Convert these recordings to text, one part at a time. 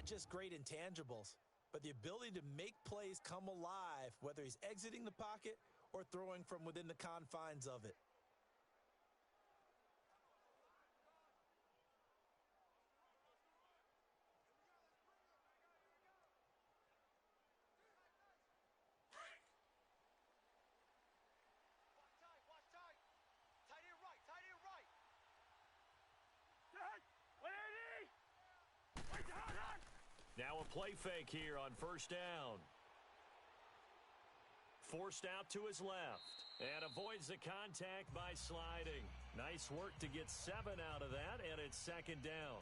not just great intangibles, but the ability to make plays come alive, whether he's exiting the pocket or throwing from within the confines of it. Now a play fake here on first down. Forced out to his left and avoids the contact by sliding. Nice work to get 7 out of that, and it's second down.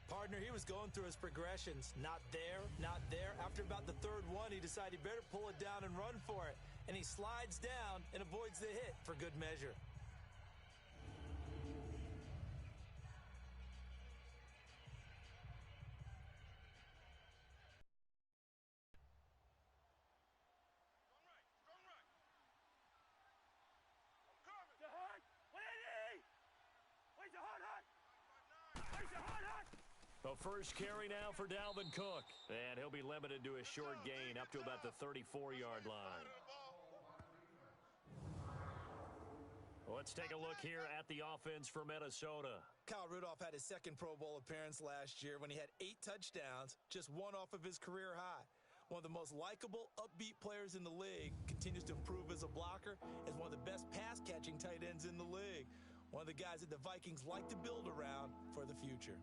Partner, he was going through his progressions. Not there, not there. After about the third one, he decided he better pull it down and run for it. And he slides down and avoids the hit for good measure. The first carry now for Dalvin Cook. And he'll be limited to a short gain up to about the 34-yard line. Let's take a look here at the offense for Minnesota. Kyle Rudolph had his second Pro Bowl appearance last year when he had 8 touchdowns, just 1 off of his career high. One of the most likable, upbeat players in the league, continues to improve as a blocker, is one of the best pass-catching tight ends in the league. One of the guys that the Vikings like to build around for the future.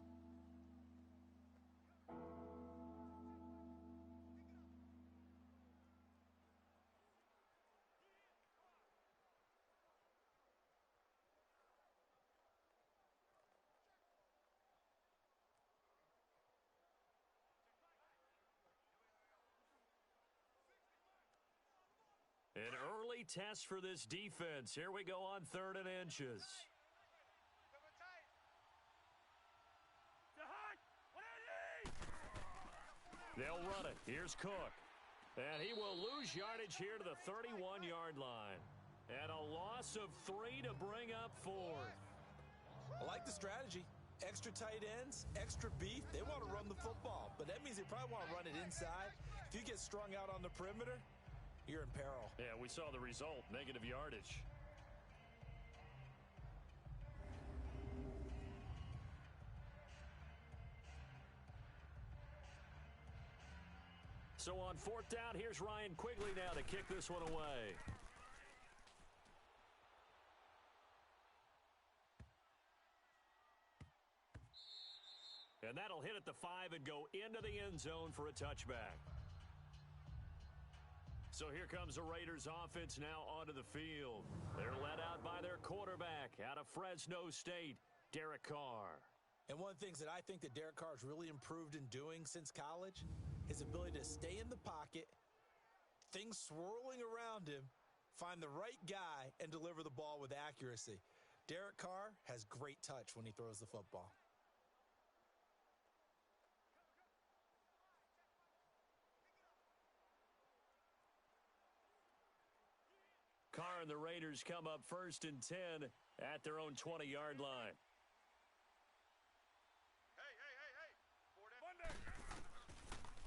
An early test for this defense. Here we go on 3rd and inches. They'll run it. Here's Cook. And he will lose yardage here to the 31-yard line. And a loss of 3 to bring up 4th. I like the strategy. Extra tight ends, extra beef. They want to run the football, but that means they probably want to run it inside. If you get strung out on the perimeter, you're in peril. Yeah, we saw the result, negative yardage. So on 4th down, here's Ryan Quigley now to kick this one away. And that'll hit at the 5 and go into the end zone for a touchback. So here comes the Raiders offense now onto the field. They're led out by their quarterback out of Fresno State, Derek Carr. And one of the things that I think that Derek Carr has really improved in doing since college, his ability to stay in the pocket, things swirling around him, find the right guy, and deliver the ball with accuracy. Derek Carr has great touch when he throws the football. Carr and the Raiders come up 1st and 10 at their own 20-yard line.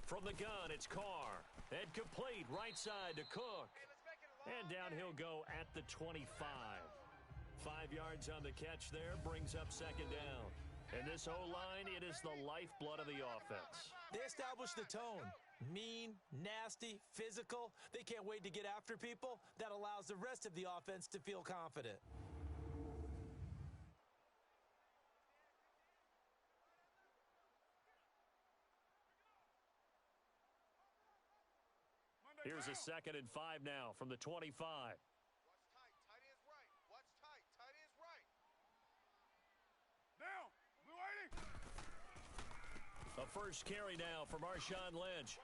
From the gun, it's Carr. And complete right side to Cook. And down he'll go at the 25. 5 yards on the catch there, brings up 2nd down. And this O-line, it is the lifeblood of the offense. They established the tone. Mean, nasty, physical. They can't wait to get after people. That allows the rest of the offense to feel confident. Here's a 2nd and 5 now from the 25. Watch tight. Tight ends right. Watch tight. Tight ends right. Now, we're waiting. A first carry now for Marshawn Lynch.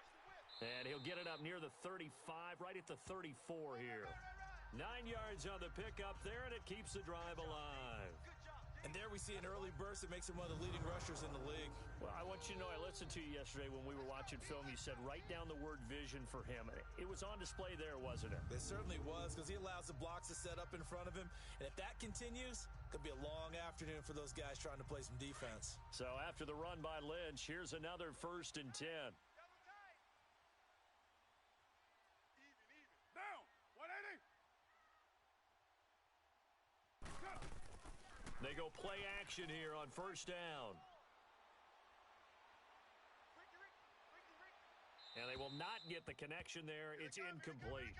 And he'll get it up near the 35, right at the 34 here. 9 yards on the pickup there, and it keeps the drive alive. And there we see an early burst that makes him one of the leading rushers in the league. Well, I want you to know I listened listened to you yesterday when we were watching film. You said write down the word vision for him. It was on display there, wasn't it? It certainly was, because he allows the blocks to set up in front of him. And if that continues, it could be a long afternoon for those guys trying to play some defense. So after the run by Lynch, here's another 1st and 10. Down. 180. They go play action here on 1st down. And they will not get the connection there. It's incomplete.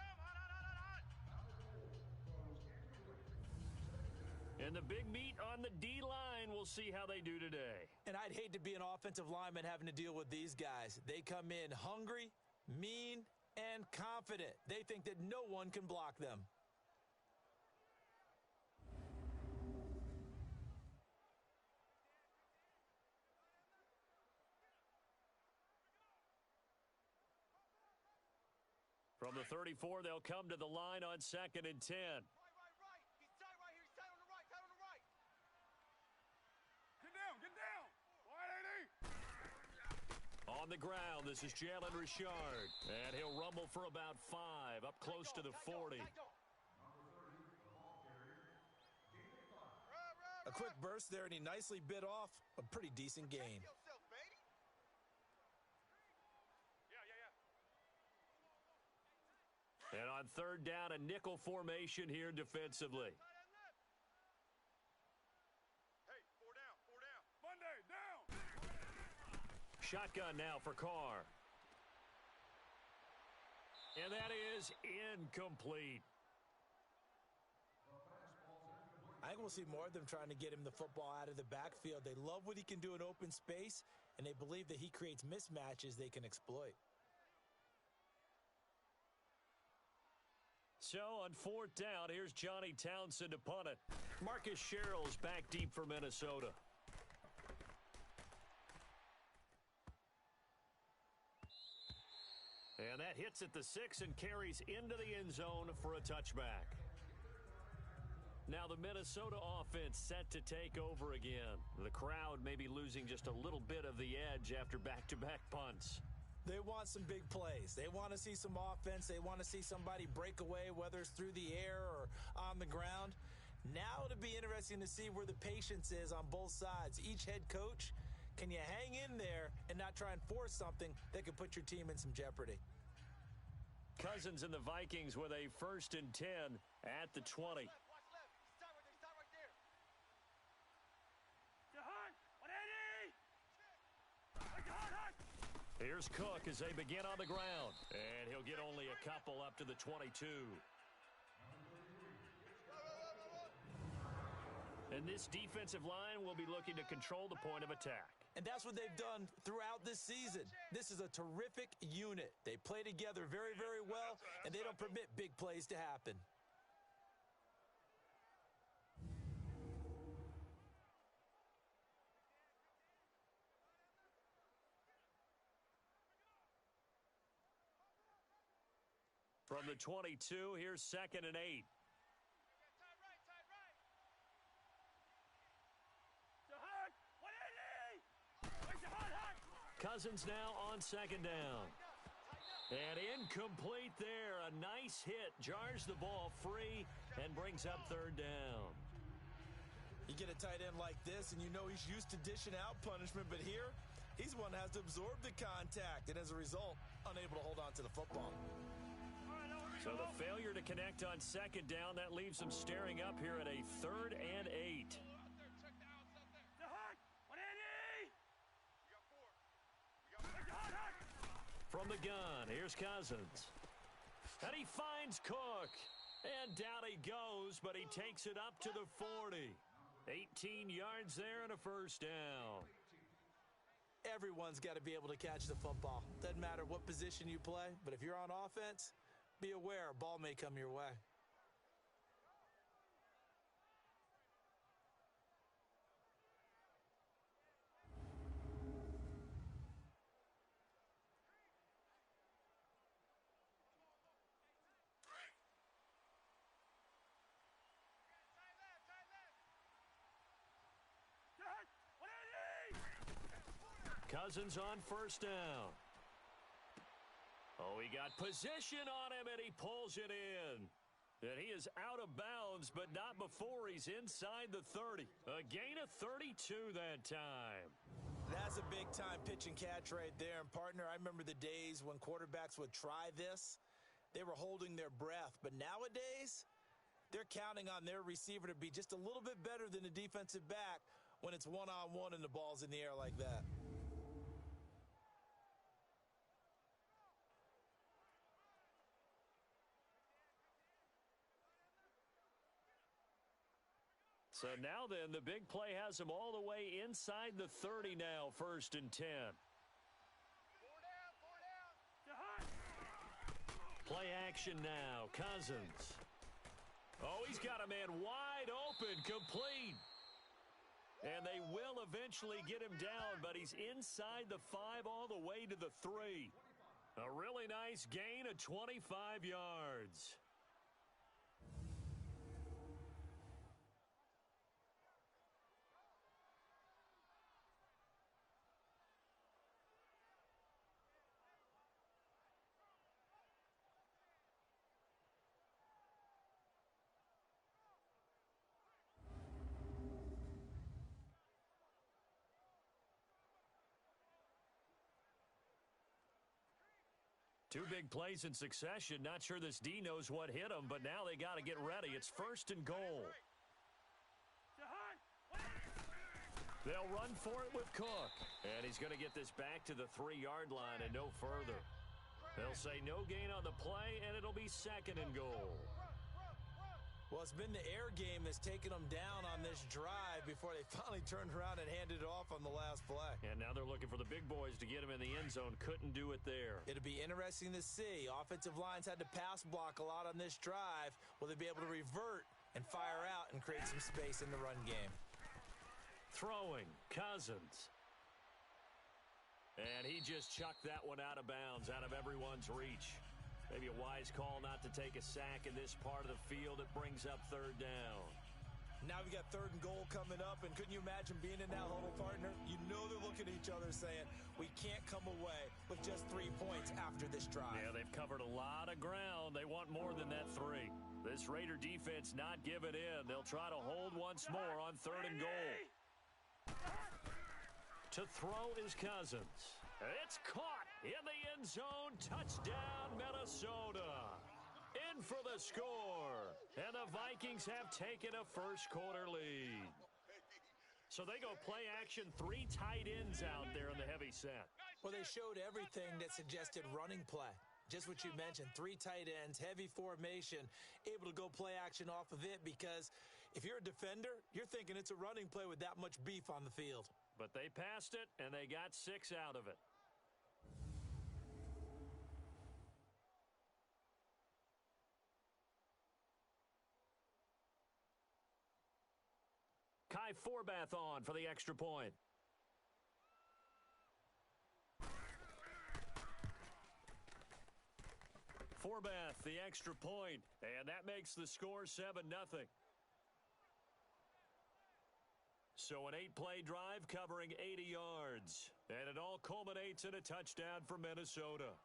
And the big meat on the D-line, we'll see how they do today. And I'd hate to be an offensive lineman having to deal with these guys. They come in hungry, mean, and confident. They think that no one can block them. From the 34, they'll come to the line on 2nd and 10. Right. He's tight right here. He's tight on the right. Tight on the right. Get down. 180. On the ground, this is Jalen Richard. And he'll rumble for about 5, up close to the 40. A quick burst there, and he nicely bit off a pretty decent gain. And on 3rd down, a nickel formation here defensively. Hey, 4 down. Monday, down. Shotgun now for Carr. And that is incomplete. I think we'll see more of them trying to get him the football out of the backfield. They love what he can do in open space, and they believe that he creates mismatches they can exploit. So on 4th down, here's Johnny Townsend to punt it. Marcus Sherrill's back deep for Minnesota. And that hits at the 6 and carries into the end zone for a touchback. Now the Minnesota offense set to take over again. The crowd may be losing just a little bit of the edge after back-to-back punts. They want some big plays. They want to see some offense. They want to see somebody break away, whether it's through the air or on the ground. Now it'll be interesting to see where the patience is on both sides. Each head coach, can you hang in there and not try and force something that could put your team in some jeopardy? Cousins and the Vikings with a 1st and 10 at the 20. Watch left. He's tight right there. Here's Cook as they begin on the ground. And he'll get only a couple up to the 22. And this defensive line will be looking to control the point of attack. And that's what they've done throughout this season. This is a terrific unit. They play together very, very well, and they don't permit big plays to happen. From the 22, here's 2nd and 8. Tight right. Cousins now on 2nd down. And incomplete there. A nice hit. Jars the ball free and brings up 3rd down. You get a tight end like this, and you know he's used to dishing out punishment, but here, he's the one that has to absorb the contact, and as a result, unable to hold on to the football. So the failure to connect on 2nd down, that leaves them staring up here at a 3rd and 8. From the gun, here's Cousins. And he finds Cook. And down he goes, but he takes it up to the 40. 18 yards there and a 1st down. Everyone's got to be able to catch the football. Doesn't matter what position you play, but if you're on offense, be aware, a ball may come your way. Cousins on first down. Oh, he got position on him, and he pulls it in. And he is out of bounds, but not before he's inside the 30. A gain of 32 that time. That's a big-time pitch and catch right there. And, partner, I remember the days when quarterbacks would try this. They were holding their breath. But nowadays, they're counting on their receiver to be just a little bit better than the defensive back when it's one-on-one and the ball's in the air like that. So now then, the big play has him all the way inside the 30 now, 1st and 10. Play action now, Cousins. Oh, he's got a man wide open, complete. And they will eventually get him down, but he's inside the 5 all the way to the 3. A really nice gain of 25 yards. Two big plays in succession. Not sure this D knows what hit him, but now they got to get ready. It's 1st and goal. They'll run for it with Cook. And he's going to get this back to the 3-yard line and no further. They'll say no gain on the play, and it'll be 2nd and goal. Well, it's been the air game that's taken them down on this drive before they finally turned around and handed it off on the last play. And now they're looking for the big boys to get him in the end zone. Couldn't do it there. It'll be interesting to see. Offensive lines had to pass block a lot on this drive. Will they be able to revert and fire out and create some space in the run game? Throwing, Cousins. And he just chucked that one out of bounds, out of everyone's reach. Maybe a wise call not to take a sack in this part of the field. It brings up 3rd down. Now we got 3rd and goal coming up, and couldn't you imagine being in that huddle, partner? You know they're looking at each other saying, we can't come away with just 3 points after this drive. Yeah, they've covered a lot of ground. They want more than that 3. This Raider defense not giving in. They'll try to hold once more on 3rd and goal. To throw is Cousins. It's caught in the end zone. Touchdown, Minnesota. In for the score. And the Vikings have taken a first-quarter lead. So they go play action, 3 tight ends out there in the heavy set. Well, they showed everything that suggested running play. Just what you mentioned, 3 tight ends, heavy formation, able to go play action off of it because if you're a defender, you're thinking it's a running play with that much beef on the field. But they passed it, and they got 6 out of it. Kai Forbath on for the extra point. Forbath, the extra point, and that makes the score 7-0. So an 8-play drive covering 80 yards, and it all culminates in a touchdown for Minnesota.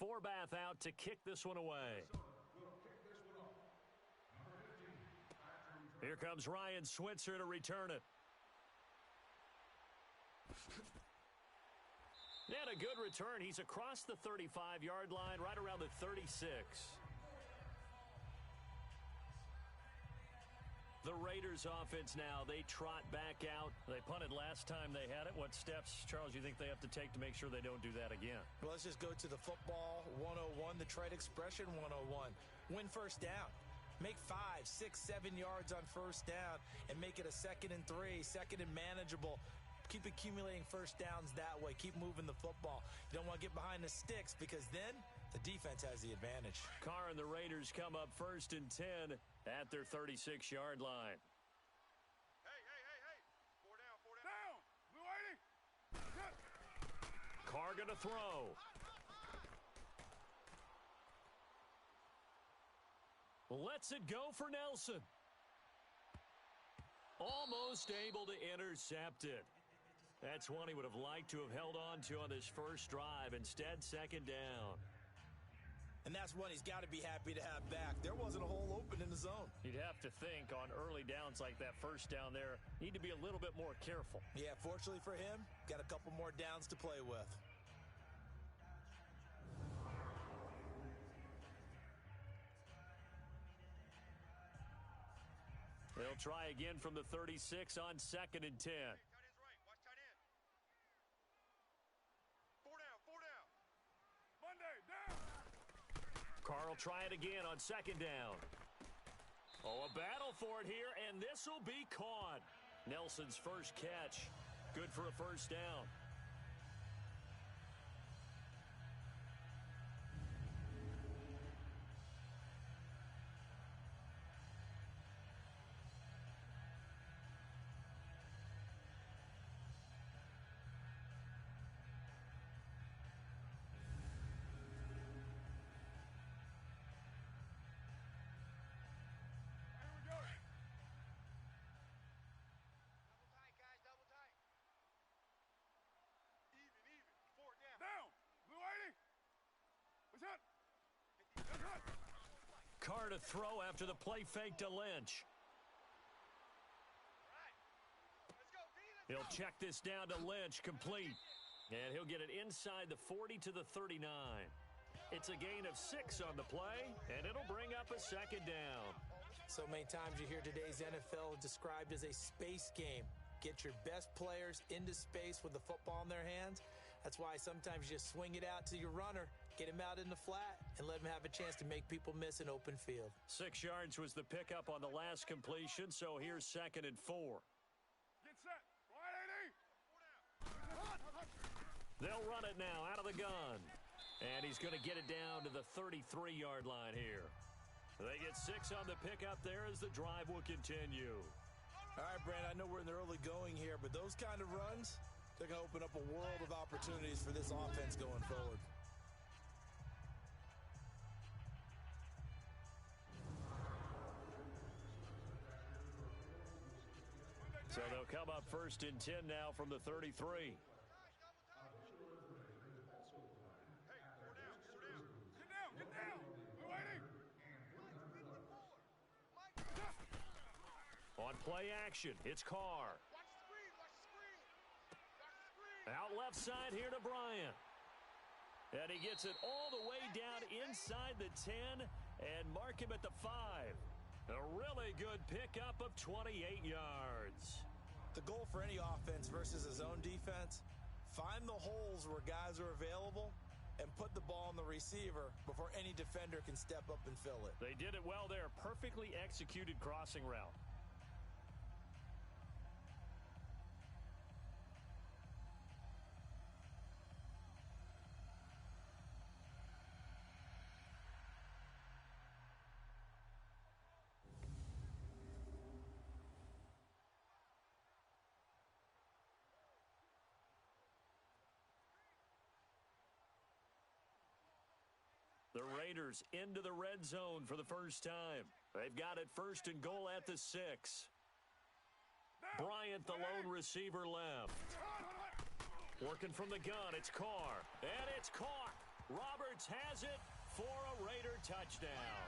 Forbath out to kick this one away. Here comes Ryan Switzer to return it. And a good return. He's across the 35-yard line, right around the 36. The Raiders offense now, they trot back out. They punted last time they had it. What steps, Charles, you think they have to take to make sure they don't do that again? Well, let's just go to the football 101, the trade expression 101. Win first down. Make 5, 6, 7 yards on first down and make it a 2nd and 3, 2nd and manageable. Keep accumulating first downs that way. Keep moving the football. You don't want to get behind the sticks because then the defense has the advantage. Carr and the Raiders come up 1st and 10 at their 36-yard line. Hey. 4 down. Down. Blue 80. Carr going to throw. Lets it go for Nelson. Almost able to intercept it. That's one he would have liked to have held on to on this first drive. Instead, 2nd down. And that's one he's got to be happy to have back. There wasn't a hole open in the zone. You'd have to think on early downs like that first down there, need to be a little bit more careful. Yeah, fortunately for him, got a couple more downs to play with. They'll try again from the 36 on 2nd and 10. Tight end's right. Watch tight end. 4 down. Monday, down. Carr will try it again on 2nd down. Oh, a battle for it here, and this will be caught. Nelson's first catch. Good for a first down. Carr to throw after the play fake to Lynch. He'll check this down to Lynch, complete. And he'll get it inside the 40 to the 39. It's a gain of 6 on the play, and it'll bring up a 2nd down. So many times you hear today's NFL described as a space game. Get your best players into space with the football in their hands. That's why sometimes you just swing it out to your runner, get him out in the flat, and let him have a chance to make people miss an open field. 6 yards was the pickup on the last completion, so here's 2nd and 4. Get set. Right 80. They'll run it now out of the gun. And he's going to get it down to the 33-yard line here. They get 6 on the pickup there as the drive will continue. All right, Brand, I know we're in the early going here, but those kind of runs, they're going to open up a world of opportunities for this offense going forward. So they'll come up 1st and 10 now from the 33. Get down. Blue 80. On play action, it's Carr. Watch the screen. Out left side here to Bryant. And he gets it all the way down inside the 10 and mark him at the 5. A really good pickup of 28 yards. The goal for any offense versus a zone defense, find the holes where guys are available and put the ball on the receiver before any defender can step up and fill it. They did it well there. Perfectly executed crossing route. The Raiders into the red zone for the first time. They've got it 1st and goal at the 6. Bryant, the lone receiver, left. Working from the gun, it's Carr. And it's caught. Roberts has it for a Raider touchdown.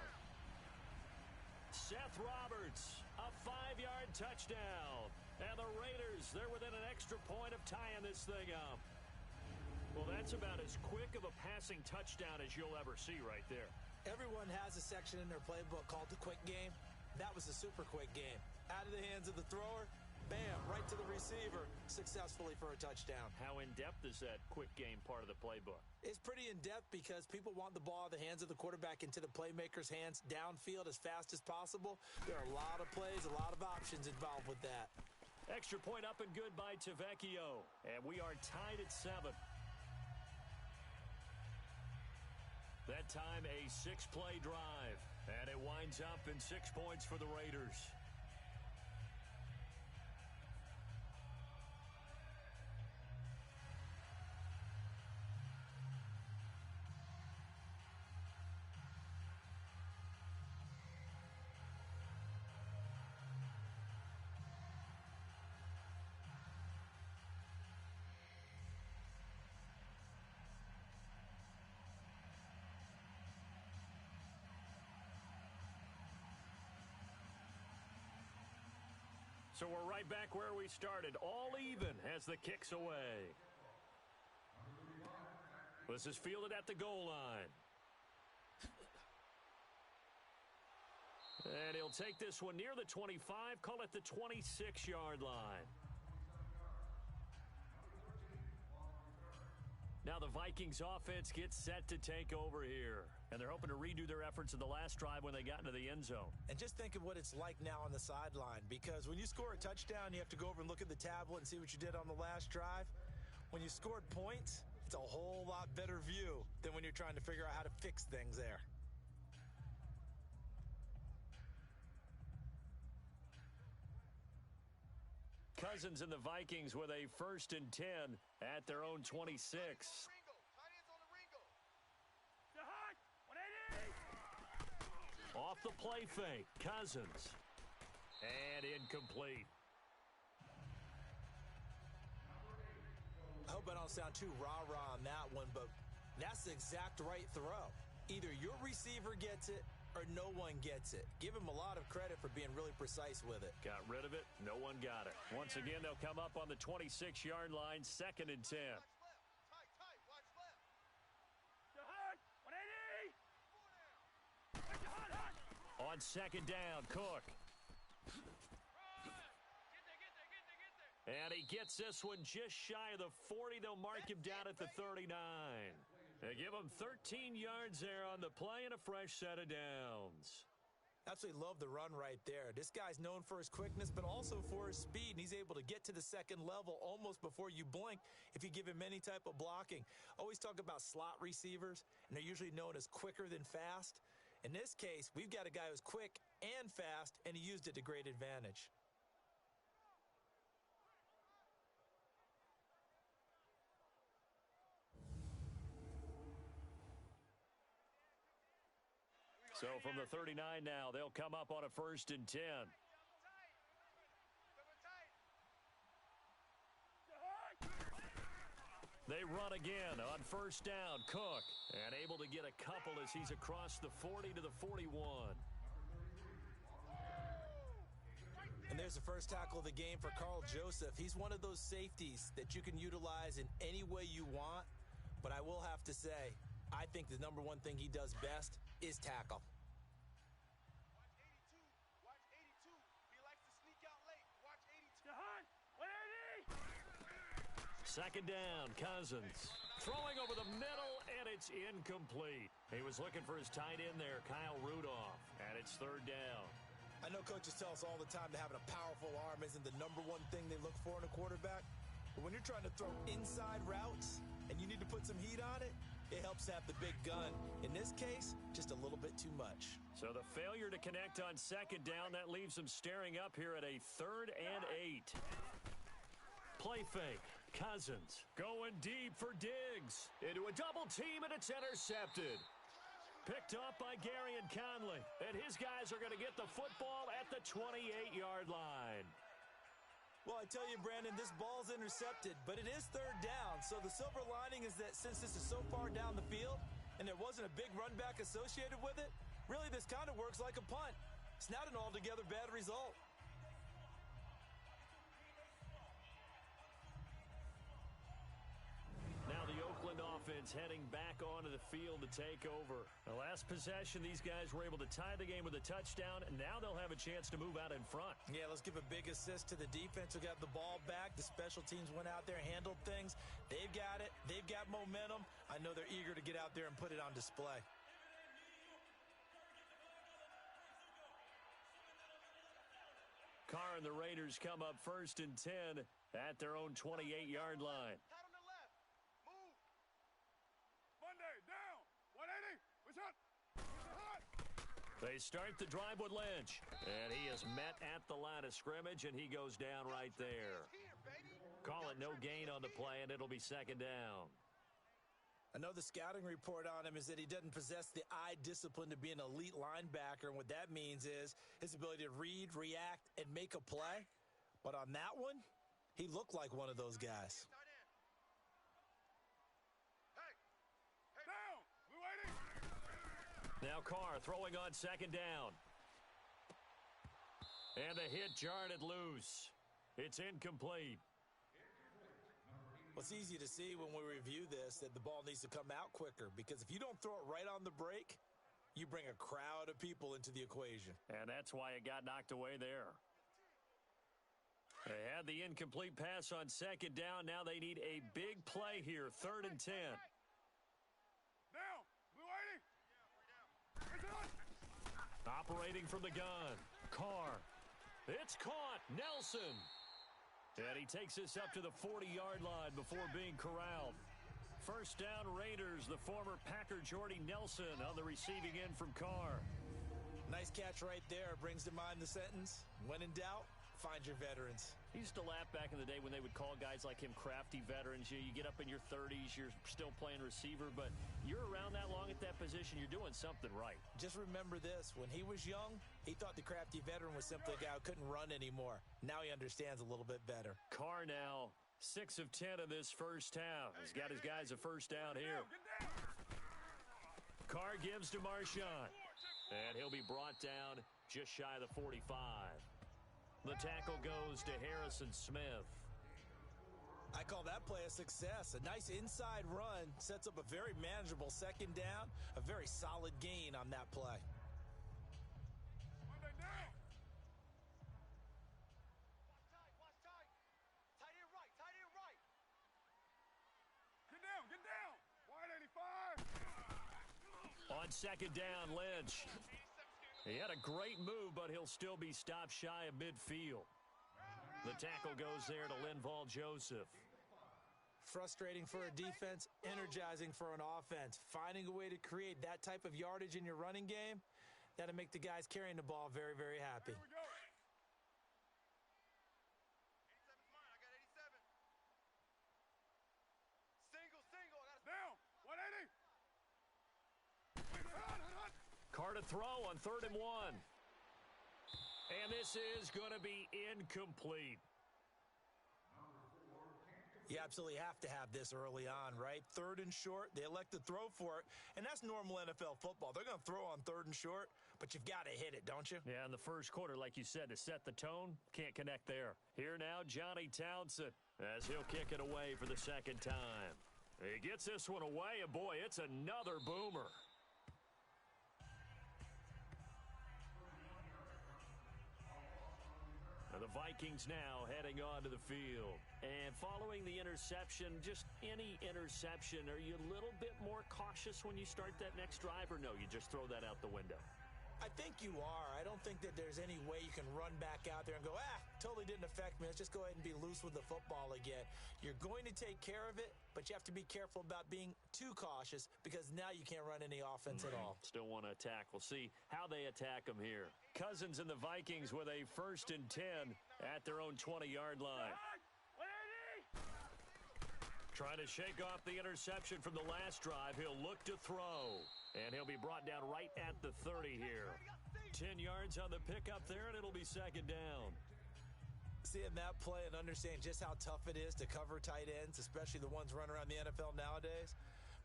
Seth Roberts, a 5-yard touchdown. And the Raiders, they're within an extra point of tying this thing up. Well, that's about as quick of a passing touchdown as you'll ever see right there. Everyone has a section in their playbook called the quick game. That was the super quick game. Out of the hands of the thrower, bam, right to the receiver, successfully for a touchdown. How in-depth is that quick game part of the playbook? It's pretty in-depth because people want the ball out of the hands of the quarterback into the playmaker's hands downfield as fast as possible. There are a lot of plays, a lot of options involved with that. Extra point up and good by Tavecchio. And we are tied at 7. That time a 6-play drive. And it winds up in 6 points for the Raiders. So we're right back where we started, all even as the kick's away. This is fielded at the goal line. And he'll take this one near the 25, call it the 26-yard line. Now the Vikings offense gets set to take over here. And they're hoping to redo their efforts in the last drive when they got into the end zone. And just think of what it's like now on the sideline, because when you score a touchdown, you have to go over and look at the tablet and see what you did on the last drive. When you scored points, it's a whole lot better view than when you're trying to figure out how to fix things there. Cousins and the Vikings with a 1st and 10 at their own 26. Off the play fake, Cousins. And incomplete. I hope I don't sound too rah-rah on that one, but that's the exact right throw. Either your receiver gets it or no one gets it. Give him a lot of credit for being really precise with it. Got rid of it. No one got it. Once again, they'll come up on the 26-yard line, 2nd and 10. On 2nd down, Cook. And he gets this one just shy of the 40. They'll mark him down at the 39. They give him 13 yards there on the play and a fresh set of downs. Absolutely love the run right there. This guy's known for his quickness, but also for his speed, and he's able to get to the second level almost before you blink if you give him any type of blocking. Always talk about slot receivers, and they're usually known as quicker than fast. In this case, we've got a guy who's quick and fast, and he used it to great advantage. So from the 39 now, they'll come up on a 1st and 10. They run again on 1st down, Cook. And able to get a couple as he's across the 40 to the 41. And there's the first tackle of the game for Carl Joseph. He's one of those safeties that you can utilize in any way you want. But I will have to say, I think the number one thing he does best is tackle. Watch 82. He likes to sneak out late. Watch 82. 2nd down, Cousins. Throwing over the middle, and it's incomplete. He was looking for his tight end there, Kyle Rudolph, and it's 3rd down. I know coaches tell us all the time that having a powerful arm isn't the number one thing they look for in a quarterback. But when you're trying to throw inside routes and you need to put some heat on it, it helps to have the big gun. In this case, just a little bit too much. So the failure to connect on 2nd down, that leaves them staring up here at a 3rd and 8. Play fake. Cousins going deep for Diggs. Into a double team, and it's intercepted. Picked up by Gary and Conley. And his guys are going to get the football at the 28-yard line. Well, I tell you, Brandon, this ball's intercepted, but it is 3rd down. So the silver lining is that since this is so far down the field and there wasn't a big run back associated with it, really this kind of works like a punt. It's not an altogether bad result. Now the Oakland offense heading back onto the field to take over. The last possession, these guys were able to tie the game with a touchdown, and now they'll have a chance to move out in front. Yeah, let's give a big assist to the defense who got the ball back. The special teams went out there, handled things. They've got it. They've got momentum. I know they're eager to get out there and put it on display. Carr and the Raiders come up 1st and 10 at their own 28-yard line. Tight on the left. Move. Monday, down. 180. What's up? They start the drive with Lynch, and he is met at the line of scrimmage, and he goes down right there. Here, baby. Call it no gain on the play, and it'll be 2nd down. I know the scouting report on him is that he doesn't possess the eye discipline to be an elite linebacker, and what that means is his ability to read, react, and make a play. But on that one, he looked like one of those guys. Tight end. Hey. Down. Blue 80. Now Carr throwing on 2nd down. And the hit jarred it loose. It's incomplete. Well, it's easy to see when we review this that the ball needs to come out quicker, because if you don't throw it right on the break, you bring a crowd of people into the equation. And that's why it got knocked away there. They had the incomplete pass on 2nd down. Now they need a big play here, 3rd and 10. Down. Blue 80. What's up? Operating from the gun. Carr. It's caught. Nelson. And he takes this up to the 40-yard line before being corralled. 1st down Raiders, the former Packer Jordy Nelson on the receiving end from Carr. Nice catch right there. Brings to mind the sentence, when in doubt, find your veterans. He used to laugh back in the day when they would call guys like him crafty veterans. You get up in your 30s, you're still playing receiver, but you're around that long at that position, you're doing something right. Just remember this, when he was young, he thought the crafty veteran was simply a guy who couldn't run anymore. Now he understands a little bit better. Carr now, 6 of 10 in this first half. He's got his guys a 1st down here. Carr gives to Marshawn, and he'll be brought down just shy of the 45. The tackle goes to Harrison Smith. I call that play a success. A nice inside run sets up a very manageable 2nd down, a very solid gain on that play. Monday, down. Watch tight. Tight end right. Tight end right. Get down. Get down. Wide 85. On 2nd down, Lynch. He had a great move, but he'll still be stopped shy of midfield. The tackle goes there to Linval Joseph. Frustrating for a defense, energizing for an offense. Finding a way to create that type of yardage in your running game, that'll make the guys carrying the ball very, very happy. Here we go. 87's mine. I got 87. Single. I got a Down. 180. Hut. Carr to throw on 3rd and 1. And this is going to be incomplete. You absolutely have to have this early on, right? 3rd and short, they elect to throw for it, and that's normal NFL football. They're going to throw on 3rd and short, but you've got to hit it, don't you? Yeah, in the first quarter, like you said, to set the tone, can't connect there. Here now, Johnny Townsend, as he'll kick it away for the 2nd time. He gets this one away, and boy, it's another boomer. The Vikings now heading onto the field. And following the interception, just any interception, are you a little bit more cautious when you start that next drive, or no, you just throw that out the window? I think you are. I don't think that there's any way you can run back out there and go, totally didn't affect me. Let's just go ahead and be loose with the football again. You're going to take care of it, but you have to be careful about being too cautious, because now you can't run any offense at all. Still want to attack. We'll see how they attack them here. Cousins and the Vikings with a 1st and 10 at their own 20-yard line. Trying to shake off the interception from the last drive. He'll look to throw. And he'll be brought down right at the 30 here. 10 yards on the pickup there, and it'll be 2nd down. Seeing that play and understanding just how tough it is to cover tight ends, especially the ones running around the NFL nowadays,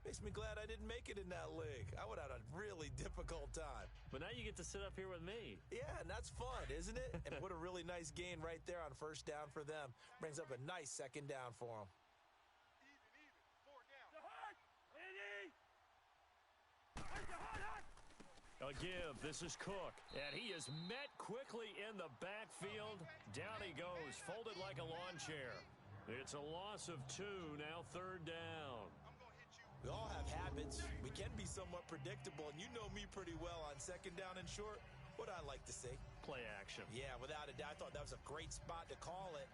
makes me glad I didn't make it in that league. I would have had a really difficult time. But now you get to sit up here with me. Yeah, and that's fun, isn't it? And what a really nice gain right there on 1st down for them. Brings up a nice 2nd down for them. even. 4 down. A give. This is Cook. And he is met quickly in the backfield. Down he goes, folded like a lawn chair. It's a loss of 2, now 3rd down. We all have habits. We can be somewhat predictable, and you know me pretty well on 2nd down and short. What I like to say. Play action. Yeah, without a doubt. I thought that was a great spot to call it.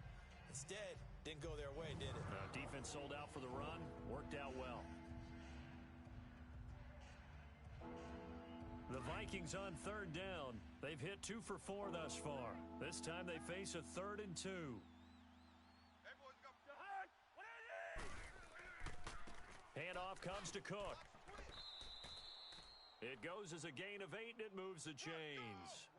Instead, didn't go their way, did it? Defense sold out for the run. Worked out well. The Vikings on 3rd down. They've hit 2 for 4 thus far. This time they face a 3rd and 2. Handoff comes to Cook. It goes as a gain of 8, and it moves the chains.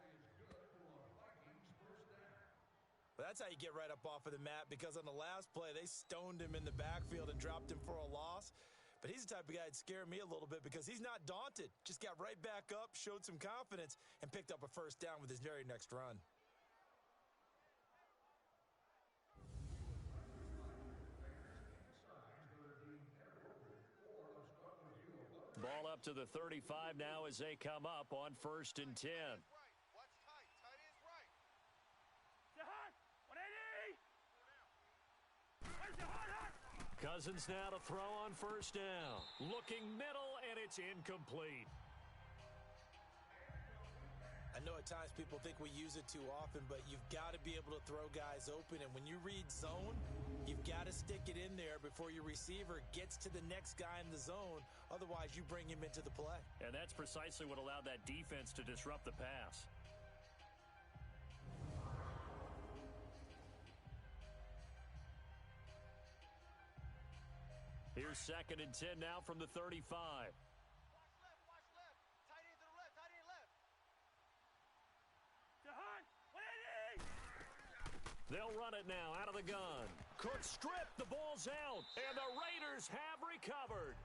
Well, that's how you get right up off of the mat, because on the last play, they stoned him in the backfield and dropped him for a loss. But he's the type of guy that scared me a little bit because he's not daunted. Just got right back up, showed some confidence, and picked up a 1st down with his very next run. Ball up to the 35 now as they come up on 1st and 10. Cousins now to throw on 1st down. Looking middle, and it's incomplete. I know at times people think we use it too often, but you've got to be able to throw guys open. And when you read zone, you've got to stick it in there before your receiver gets to the next guy in the zone. Otherwise, you bring him into the play. And that's precisely what allowed that defense to disrupt the pass. Here's 2nd and 10 now from the 35. They'll run it now out of the gun. Cook stripped. The ball's out. And the Raiders have recovered.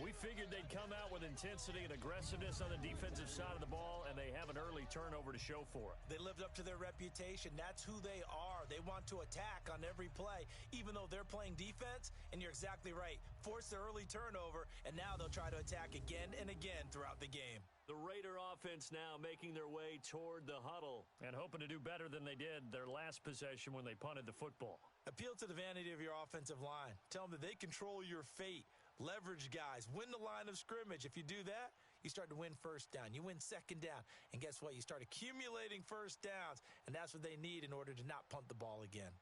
We figured they'd come out with intensity and aggressiveness on the defensive side of the ball, and they have an early turnover to show for it. They lived up to their reputation. That's who they are. They want to attack on every play, even though they're playing defense. And you're exactly right. Force the early turnover, and now they'll try to attack again and again throughout the game. The Raider offense now making their way toward the huddle and hoping to do better than they did their last possession when they punted the football. Appeal to the vanity of your offensive line. Tell them that they control your fate. Leverage guys. Win the line of scrimmage. If you do that, you start to win 1st down. You win 2nd down. And guess what? You start accumulating 1st downs, and that's what they need in order to not punt the ball again.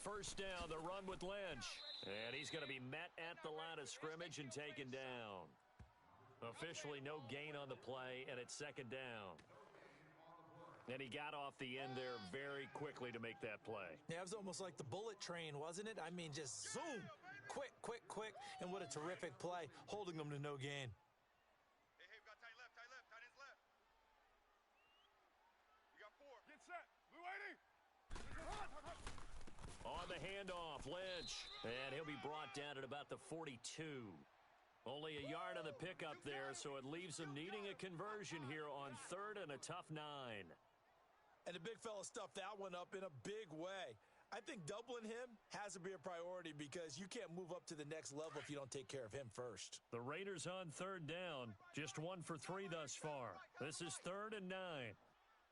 First down, the run with Lynch. And he's going to be met at the line of scrimmage and taken down. Officially no gain on the play, and it's 2nd down. And he got off the end there very quickly to make that play. Yeah, it was almost like the bullet train, wasn't it? I mean, just zoom. Quick, quick, quick. And what a terrific play, holding them to no gain. Hey, we got tight left, tight ends left. You got 4. Get set. Blue 80. On the handoff, Lynch. And he'll be brought down at about the 42. Only a yard on the pickup there, so it leaves them needing a conversion here on 3rd and a tough 9. And the big fella stuffed that one up in a big way. I think doubling him has to be a priority because you can't move up to the next level if you don't take care of him first. The Raiders on 3rd down. Just 1 for 3 thus far. This is 3rd and 9.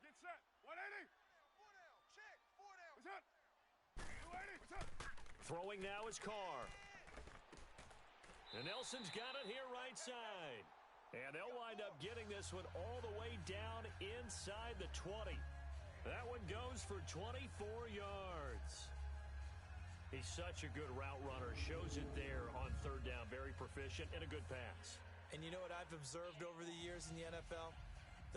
Get set. 180. 4 down. Check. 4 down. What's up? Blue 80. What's up? Throwing now is Carr. And Nelson's got it here right side. And they'll wind up getting this one all the way down inside the 20. That one goes for 24 yards. He's such a good route runner. Shows it there on 3rd down. Very proficient and a good pass. And you know what I've observed over the years in the NFL?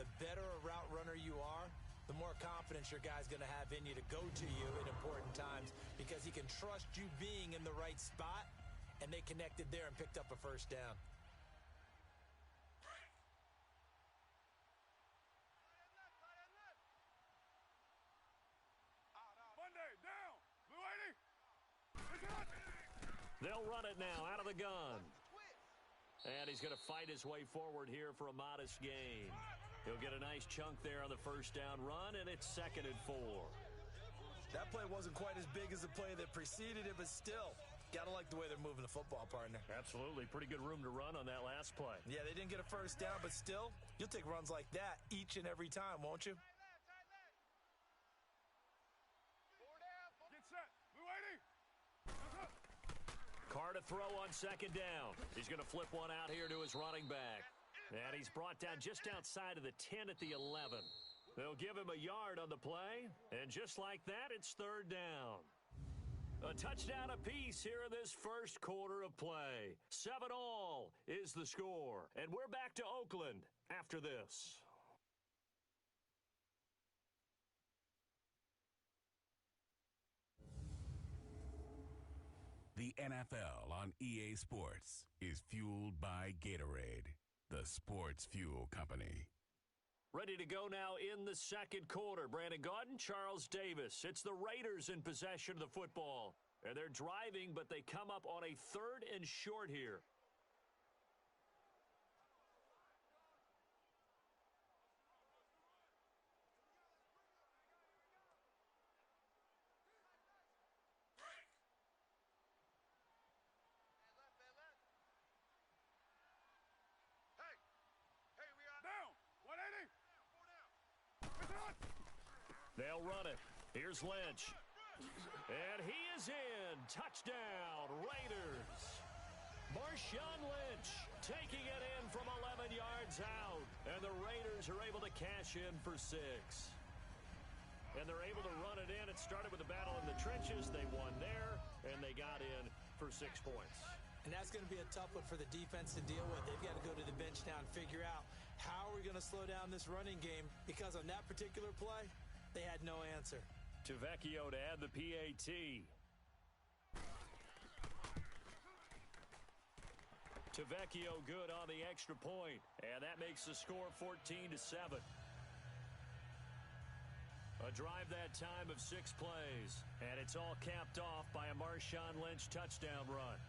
The better a route runner you are, the more confidence your guy's going to have in you to go to you in important times because he can trust you being in the right spot, and they connected there and picked up a 1st down. They'll run it now out of the gun. And he's going to fight his way forward here for a modest gain. He'll get a nice chunk there on the first down run, and it's 2nd and 4. That play wasn't quite as big as the play that preceded it, but still, got to like the way they're moving the football, partner. Absolutely. Pretty good room to run on that last play. Yeah, they didn't get a first down, but still, you'll take runs like that each and every time, won't you? Get set. Blue 80. Carr to throw on 2nd down. He's going to flip one out here to his running back. And he's brought down just outside of the 10 at the 11. They'll give him a yard on the play. And just like that, it's 3rd down. A touchdown apiece here in this first quarter of play. 7-all is the score. And we're back to Oakland after this. The NFL on EA Sports is fueled by Gatorade, the sports fuel company. Ready to go now in the second quarter. Brandon Gaudin, Charles Davis. It's the Raiders in possession of the football. And they're driving, but they come up on a 3rd and short here. They'll run it. Here's Lynch. And he is in. Touchdown, Raiders. Marshawn Lynch taking it in from 11 yards out. And the Raiders are able to cash in for 6. And they're able to run it in. It started with a battle in the trenches. They won there, and they got in for 6 points. And that's going to be a tough one for the defense to deal with. They've got to go to the bench now and figure out how are we going to slow down this running game, because on that particular play, they had no answer. Tavecchio to add the PAT. Tavecchio good on the extra point, and that makes the score 14-7. A drive that time of 6 plays, and it's all capped off by a Marshawn Lynch touchdown run.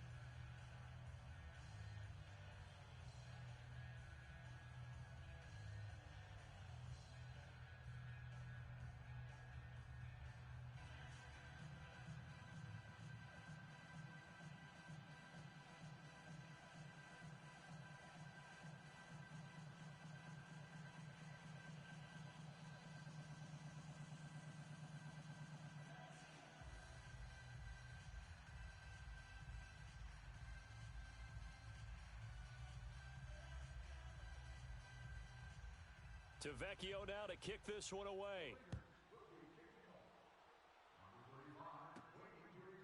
Tavecchio now to kick this one away.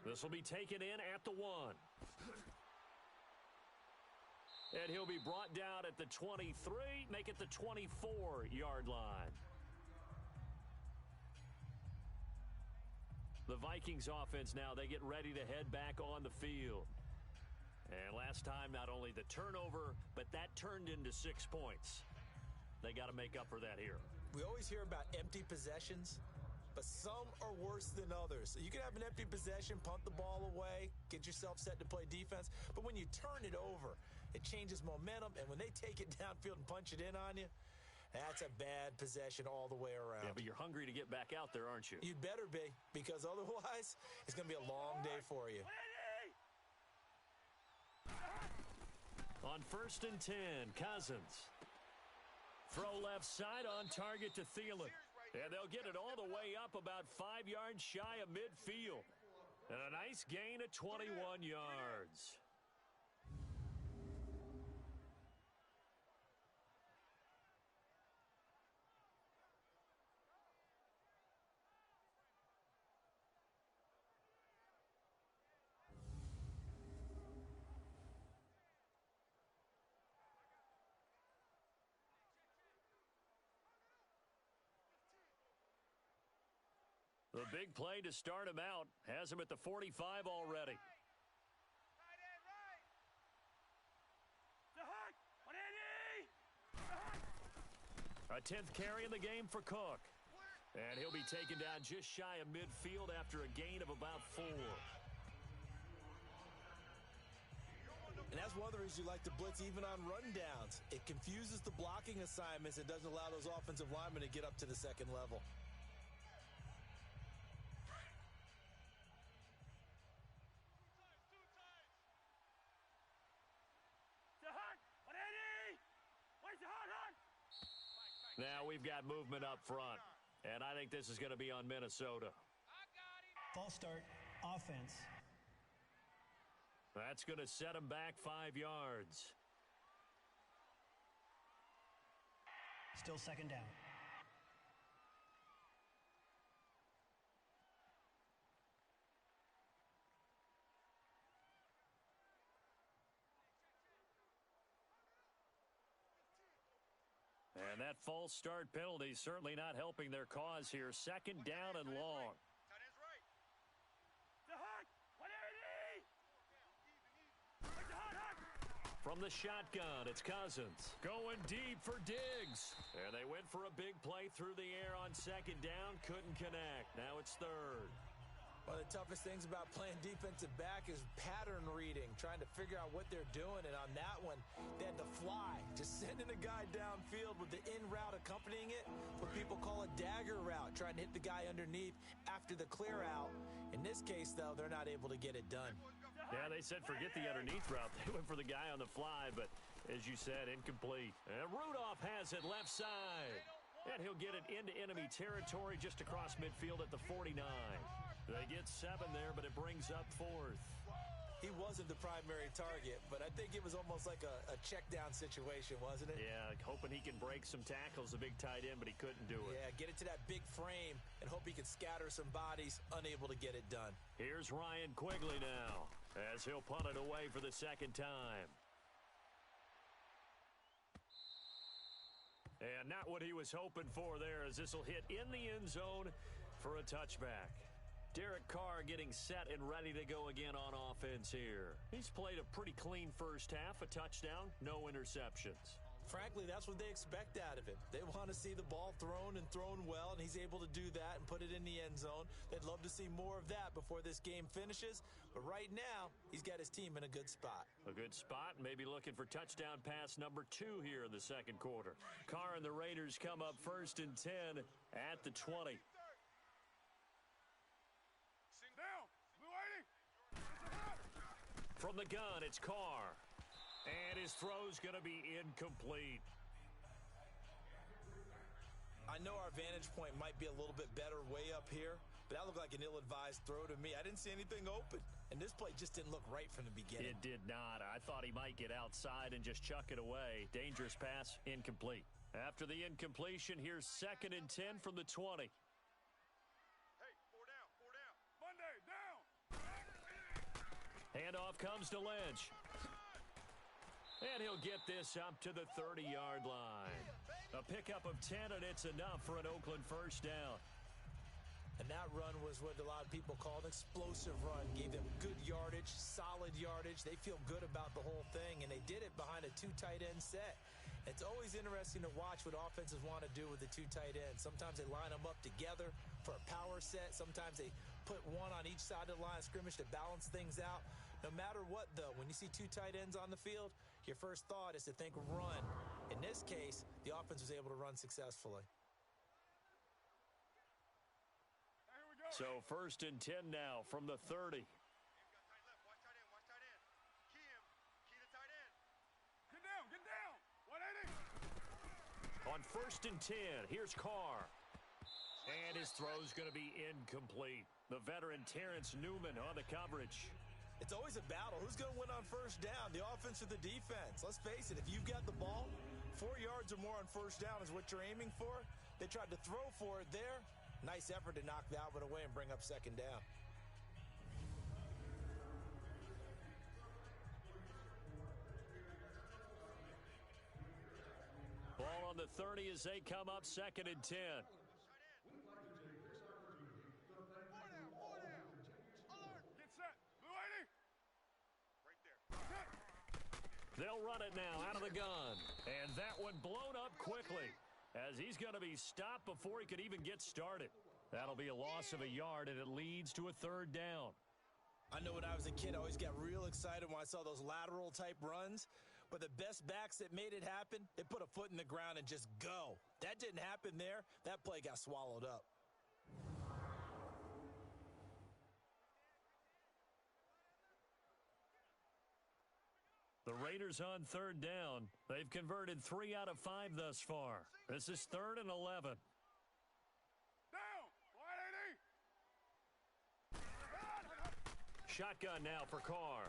This will be taken in at the 1. And he'll be brought down at the 23, make it the 24-yard line. The Vikings offense now, they get ready to head back on the field. And last time, not only the turnover, but that turned into 6 points. They got to make up for that here. We always hear about empty possessions, but some are worse than others. So you can have an empty possession, punt the ball away, get yourself set to play defense, but when you turn it over, it changes momentum, and when they take it downfield and punch it in on you, that's a bad possession all the way around. Yeah, but you're hungry to get back out there, aren't you? You'd better be, because otherwise, it's going to be a long day for you. On 1st and 10, Cousins. Throw left side on target to Thielen. And they'll get it all the way up about 5 yards shy of midfield. And a nice gain of 21 yards. The big play to start him out has him at the 45 already. A 10th carry in the game for Cook. And he'll be taken down just shy of midfield after a gain of about 4. And that's one of the reasons you like to blitz even on rundowns. It confuses the blocking assignments and doesn't allow those offensive linemen to get up to the second level. Now we've got movement up front, and I think this is going to be on Minnesota. False start, offense. That's going to set him back 5 yards. Still second down. And that false start penalty certainly not helping their cause here. Second down and long. Tight end's right. From the shotgun, it's Cousins. Going deep for Diggs. And they went for a big play through the air on second down. Couldn't connect. Now it's third. One of the toughest things about playing defensive back is pattern reading, trying to figure out what they're doing. And on that one, they had to fly, just sending a guy downfield with the in route accompanying it, what people call a dagger route, trying to hit the guy underneath after the clear out. In this case, though, they're not able to get it done. Yeah, they said forget the underneath route. They went for the guy on the fly, but as you said, incomplete. And Rudolph has it left side. And he'll get it into enemy territory just across midfield at the 49. They get 7 there, but it brings up 4th. He wasn't the primary target, but I think it was almost like a check down situation, wasn't it? Yeah, hoping he can break some tackles, the big tight end, but he couldn't do it. Yeah, get it to that big frame and hope he can scatter some bodies, unable to get it done. Here's Ryan Quigley now, as he'll punt it away for the second time. And not what he was hoping for there, as this will hit in the end zone for a touchback. Derek Carr getting set and ready to go again on offense here. He's played a pretty clean first half, a touchdown, no interceptions. Frankly, that's what they expect out of him. They want to see the ball thrown and thrown well, and he's able to do that and put it in the end zone. They'd love to see more of that before this game finishes, but right now, he's got his team in a good spot. A good spot, maybe looking for touchdown pass number 2 here in the second quarter. Carr and the Raiders come up 1st and 10 at the 20. From the gun, it's Carr. And his throw's going to be incomplete. I know our vantage point might be a little bit better way up here, but that looked like an ill-advised throw to me. I didn't see anything open, and this play just didn't look right from the beginning. It did not. I thought he might get outside and just chuck it away. Dangerous pass, incomplete. After the incompletion, here's 2nd and 10 from the 20. Hey, 4 down, 4 down. Monday, down. Handoff comes to Lynch. And he'll get this up to the 30-yard line. A pickup of 10, and it's enough for an Oakland first down. And that run was what a lot of people call an explosive run. Gave them good yardage, solid yardage. They feel good about the whole thing, and they did it behind a 2 tight end set. It's always interesting to watch what offenses want to do with the 2 tight ends. Sometimes they line them up together for a power set. Sometimes they put one on each side of the line of scrimmage to balance things out. No matter what, though, when you see 2 tight ends on the field, your first thought is to think run. In this case, the offense was able to run successfully. So 1st and 10 now from the 30. Got tight left. Watch tight end. Watch tight end. Key him. Key the tight end. Get down, get down. 180. On 1st and 10, here's Carr. And his throw's going to be incomplete. The veteran Terrence Newman on the coverage. It's always a battle. Who's going to win on first down, the offense or the defense? Let's face it, if you've got the ball, 4 yards or more on first down is what you're aiming for. They tried to throw for it there. Nice effort to knock that one away and bring up second down. Ball on the 30 as they come up 2nd and 10. 4 down, 4 down. Alert. Get set. Blue 80. Right there. They'll run it now out of the gun. And that one blown up quickly, as he's going to be stopped before he could even get started. That'll be a loss of a yard, and it leads to a 3rd down. I know when I was a kid, I always got real excited when I saw those lateral type runs. But the best backs that made it happen, they put a foot in the ground and just go. That didn't happen there. That play got swallowed up. The Raiders on third down. They've converted 3 out of 5 thus far. This is 3rd and 11. Down! 180! Shotgun now for Carr.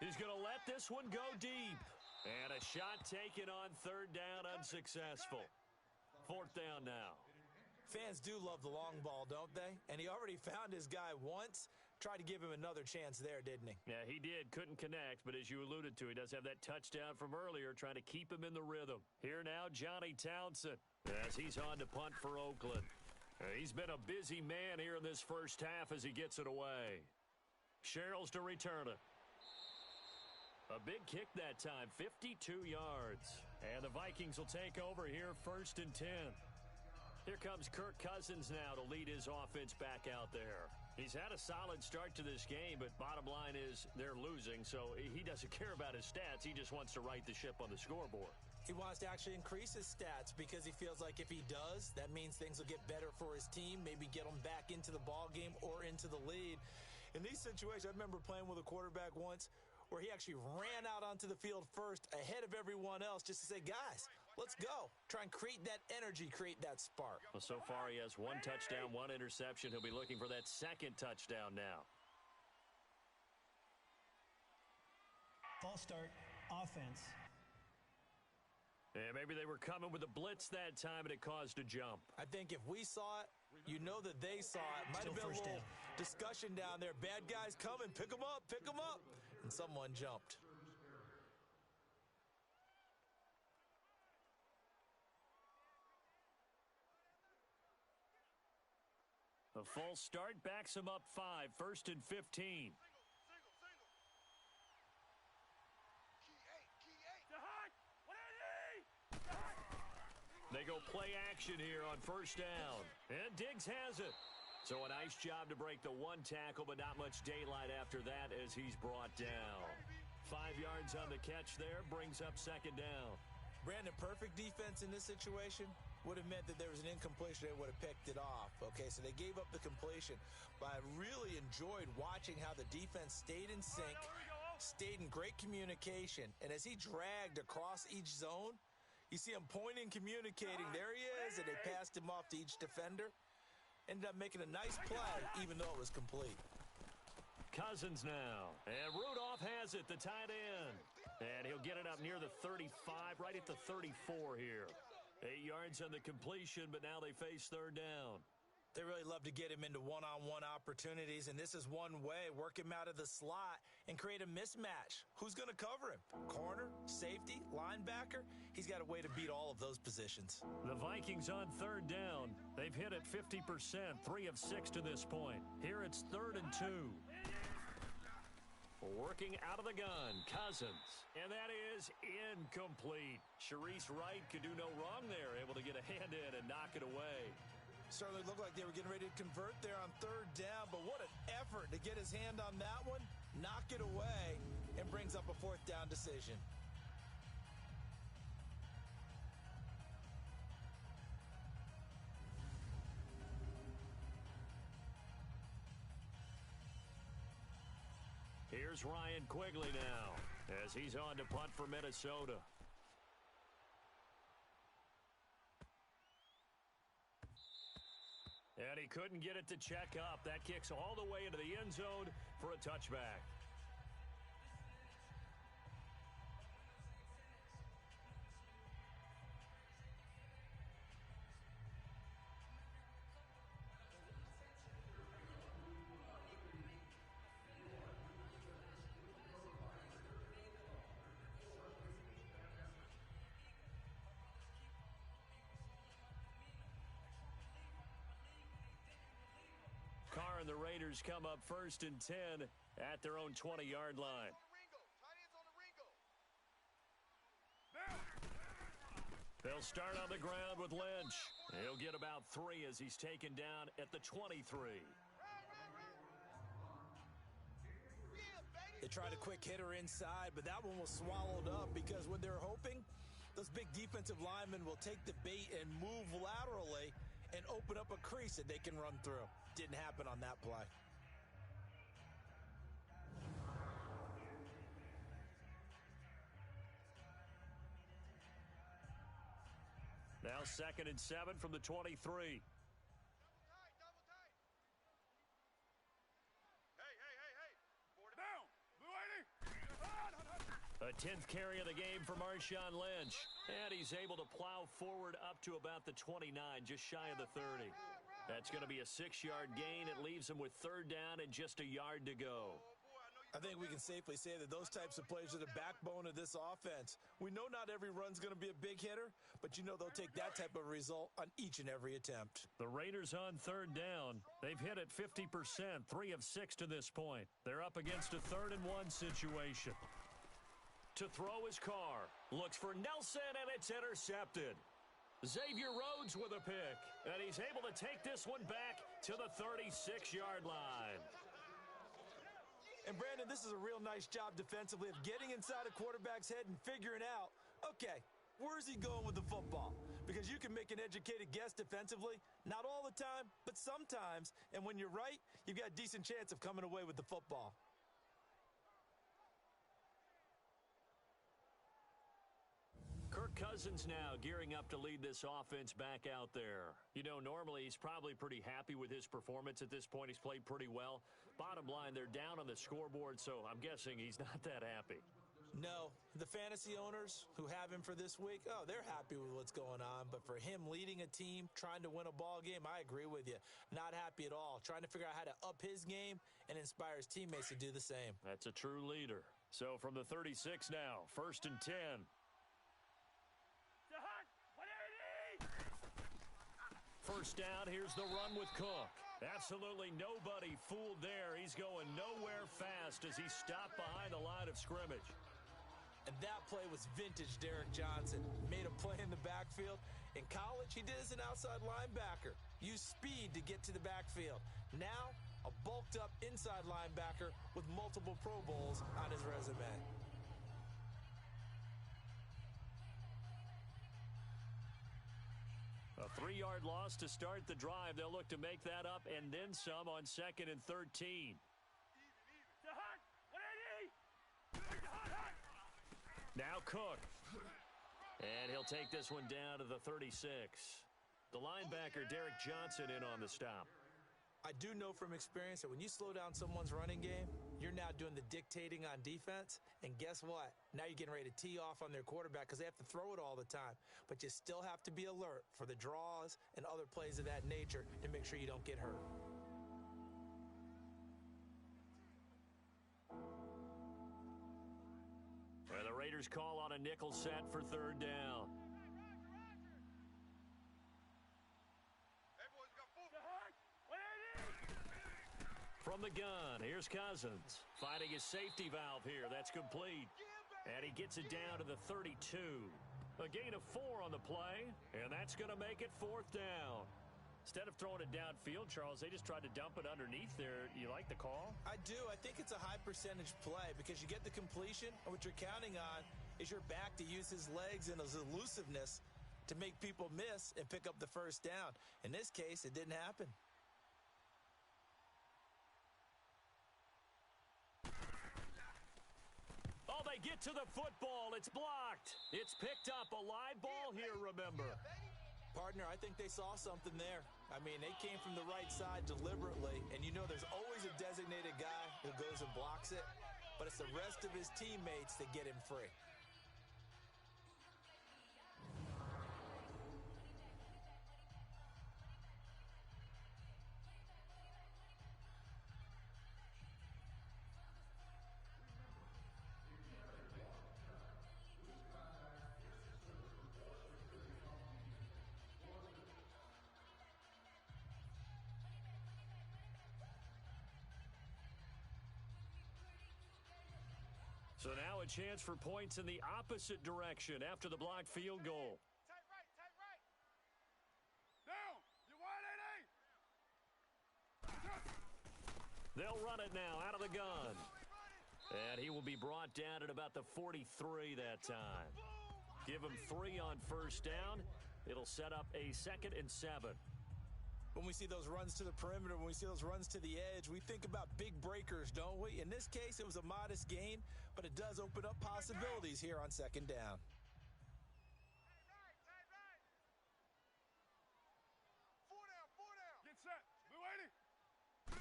He's going to let this one go deep. And a shot taken on third down, unsuccessful. 4th down now. Fans do love the long ball, don't they? And he already found his guy once. Tried to give him another chance there, didn't he? Yeah, he did. Couldn't connect, but as you alluded to, he does have that touchdown from earlier, trying to keep him in the rhythm. Here now, Johnny Townsend, as he's on to punt for Oakland. He's been a busy man here in this first half as he gets it away. Sherrills to return it. A big kick that time, 52 yards. And the Vikings will take over here 1st and 10. Here comes Kirk Cousins now to lead his offense back out there. He's had a solid start to this game, but bottom line is they're losing, so he doesn't care about his stats. He just wants to right the ship on the scoreboard. He wants to actually increase his stats because he feels like if he does, that means things will get better for his team, maybe get them back into the ball game or into the lead. In these situations, I remember playing with a quarterback once where he actually ran out onto the field first ahead of everyone else just to say, guys, let's go. Try and create that energy, create that spark. Well, so far he has 1 touchdown, 1 interception. He'll be looking for that 2nd touchdown now. False start, offense. And maybe they were coming with a blitz that time and it caused a jump. I think if we saw it, you know that they saw it. Might have been a little discussion down there. Bad guys coming. Pick them up. Pick them up. And someone jumped. A false start backs him up 5, 1st and 15. Single. Key eight. To high! 180! They go play action here on 1st down. And Diggs has it. So a nice job to break the 1 tackle, but not much daylight after that as he's brought down. 5 yards on the catch there, brings up 2nd down. Brandon, perfect defense in this situation would have meant that there was an incompletion. They would have picked it off. Okay, so they gave up the completion. But I really enjoyed watching how the defense stayed in sync, stayed in great communication. And as he dragged across each zone, you see him pointing, communicating. There he is, and they passed him off to each defender. Ended up making a nice play, even though it was complete. Cousins now. And Rudolph has it, the tight end. And he'll get it up near the 35, right at the 34 here. 8 yards on the completion, but now they face 3rd down. They really love to get him into one-on-one opportunities, and this is one way. Work him out of the slot and create a mismatch. Who's going to cover him? Corner, safety, linebacker? He's got a way to beat all of those positions. The Vikings on 3rd down. They've hit it 50%, 3 of 6 to this point. Here it's 3rd and 2. Working out of the gun, Cousins. And that is incomplete. Sharice Wright could do no wrong there, able to get a hand in and knock it away. Certainly looked like they were getting ready to convert there on 3rd down, but what an effort to get his hand on that one, knock it away, and brings up a 4th down decision. Here's Ryan Quigley now as he's on to punt for Minnesota. And he couldn't get it to check up. That kicks all the way into the end zone for a touchback. Carr and the Raiders come up 1st and 10 at their own 20-yard line. They'll start on the ground with Lynch. He'll get about 3 as he's taken down at the 23. They tried a quick hitter inside, but that one was swallowed up because what they're hoping, those big defensive linemen will take the bait and move laterally and open up a crease that they can run through. Didn't happen on that play. Now 2nd and 7 from the 23. Double tight, double tight. Hey. Board it. Down. Blue 80. A 10th carry of the game for Marshawn Lynch. And he's able to plow forward up to about the 29, just shy of the 30. That's going to be a 6-yard gain. It leaves him with 3rd down and just a yard to go. I think we can safely say that those types of plays are the backbone of this offense. We know not every run's going to be a big hitter, but you know they'll take that type of result on each and every attempt. The Raiders on 3rd down. They've hit it 50%, 3 of 6 to this point. They're up against a 3rd and 1 situation. To throw his Carr. Looks for Nelson, and it's intercepted. Xavier Rhodes with a pick, and he's able to take this one back to the 36-yard line. And, Brandon, this is a real nice job defensively of getting inside a quarterback's head and figuring out, okay, where's he going with the football? Because you can make an educated guess defensively, not all the time, but sometimes. And when you're right, you've got a decent chance of coming away with the football. Kirk Cousins now gearing up to lead this offense back out there. You know, normally he's probably pretty happy with his performance at this point. He's played pretty well. Bottom line, they're down on the scoreboard, so I'm guessing he's not that happy. No, the fantasy owners who have him for this week, oh, they're happy with what's going on. But for him leading a team, trying to win a ball game, I agree with you. Not happy at all. Trying to figure out how to up his game and inspire his teammates to do the same. That's a true leader. So from the 36 now, 1st and 10. First down, here's the run with Cook. Absolutely nobody fooled there. He's going nowhere fast as he stopped behind the line of scrimmage. And that play was vintage Derek Johnson. Made a play in the backfield. In college, he did as an outside linebacker. Used speed to get to the backfield. Now, a bulked-up inside linebacker with multiple Pro Bowls on his resume. A 3-yard loss to start the drive. They'll look to make that up and then some on 2nd and 13. Now Cook. And he'll take this one down to the 36. The linebacker, Derek Johnson, in on the stop. I do know from experience that when you slow down someone's running game, you're now doing the dictating on defense. And guess what? Now you're getting ready to tee off on their quarterback because they have to throw it all the time. But you still have to be alert for the draws and other plays of that nature to make sure you don't get hurt. And the Raiders call on a nickel set for 3rd down. From the gun, here's Cousins. Finding his safety valve here. That's complete. And he gets it down to the 32. A gain of 4 on the play, and that's going to make it 4th down. Instead of throwing it downfield, Charles, they just tried to dump it underneath there. You like the call? I do. I think it's a high percentage play because you get the completion, and what you're counting on is your back to use his legs and his elusiveness to make people miss and pick up the 1st down. In this case, it didn't happen. Oh, they get to the football. It's blocked. It's picked up. A live ball here, remember. Partner, I think they saw something there. I mean, they came from the right side deliberately, and you know there's always a designated guy who goes and blocks it, but it's the rest of his teammates that get him free. So now a chance for points in the opposite direction after the blocked field goal. Tight right, tight right. Down. You wide 80. They'll run it now out of the gun. And he will be brought down at about the 43 that time. Give him 3 on first down. It'll set up a 2nd and 7. When we see those runs to the perimeter, when we see those runs to the edge, we think about big breakers, don't we? In this case, it was a modest gain, but it does open up possibilities here on 2nd down. Get set. Blue 80.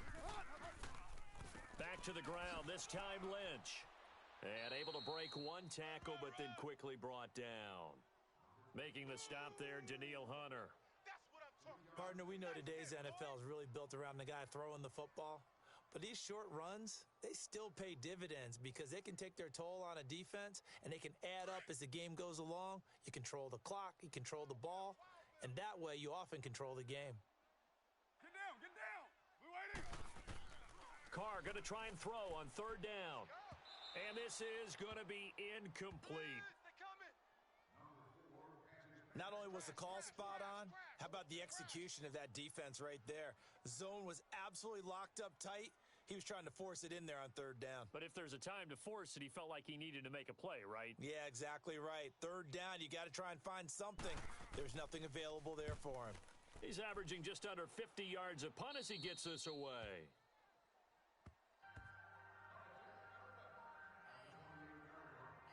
Back to the ground, this time Lynch. And able to break 1 tackle, but then quickly brought down. Making the stop there, Daniil Hunter. Partner, we know today's NFL is really built around the guy throwing the football. But these short runs, they still pay dividends because they can take their toll on a defense, and they can add up as the game goes along. You control the clock, you control the ball, and that way you often control the game. Get down. Get down. Blue 80. Carr going to try and throw on 3rd down. And this is going to be incomplete. Not only was the call spot on, how about the execution of that defense right there? Zone was absolutely locked up tight. He was trying to force it in there on 3rd down. But if there's a time to force it, he felt like he needed to make a play, right? Yeah, exactly right. 3rd down, you got to try and find something. There's nothing available there for him. He's averaging just under 50 yards a punt as he gets this away.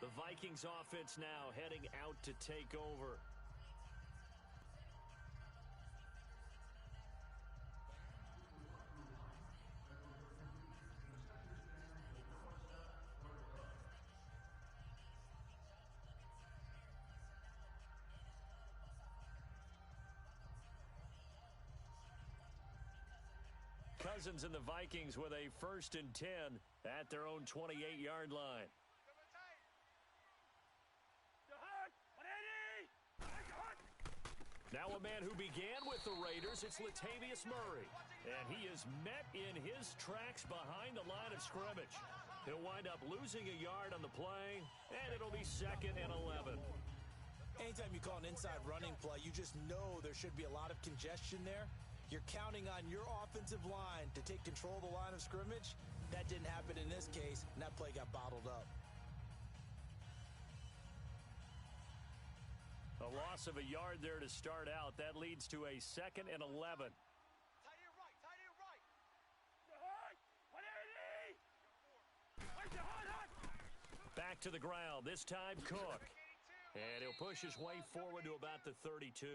The Vikings offense now heading out to take over. Cousins and the Vikings with a 1st and 10 at their own 28-yard line. Now a man who began with the Raiders, it's Latavius Murray. And he is met in his tracks behind the line of scrimmage. He'll wind up losing a yard on the play, and it'll be 2nd and 11. Anytime you call an inside running play, you just know there should be a lot of congestion there. You're counting on your offensive line to take control of the line of scrimmage. That didn't happen in this case, and that play got bottled up. A loss of a yard there to start out. That leads to a 2nd and 11. Tight end right. Tight end right. Back to the ground. This time Cook. And he'll push his way forward to about the 32.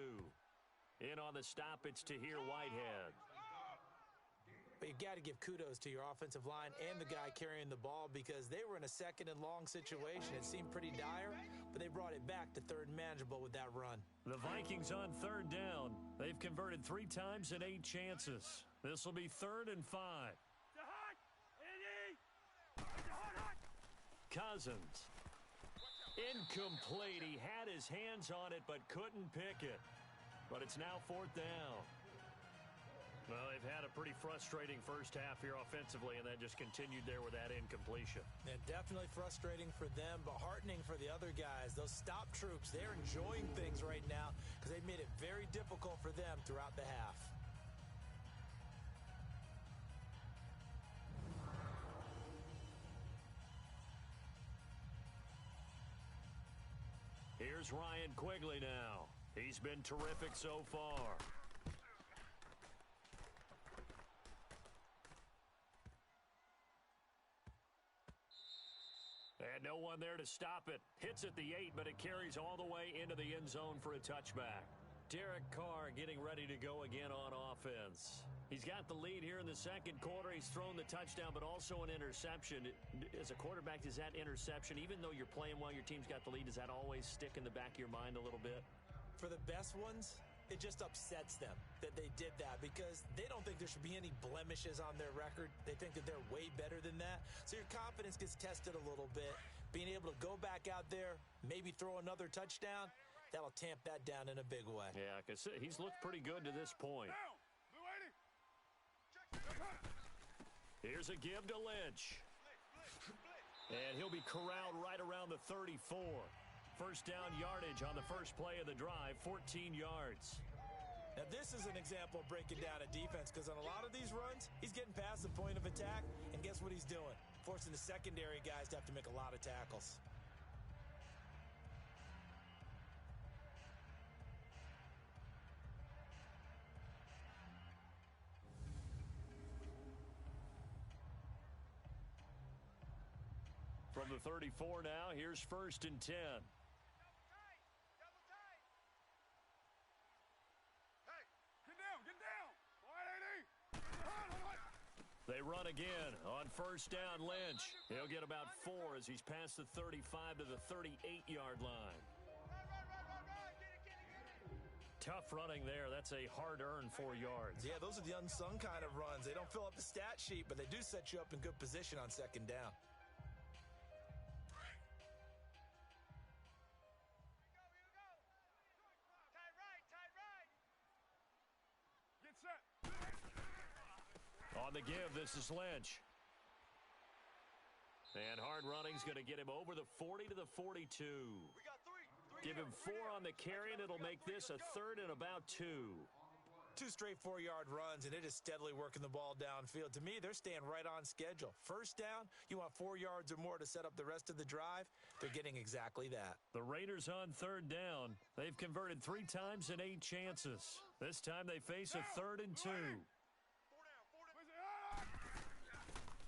In on the stop, it's Tahir Whitehead. But you've got to give kudos to your offensive line and the guy carrying the ball because they were in a 2nd and long situation. It seemed pretty dire, but they brought it back to 3rd and manageable with that run. The Vikings on 3rd down. They've converted 3 times in 8 chances. This will be 3rd and 5. Cousins. Incomplete. He had his hands on it but couldn't pick it. But it's now 4th down. Well, they've had a pretty frustrating first half here offensively, and that just continued there with that incompletion. And definitely frustrating for them, but heartening for the other guys. Those stop troops, they're enjoying things right now because they've made it very difficult for them throughout the half. Here's Ryan Quigley now. He's been terrific so far. And no one there to stop it. Hits at the 8, but it carries all the way into the end zone for a touchback. Derek Carr getting ready to go again on offense. He's got the lead here in the 2nd quarter. He's thrown the touchdown, but also an interception. As a quarterback, does that interception, even though you're playing well, your team's got the lead, does that always stick in the back of your mind a little bit? For the best ones, it just upsets them that they did that because they don't think there should be any blemishes on their record. They think that they're way better than that. So your confidence gets tested a little bit. Being able to go back out there, maybe throw another touchdown, that'll tamp that down in a big way. Yeah, because he's looked pretty good to this point. Here's a give to Lynch. And he'll be corralled right around the 34. First down yardage on the first play of the drive, 14 yards. Now, this is an example of breaking down a defense because on a lot of these runs, he's getting past the point of attack, and guess what he's doing? forcing the secondary guys to have to make a lot of tackles. From the 34 now, here's 1st and 10. Double tight. Hey, Get down. Wide 80. They run again on 1st down. Lynch. He'll get about 4 as he's past the 35 to the 38-yard line. right. Get it. Tough running there. That's a hard-earned 4 yards. Yeah, those are the unsung kind of runs. They don't fill up the stat sheet, but they do set you up in good position on 2nd down. Here we go. Tight right. Get set. On the give, this is Lynch. And hard running's going to get him over the 40 to the 42. We got three. Give him 4 on the carry, and it'll make this a 3rd and about 2. 2 straight 4-yard runs, and it is steadily working the ball downfield. To me, they're staying right on schedule. 1st down, you want 4 yards or more to set up the rest of the drive. They're getting exactly that. The Raiders on 3rd down. They've converted 3 times in 8 chances. This time they face a 3rd and 2. 4 down.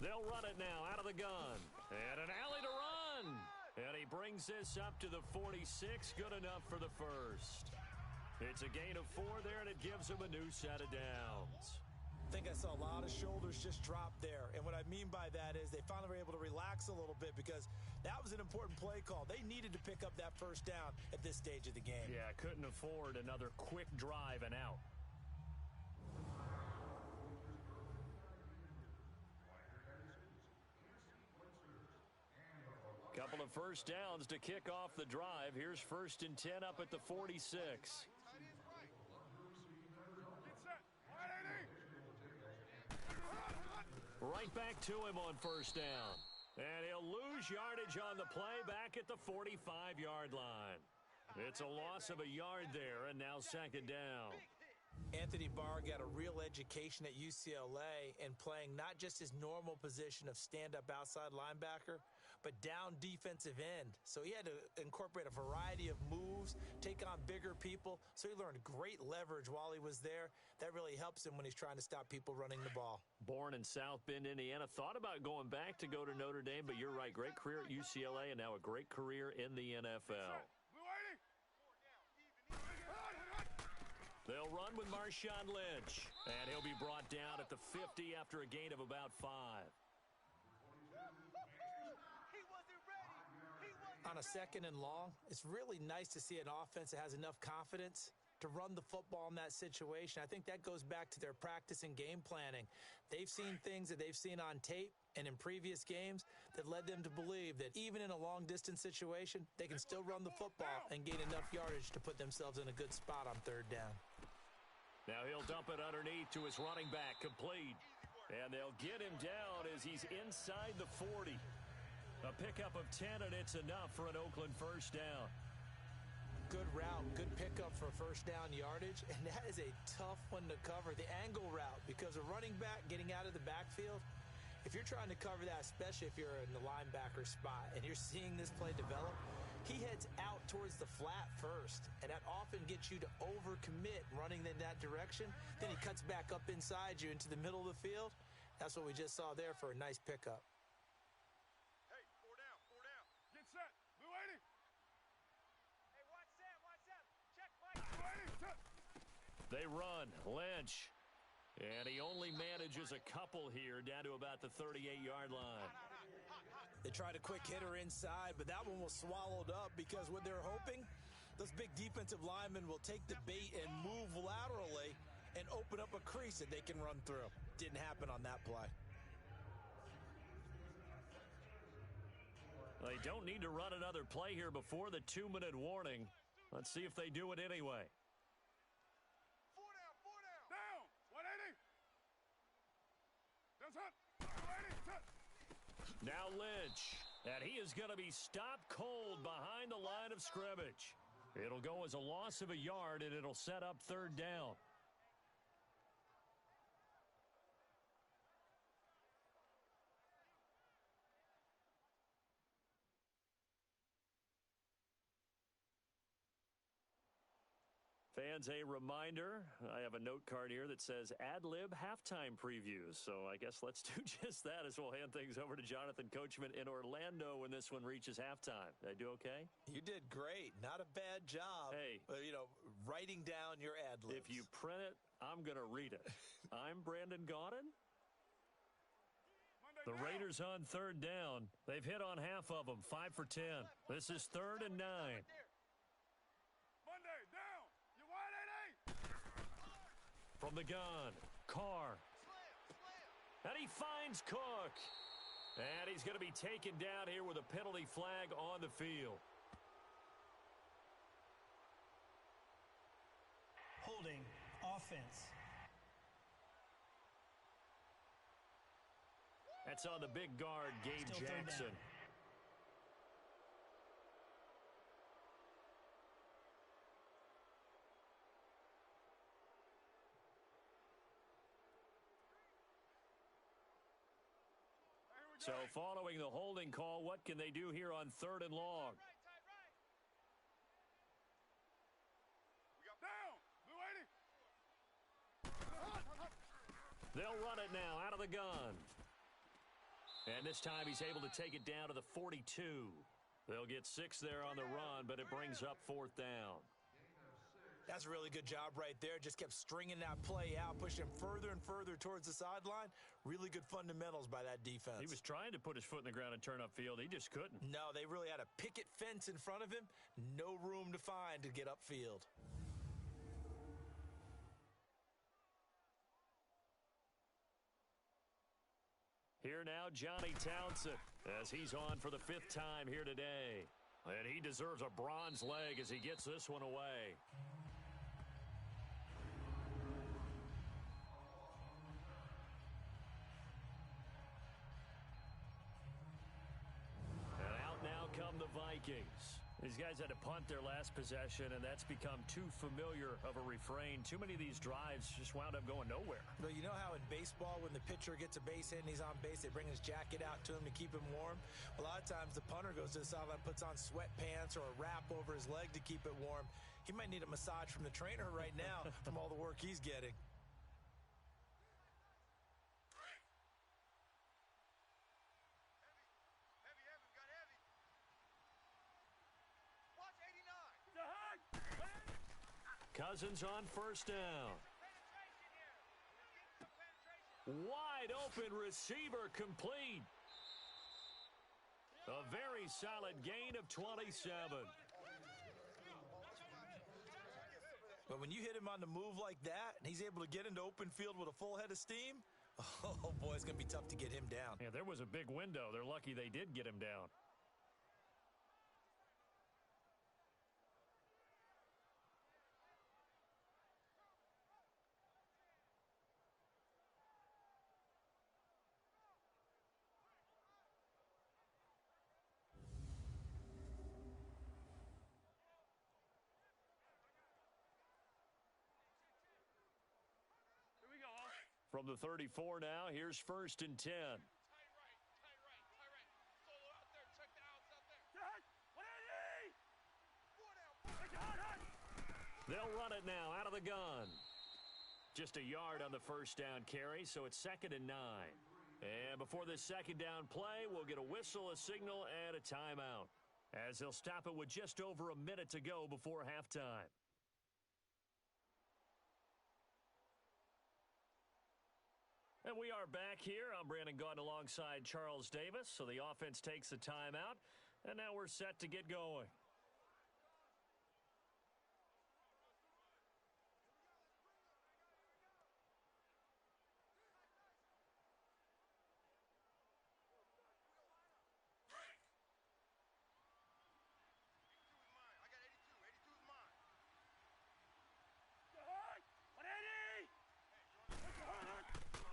They'll run it now out of the gun. And an alley to run. And he brings this up to the 46. Good enough for the 1st. It's a gain of 4 there, and it gives him a new set of downs. I think I saw a lot of shoulders just drop there. And what I mean by that is they finally were able to relax a little bit because that was an important play call. They needed to pick up that 1st down at this stage of the game. Yeah, couldn't afford another quick drive and out. Couple of 1st downs to kick off the drive. Here's 1st and 10 up at the 46. Tight ends right. Get set. Wide 80. Right back to him on 1st down. And he'll lose yardage on the play back at the 45-yard line. It's a loss of a yard there, and now 2nd down. Anthony Barr got a real education at UCLA in playing not just his normal position of stand-up outside linebacker, but down defensive end. So he had to incorporate a variety of moves, take on bigger people. So he learned great leverage while he was there. That really helps him when he's trying to stop people running the ball. Born in South Bend, Indiana. Thought about going back to go to Notre Dame, but you're right. Great career at UCLA and now a great career in the NFL. Blue 80. They'll run with Marshawn Lynch. And he'll be brought down at the 50 after a gain of about 5. On a 2nd and long, it's really nice to see an offense that has enough confidence to run the football in that situation. I think that goes back to their practice and game planning. They've seen things that they've seen on tape and in previous games that led them to believe that even in a long-distance situation, they can still run the football and gain enough yardage to put themselves in a good spot on 3rd down. Now he'll dump it underneath to his running back, complete. And they'll get him down as he's inside the 40. A pickup of 10, and it's enough for an Oakland 1st down. Good route, good pickup for 1st down yardage, and that is a tough one to cover, the angle route, because a running back getting out of the backfield, if you're trying to cover that, especially if you're in the linebacker spot and you're seeing this play develop, he heads out towards the flat first, and that often gets you to overcommit running in that direction. Then he cuts back up inside you into the middle of the field. That's what we just saw there for a nice pickup. Hey, 4 down. Get set. Blue 80. Hey, watch Sam. Check Mike. Blue 80. Set. They run. Lynch. And he only manages a couple here down to about the 38-yard line. They tried a quick hitter inside, but that one was swallowed up because what they're hoping, those big defensive linemen will take the bait and move laterally and open up a crease that they can run through. Didn't happen on that play. They don't need to run another play here before the 2-minute warning. Let's see if they do it anyway. 4 down. Down. 180. Down set. Blue 80. Set. Now Lynch, and he is going to be stopped cold behind the line of scrimmage. It'll go as a loss of a yard, and it'll set up 3rd down. Fans, a reminder, I have a note card here that says ad-lib halftime previews. So I guess let's do just that as we'll hand things over to Jonathan Coachman in Orlando when this one reaches halftime. Did I do okay? You did great. Not a bad job. Hey. Writing down your ad-libs. If you print it, I'm going to read it. I'm Brandon Gaudin. The Raiders on third down. They've hit on half of them, 5 for 10. This is 3rd and 9. Monday, down. You 180. From the gun, Carr. And he finds Cook. And he's going to be taken down here with a penalty flag on the field. Holding offense. That's on the big guard, Gabe Still third Jackson. down. So following the holding call, what can they do here on 3rd and long? We got down. Blue 80. They'll run it now out of the gun. And this time he's able to take it down to the 42. They'll get 6 there on the run, but it brings up 4th down. That's a really good job right there. Just kept stringing that play out, pushing him further and further towards the sideline. Really good fundamentals by that defense. He was trying to put his foot in the ground and turn upfield. He just couldn't. No, they really had a picket fence in front of him. No room to find to get upfield. Here now, Johnny Townsend, as he's on for the 5th time here today. And he deserves a bronze leg as he gets this one away. And out now come the Vikings. These guys had to punt their last possession, and that's become too familiar of a refrain. Too many of these drives just wound up going nowhere. But you know how in baseball, when the pitcher gets a base hit and he's on base, they bring his jacket out to him to keep him warm? A lot of times the punter goes to the sideline, puts on sweatpants or a wrap over his leg to keep it warm. He might need a massage from the trainer right now from all the work he's getting. Cousins on 1st down. Wide open receiver complete. A very solid gain of 27. But when you hit him on the move like that, and he's able to get into open field with a full head of steam, oh boy, it's going to be tough to get him down. Yeah, there was a big window. They're lucky they did get him down. From the 34 now, here's 1st and 10. Tight right. Solo out there. Check the outs out there. 180. They'll run it now out of the gun. Just a yard on the 1st down carry, so it's 2nd and 9. And before this 2nd down play, we'll get a whistle, a signal, and a timeout, as they'll stop it with just over a minute to go before halftime. And we are back here. I'm Brandon Gaudin alongside Charles Davis. So the offense takes a timeout, and now we're set to get going.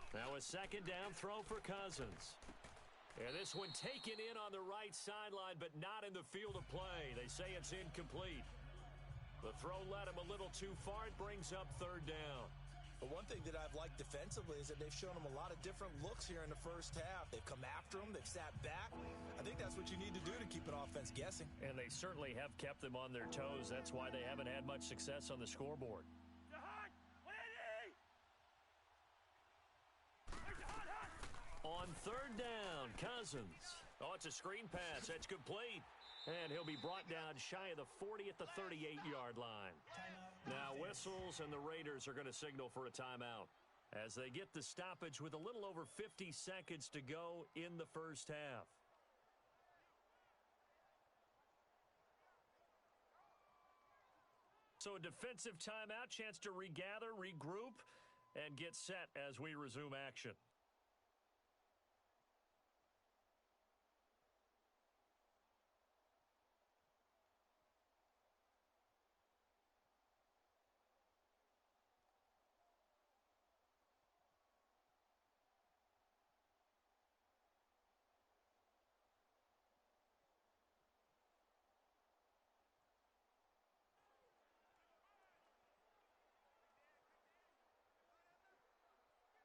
Now a 2nd down throw for Cousins. And this one taken in on the right sideline, but not in the field of play. They say it's incomplete. The throw led him a little too far. It brings up 3rd down. But one thing that I've liked defensively is that they've shown them a lot of different looks here in the first half. They've come after them. They've sat back. I think that's what you need to do to keep an offense guessing. And they certainly have kept them on their toes. That's why they haven't had much success on the scoreboard. On third down, Cousins. Oh, it's a screen pass. That's complete. And he'll be brought down shy of the 40 at the 38-yard line. Now whistles, and the Raiders are going to signal for a timeout as they get the stoppage with a little over 50 seconds to go in the first half. So a defensive timeout, chance to regather, regroup, and get set as we resume action.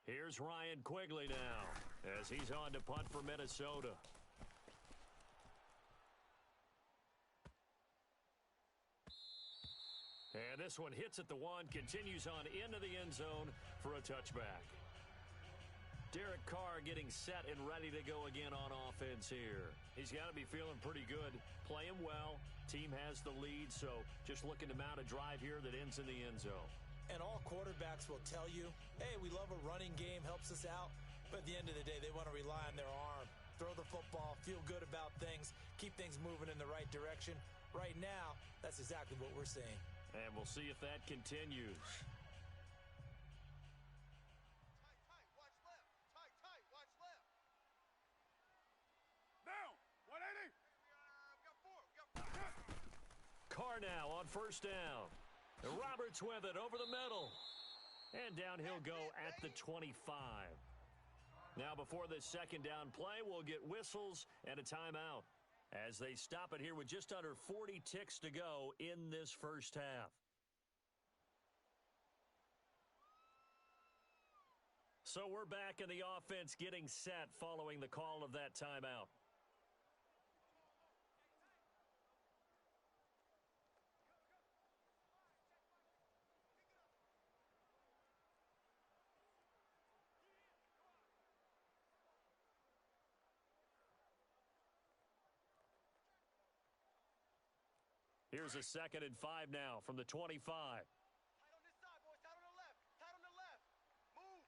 Here's Ryan Quigley now as he's on to punt for Minnesota. And this one hits at the one, continues on into the end zone for a touchback. Derek Carr getting set and ready to go again on offense here. He's got to be feeling pretty good, playing well. Team has the lead, so just looking to mount a drive here that ends in the end zone. And all quarterbacks will tell you, hey, we love a running game, helps us out. But at the end of the day, they want to rely on their arm. Throw the football, feel good about things, keep things moving in the right direction. Right now, that's exactly what we're seeing. And we'll see if that continues. Tight, watch left. Tight, watch left. Down. 180. We got four. Carr now on first down. Roberts with it over the middle. And down he'll go at the 25. Now before this second down play, we'll get whistles and a timeout as they stop it here with just under 40 ticks to go in this first half. So we're back in the offense getting set following the call of that timeout. Here's a 2nd and 5 now from the 25. Tight on this side, boys. Tight on the left. Tight on the left. Move.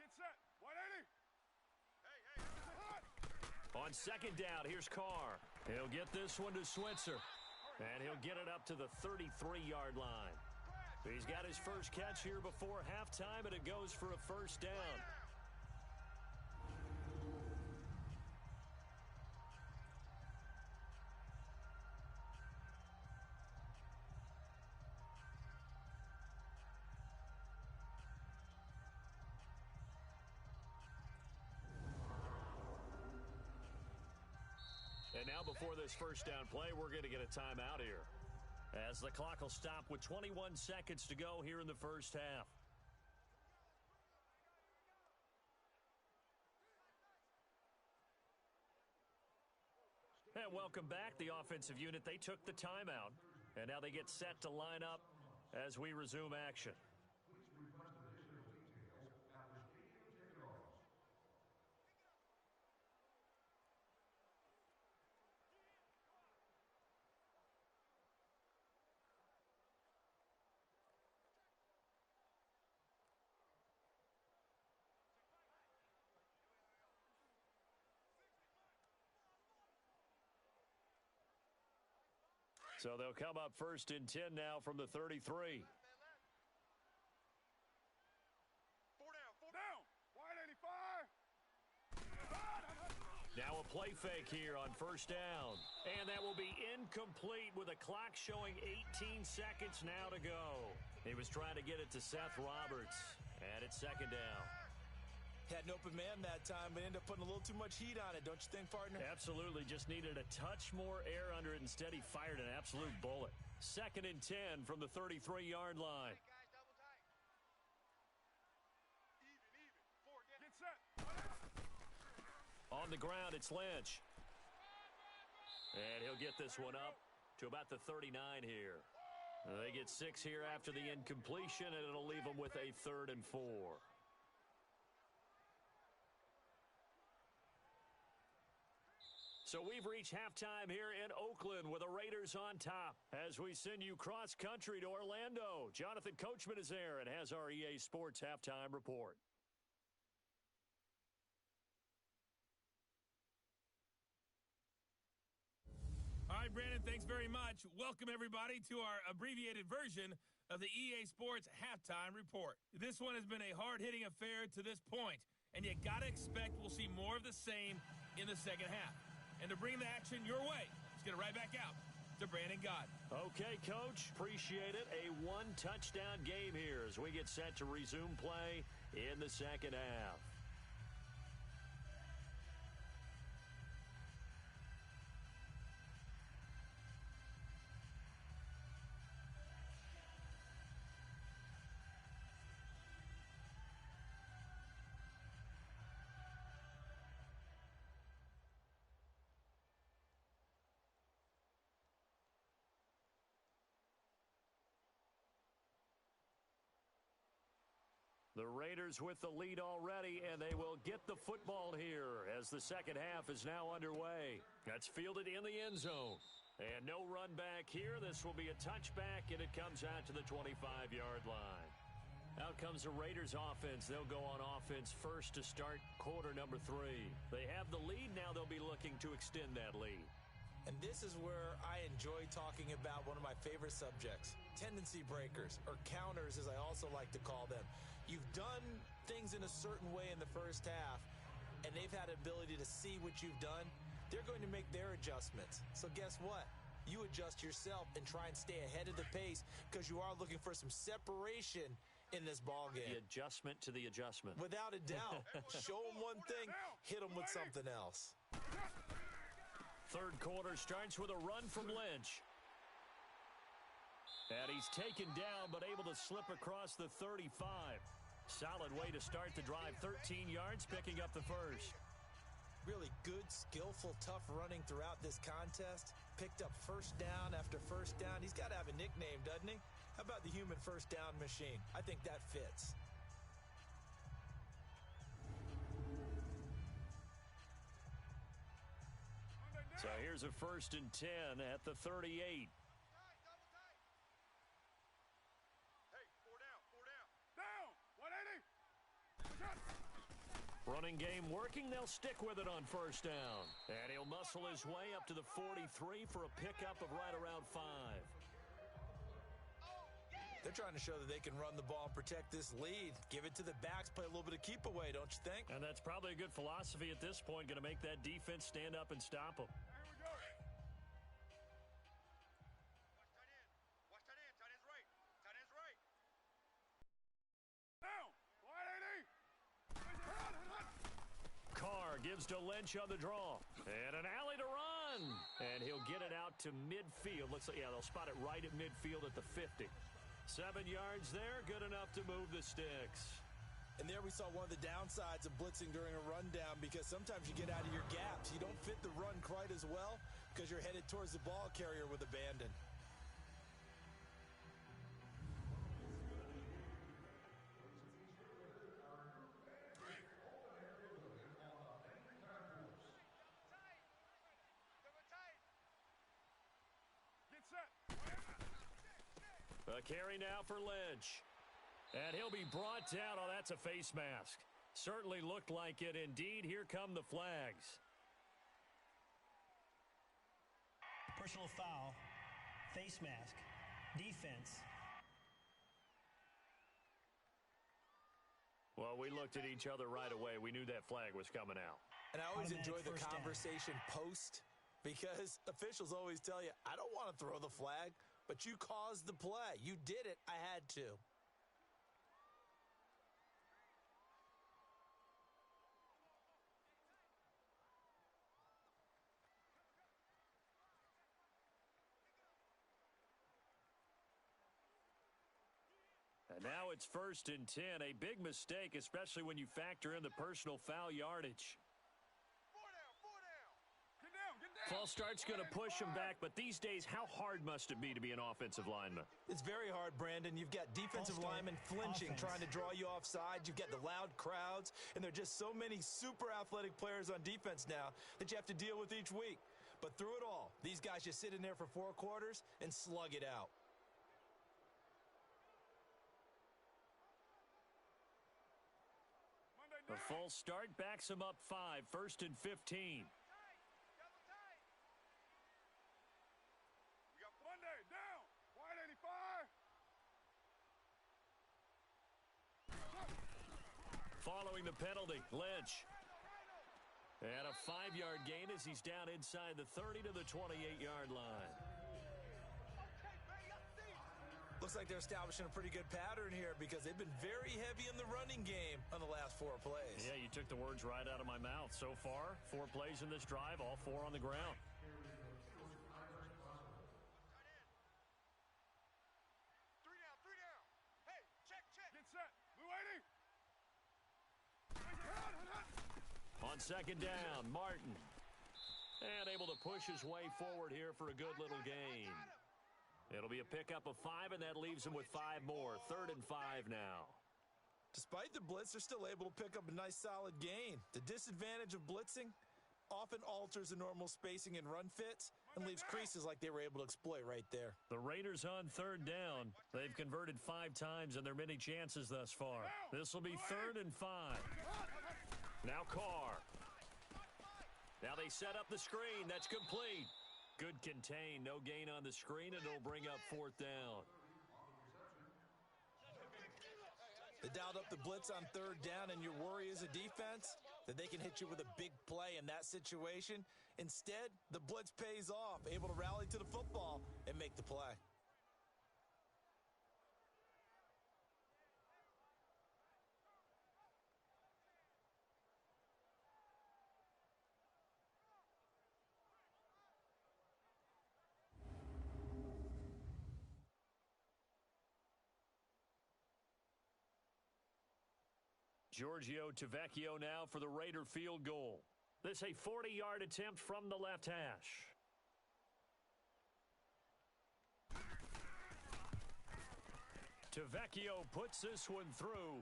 Get set. 180. Hey. On second down, here's Carr. He'll get this one to Switzer. And he'll get it up to the 33-yard line. He's got his first catch here before halftime, and it goes for a first down. And now before this first down play, we're going to get a timeout here, as the clock will stop with 21 seconds to go here in the first half. And welcome back. The offensive unit, they took the timeout, and now they get set to line up as we resume action. So they'll come up 1st and 10 now from the 33. 4 down. 185. Now a play fake here on first down. And that will be incomplete with a clock showing 18 seconds now to go. He was trying to get it to Seth Roberts. And it's 2nd down. Had an open man that time, but ended up putting a little too much heat on it, don't you think, partner? Absolutely. Just needed a touch more air under it. Instead, he fired an absolute bullet. 2nd and 10 from the 33-yard line. Guys, double tight. the ground, it's Lynch. And he'll get this one up to about the 39 here. They get 6 here after the incompletion, and it'll leave them with a 3rd and 4. So we've reached halftime here in Oakland with the Raiders on top as we send you cross-country to Orlando. Jonathan Coachman is there and has our EA Sports halftime report. All right, Brandon, thanks very much. Welcome, everybody, to our abbreviated version of the EA Sports halftime report. This one has been a hard-hitting affair to this point, and you got to expect we'll see more of the same in the second half. And to bring the action your way, let's get it right back out to Brandon Gott. Okay, Coach, appreciate it. A one-touchdown game here as we get set to resume play in the second half. The Raiders with the lead already, and they will get the football here as the second half is now underway. That's fielded in the end zone. And no run back here. This will be a touchback, and it comes out to the 25-yard line. Out comes the Raiders offense. They'll go on offense first to start quarter number 3. They have the lead. Now they'll be looking to extend that lead. And this is where I enjoy talking about one of my favorite subjects, tendency breakers, or counters as I also like to call them. You've done things in a certain way in the first half, and they've had the ability to see what you've done. They're going to make their adjustments. So guess what? You adjust yourself and try and stay ahead of the pace because you are looking for some separation in this ball game. The adjustment to the adjustment. Without a doubt. Show them one thing, hit them with something else. Third quarter starts with a run from Lynch. And he's taken down but able to slip across the 35. Solid way to start the drive. 13 yards, picking up the first. Really good, skillful, tough running throughout this contest. Picked up first down after first down. He's got to have a nickname, doesn't he? How about the human first down machine? I think that fits. So here's a 1st and 10 at the 38. Running game working. They'll stick with it on first down. And he'll muscle his way up to the 43 for a pickup of right around 5. They're trying to show that they can run the ball and protect this lead. Give it to the backs, play a little bit of keep away, don't you think? And that's probably a good philosophy at this point. Going to make that defense stand up and stop them. Watch tight end. Tight end's right. Tight end's right. Down. 180. Carr gives to Lynch on the draw. And an alley to run. And he'll get it out to midfield. Looks like, yeah, they'll spot it right at midfield at the 50. 7 yards there, good enough to move the sticks. And there we saw one of the downsides of blitzing during a rundown because sometimes you get out of your gaps. You don't fit the run quite as well because you're headed towards the ball carrier with abandon. Get set. A carry now for Lynch. And he'll be brought down. Oh, that's a face mask. Certainly looked like it. Indeed, here come the flags. Personal foul, face mask, defense. Well, we looked at each other right away. We knew that flag was coming out. And I always Automatic enjoy the first down. conversation post because officials always tell you, I don't want to throw the flag, but you caused the play. You did it. I had to. And now it's 1st and 10. A big mistake, especially when you factor in the personal foul yardage. 4 down. False start's going to push him back, but these days, how hard must it be to be an offensive lineman? It's very hard, Brandon. You've got defensive linemen flinching, trying to draw you offside. You've got the loud crowds, and there are just so many super athletic players on defense now that you have to deal with each week. But through it all, these guys just sit in there for 4 quarters and slug it out. A false start backs him up 5, 1st and 15. We got Monday down. Wide 85. Following the penalty, Lynch. And a 5-yard gain as he's down inside the 30 to the 28-yard line. Looks like they're establishing a pretty good pattern here because they've been very heavy in the running game on the last 4 plays. Yeah, you took the words right out of my mouth. So far, 4 plays in this drive, all 4 on the ground. Three down. Hey, check. Get set. Blue 80. On 2nd down, Martin. And able to push his way forward here for a good little gain. It'll be a pickup of 5, and that leaves him with 5 more. 3rd and 5 now. Despite the blitz, they're still able to pick up a nice solid gain. The disadvantage of blitzing often alters the normal spacing and run fits and leaves creases like they were able to exploit right there. The Raiders on 3rd down. They've converted 5 times in their many chances thus far. This will be 3rd and 5. Now Carr. Now they set up the screen. That's complete. Good contain. No gain on the screen, and it'll bring up 4th down. They dialed up the blitz on 3rd down, and your worry as a defense that they can hit you with a big play in that situation. Instead, the blitz pays off, able to rally to the football and make the play. Giorgio Tavecchio now for the Raider field goal. This a 40-yard attempt from the left hash. Tavecchio puts this one through,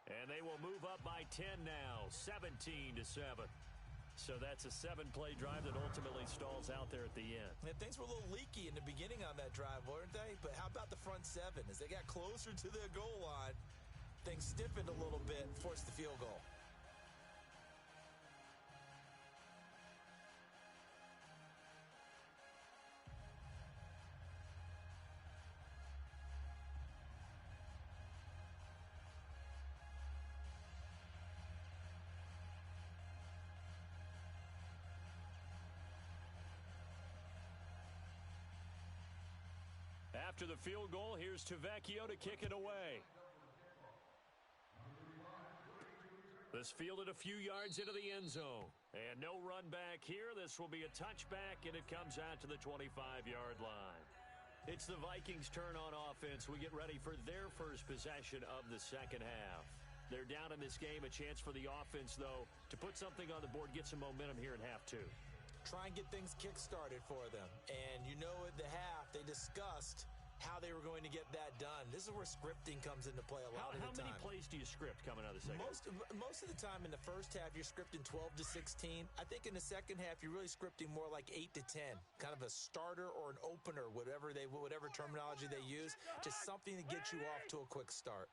and they will move up by 10 now, 17-7. So that's a 7-play drive that ultimately stalls out there at the end. And things were a little leaky in the beginning on that drive, weren't they? But how about the front 7? As they got closer to the goal line, things stiffened a little bit and forced the field goal. After the field goal, here's Tavecchio to kick it away. This fielded a few yards into the end zone. And no run back here. This will be a touchback, and it comes out to the 25-yard line. It's the Vikings' turn on offense. We get ready for their first possession of the second half. They're down in this game. A chance for the offense, though, to put something on the board, get some momentum here in half 2. Try and get things kick-started for them. And you know at the half, they discussed how they were going to get that done. This is where scripting comes into play a lot of the time. How many plays do you script coming out of the second half? Most of the time in the first half, you're scripting 12 to 16. I think in the second half, you're really scripting more like 8 to 10. Kind of a starter or an opener, whatever terminology they use. Just something to get you off to a quick start.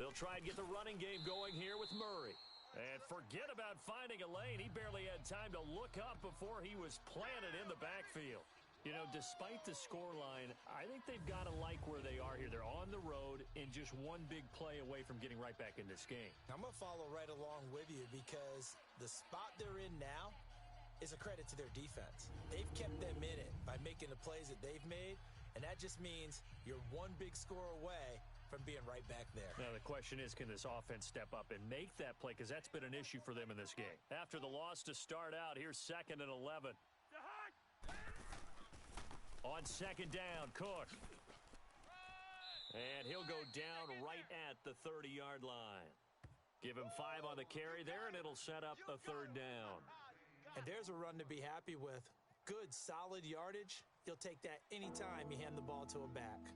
They'll try and get the running game going here with Murray. And forget about finding a lane. He barely had time to look up before he was planted in the backfield. You know, despite the scoreline, I think they've got to like where they are here. They're on the road and just one big play away from getting right back in this game. I'm going to follow right along with you because the spot they're in now is a credit to their defense. They've kept them in it by making the plays that they've made, and that just means you're one big score away from being right back there. Now, the question is, can this offense step up and make that play? Because that's been an issue for them in this game. After the loss to start out, here's 2nd and 11. On 2nd down, Cook. And he'll go down right at the 30-yard line. Give him 5 on the carry there, and it'll set up a 3rd down. And there's a run to be happy with. Good, solid yardage. You'll take that anytime you hand the ball to a back.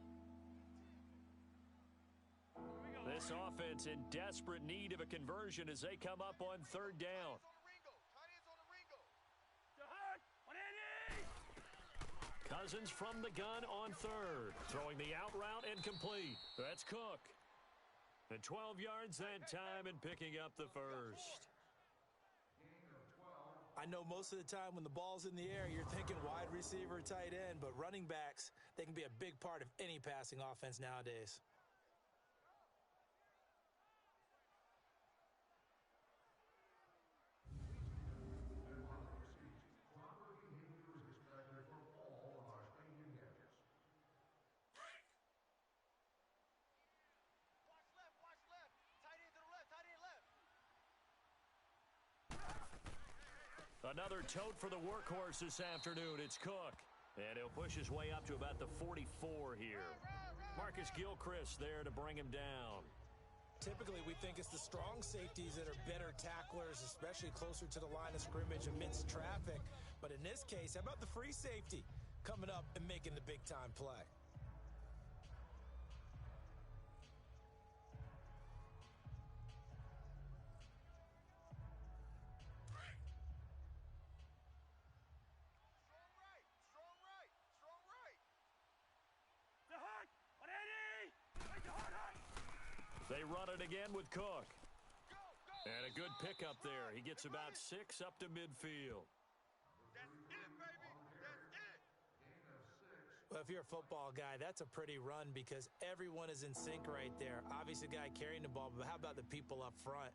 This offense in desperate need of a conversion as they come up on 3rd down. Cousins from the gun on 3rd. Throwing the out route and complete. That's Cook. And 12 yards that time and picking up the 1st. I know most of the time when the ball's in the air, you're thinking wide receiver, tight end, but running backs, they can be a big part of any passing offense nowadays. Another tote for the workhorse this afternoon. It's Cook. And he'll push his way up to about the 44 here. Marcus Gilchrist there to bring him down. Typically, we think it's the strong safeties that are better tacklers, especially closer to the line of scrimmage amidst traffic. But in this case, how about the free safety coming up and making the big-time play? They run it again with Cook. And a good pickup there. He gets about 6 up to midfield. That's it, baby. That's it. Well, if you're a football guy, that's a pretty run because everyone is in sync right there. Obviously, the guy carrying the ball, but how about the people up front?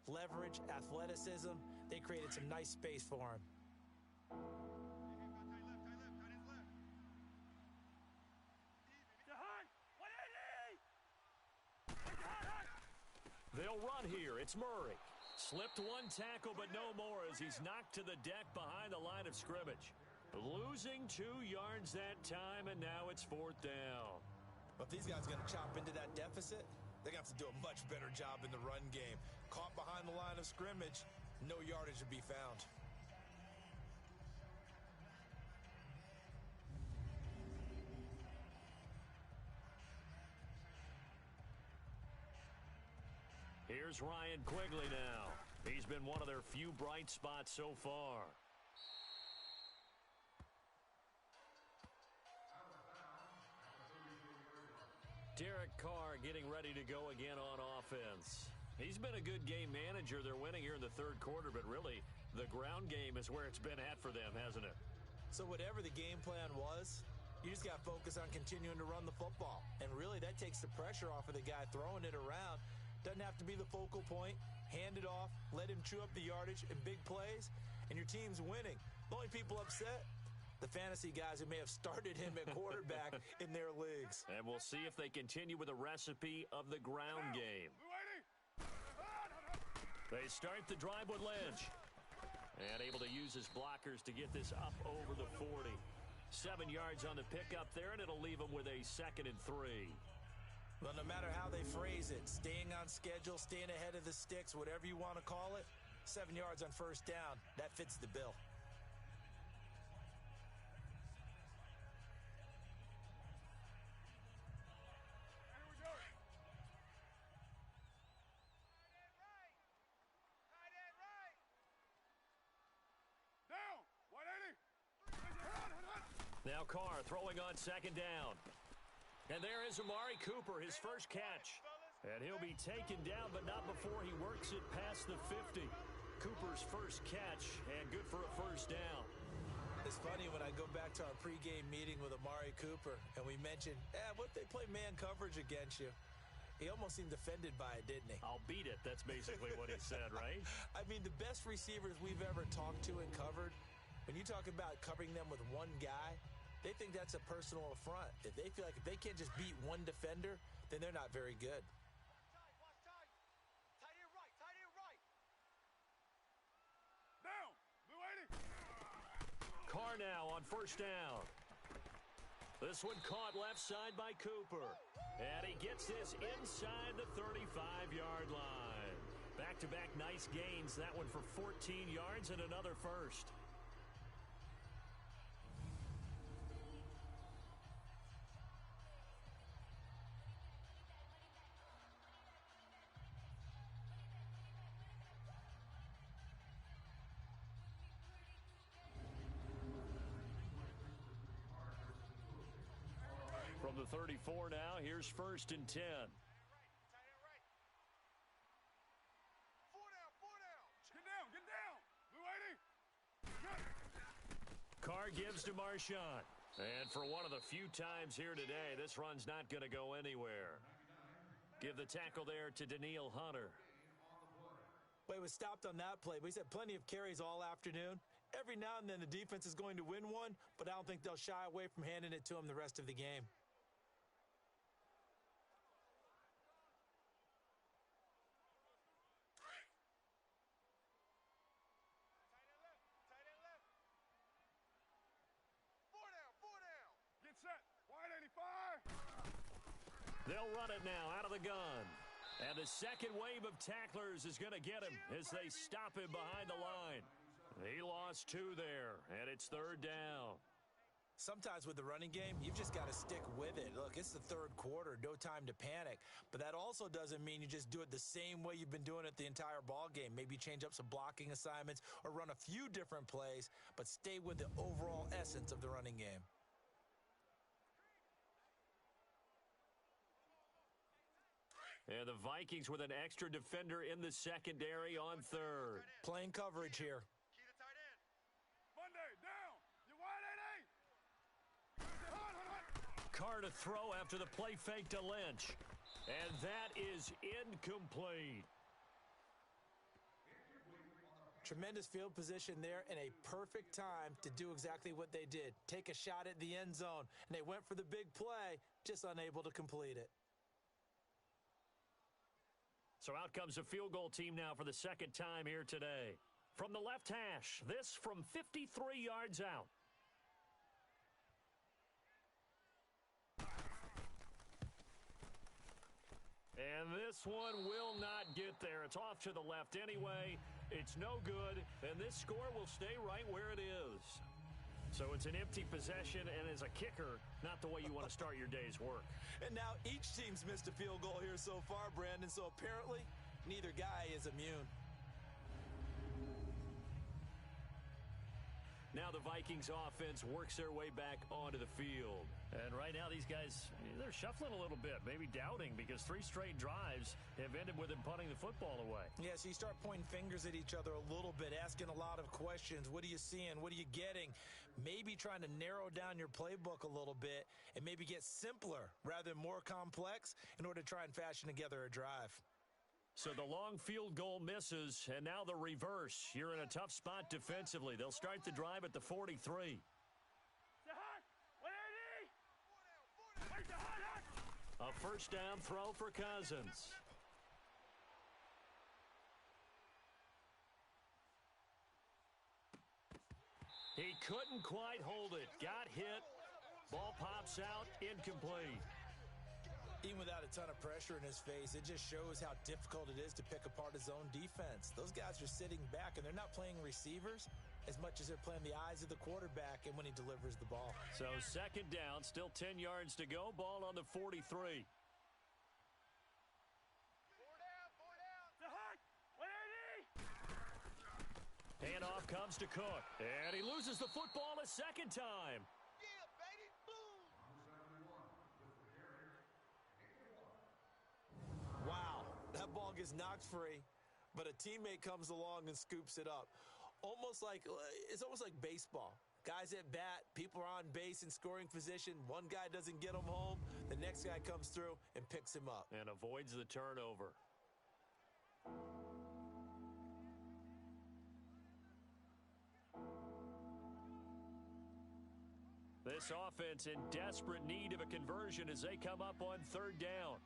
Leverage, athleticism, they created some nice space for him. They'll run here. It's Murray. Slipped one tackle, but no more as he's knocked to the deck behind the line of scrimmage. Losing 2 yards that time, and now it's 4th down. But if these guys are going to chop into that deficit, they're going to have to do a much better job in the run game. Caught behind the line of scrimmage, no yardage to be found. Here's Ryan Quigley now. He's been one of their few bright spots so far. Derek Carr getting ready to go again on offense. He's been a good game manager. They're winning here in the 3rd quarter, but really the ground game is where it's been at for them, hasn't it? So whatever the game plan was, you just got to focus on continuing to run the football. And really that takes the pressure off of the guy throwing it around. Doesn't have to be the focal point. Hand it off, let him chew up the yardage in big plays, and your team's winning. The only people upset, the fantasy guys who may have started him at quarterback in their leagues. And we'll see if they continue with the recipe of the ground game. They start the drive with Lynch. And able to use his blockers to get this up over the 40. 7 yards on the pickup there, and it'll leave him with a 2nd and 3. Well, no matter how they phrase it, staying on schedule, staying ahead of the sticks, whatever you want to call it, 7 yards on 1st down, that fits the bill. Now Carr throwing on 2nd down. And there is Amari Cooper, his first catch. And he'll be taken down, but not before he works it past the 50. Cooper's first catch, and good for a 1st down. It's funny when I go back to our pregame meeting with Amari Cooper, and we mentioned, what if they play man coverage against you? He almost seemed offended by it, didn't he? I'll beat it. That's basically what he said, right? I mean, the best receivers we've ever talked to and covered, when you talk about covering them with one guy, they think that's a personal affront. If they feel like if they can't just beat one defender, then they're not very good. Carr now on 1st down. This one caught left side by Cooper. And he gets this inside the 35-yard line. Back back-to-back nice gains. That one for 14 yards and another first. From the 34 now, here's 1st and 10. Tight end right. 4 down, 4 down. Get down. Blue 80. Carr gives to Marshawn. And for one of the few times here today, this run's not going to go anywhere. Give the tackle there to Daniil Hunter. Well, he was stopped on that play, but he's had plenty of carries all afternoon. Every now and then the defense is going to win one, but I don't think they'll shy away from handing it to him the rest of the game. Tight end left. 4 down, 4 down. Get set. Wide 85. They'll run it now out of the gun. And the second wave of tacklers is going to get him as they stop him behind the line. He lost 2 there, and it's 3rd down. Sometimes with the running game, you've just got to stick with it. Look, it's the 3rd quarter, no time to panic. But that also doesn't mean you just do it the same way you've been doing it the entire ball game. Maybe change up some blocking assignments or run a few different plays, but stay with the overall essence of the running game. And the Vikings with an extra defender in the secondary on 3rd. Playing coverage here. Key to tight end. Monday, down. You wide 80. Hut. Carr to throw after the play fake to Lynch. And that is incomplete. Tremendous field position there and a perfect time to do exactly what they did. Take a shot at the end zone. And they went for the big play, just unable to complete it. So out comes a field goal team now for the 2nd time here today. From the left hash, this from 53 yards out. And this one will not get there. It's off to the left anyway. It's no good, and this score will stay right where it is. So it's an empty possession, and as a kicker, not the way you want to start your day's work. And now each team's missed a field goal here so far, Brandon, so apparently neither guy is immune. Now the Vikings offense works their way back onto the field. And right now these guys, they're shuffling a little bit, maybe doubting, because 3 straight drives have ended with them punting the football away. Yeah, so you start pointing fingers at each other a little bit, asking a lot of questions. What are you seeing? What are you getting? Maybe trying to narrow down your playbook a little bit and maybe get simpler rather than more complex in order to try and fashion together a drive. So the long field goal misses, and now the reverse. You're in a tough spot defensively. They'll start the drive at the 43. A 1st down throw for Cousins. He couldn't quite hold it. Got hit. Ball pops out. Incomplete. Even without a ton of pressure in his face, it just shows how difficult it is to pick apart his own defense. Those guys are sitting back, and they're not playing receivers as much as they're playing the eyes of the quarterback and when he delivers the ball. So 2nd down, still 10 yards to go. Ball on the 43. 4 down, 4 down. Handoff comes to Cook, and he loses the football a 2nd time. Yeah, baby, boom. Wow, that ball gets knocked free, but a teammate comes along and scoops it up. It's almost like baseball. Guys at bat, people are on base in scoring position. One guy doesn't get him home. The next guy comes through and picks him up. And avoids the turnover. This offense in desperate need of a conversion as they come up on 3rd down.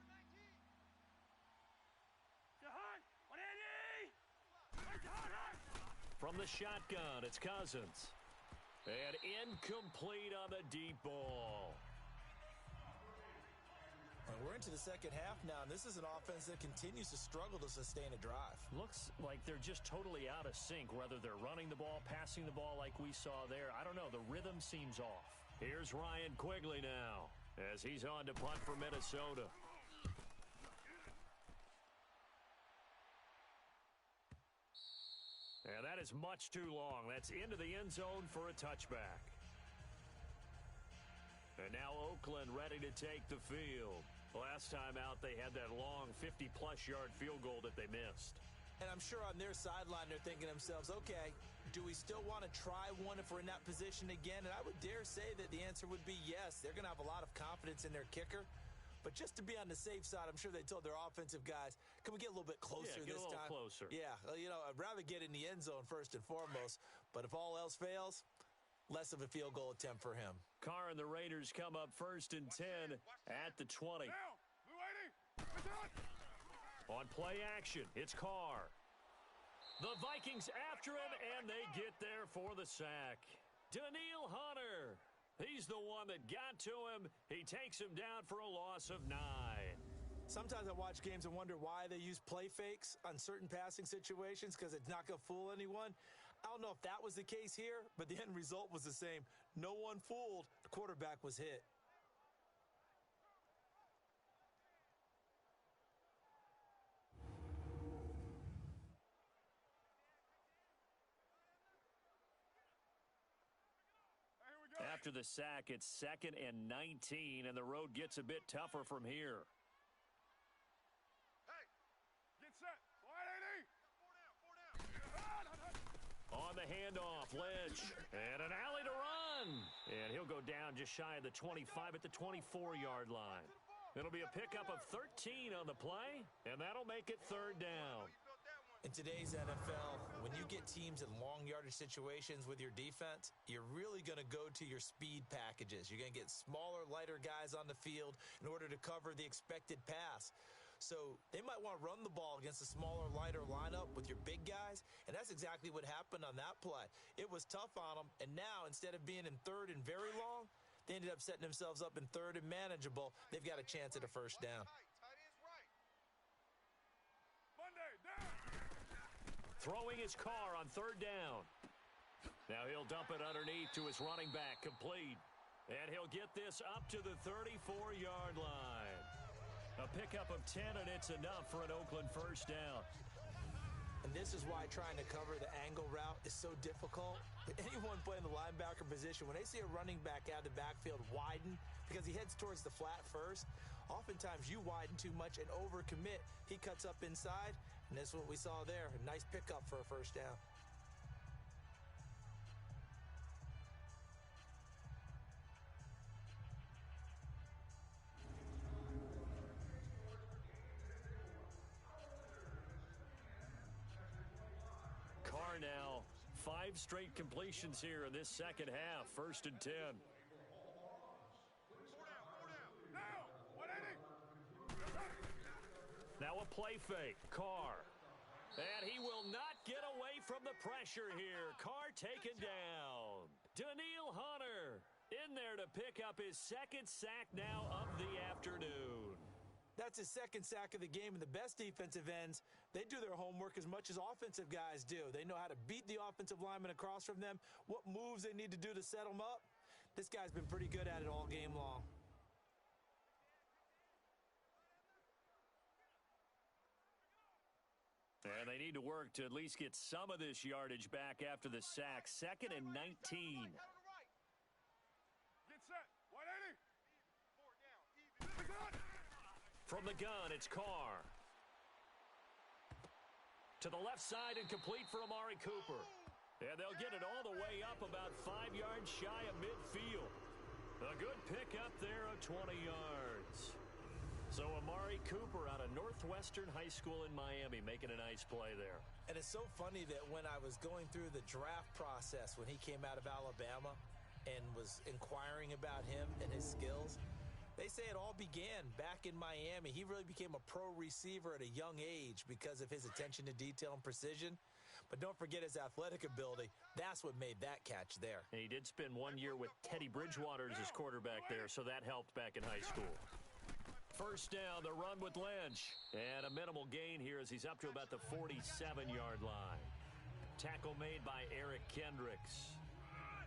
From the shotgun, it's Cousins. And incomplete on the deep ball. We're We're into the second half now, and this is an offense that continues to struggle to sustain a drive. Looks like they're just totally out of sync, whether they're running the ball, passing the ball like we saw there. I don't know. The rhythm seems off. Here's Ryan Quigley now as he's on to punt for Minnesota. And that is much too long. That's into the end zone for a touchback. And now Oakland ready to take the field. Last time out, they had that long 50-plus yard field goal that they missed. And I'm sure on their sideline they're thinking to themselves, okay, do we still want to try one if we're in that position again? And I would dare say that the answer would be yes. They're going to have a lot of confidence in their kicker. But just to be on the safe side, I'm sure they told their offensive guys, can we get a little bit closer this time? Closer. Yeah, you know, I'd rather get in the end zone first and foremost. But if all else fails, less of a field goal attempt for him. Carr and the Raiders come up 1st and 10 at the 20. Down. Blue 80. On play action, it's Carr. The Vikings after him, and they get there for the sack. Daniil Hunter. He's the one that got to him. He takes him down for a loss of 9. Sometimes I watch games and wonder why they use play fakes on certain passing situations because it's not going to fool anyone. I don't know if that was the case here, but the end result was the same. No one fooled. The quarterback was hit. After the sack, it's 2nd and 19, and the road gets a bit tougher from here. Hey, get set. Wide 80. On the handoff, Lynch, and an alley to run. And he'll go down just shy of the 25 at the 24-yard line. It'll be a pickup of 13 on the play, and that'll make it 3rd down. In today's NFL, when you get teams in long yardage situations with your defense, you're really going to go to your speed packages. You're going to get smaller, lighter guys on the field in order to cover the expected pass. So they might want to run the ball against a smaller, lighter lineup with your big guys, and that's exactly what happened on that play. It was tough on them, and now instead of being in 3rd and very long, they ended up setting themselves up in 3rd and manageable. They've got a chance at a 1st down. Monday, down. Throwing his Carr on 3rd down. Now he'll dump it underneath to his running back, complete. And he'll get this up to the 34-yard line. A pickup of 10, and it's enough for an Oakland 1st down. And this is why trying to cover the angle route is so difficult. Anyone playing the linebacker position, when they see a running back out of the backfield widen because he heads towards the flat first, oftentimes you widen too much and overcommit. He cuts up inside, and that's what we saw there. A nice pickup for a 1st down. Carr now, 5 straight completions here in this second half. 1st and 10. Down. 180. Now a play fake. Carr. And he will not get away from the pressure here. Carr taken down. Daniil Hunter in there to pick up his 2nd sack now of the afternoon. That's his 2nd sack of the game, and the best defensive ends, they do their homework as much as offensive guys do. They know how to beat the offensive lineman across from them, what moves they need to do to set them up. This guy's been pretty good at it all game long. And they need to work to at least get some of this yardage back after the sack. 2nd and 19. Get set. Wide 80. From the gun, it's Carr. To the left side and complete for Amari Cooper. And they'll get it all the way up about 5 yards shy of midfield. A good pickup there of 20 yards. So Amari Cooper out of Northwestern High School in Miami making a nice play there. And it's so funny that when I was going through the draft process when he came out of Alabama and was inquiring about him and his skills, they say it all began back in Miami. He really became a pro receiver at a young age because of his attention to detail and precision. But don't forget his athletic ability. That's what made that catch there. And he did spend 1 year with Teddy Bridgewater as his quarterback there, so that helped back in high school. First down, the run with Lynch. And a minimal gain here as he's up to about the 47-yard line. Tackle made by Eric Kendricks.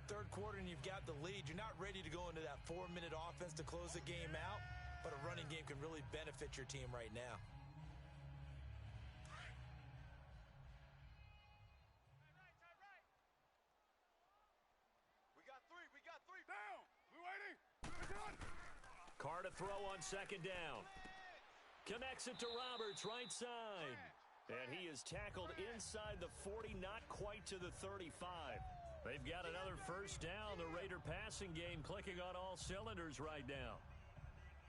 Third quarter and you've got the lead. You're not ready to go into that 4-minute offense to close the game out, but a running game can really benefit your team right now. We got three. Down. We waiting. Good. Carr to throw on second down. Connects it to Roberts, right side. And he is tackled inside the 40, not quite to the 35. They've got another first down. The Raider passing game clicking on all cylinders right now.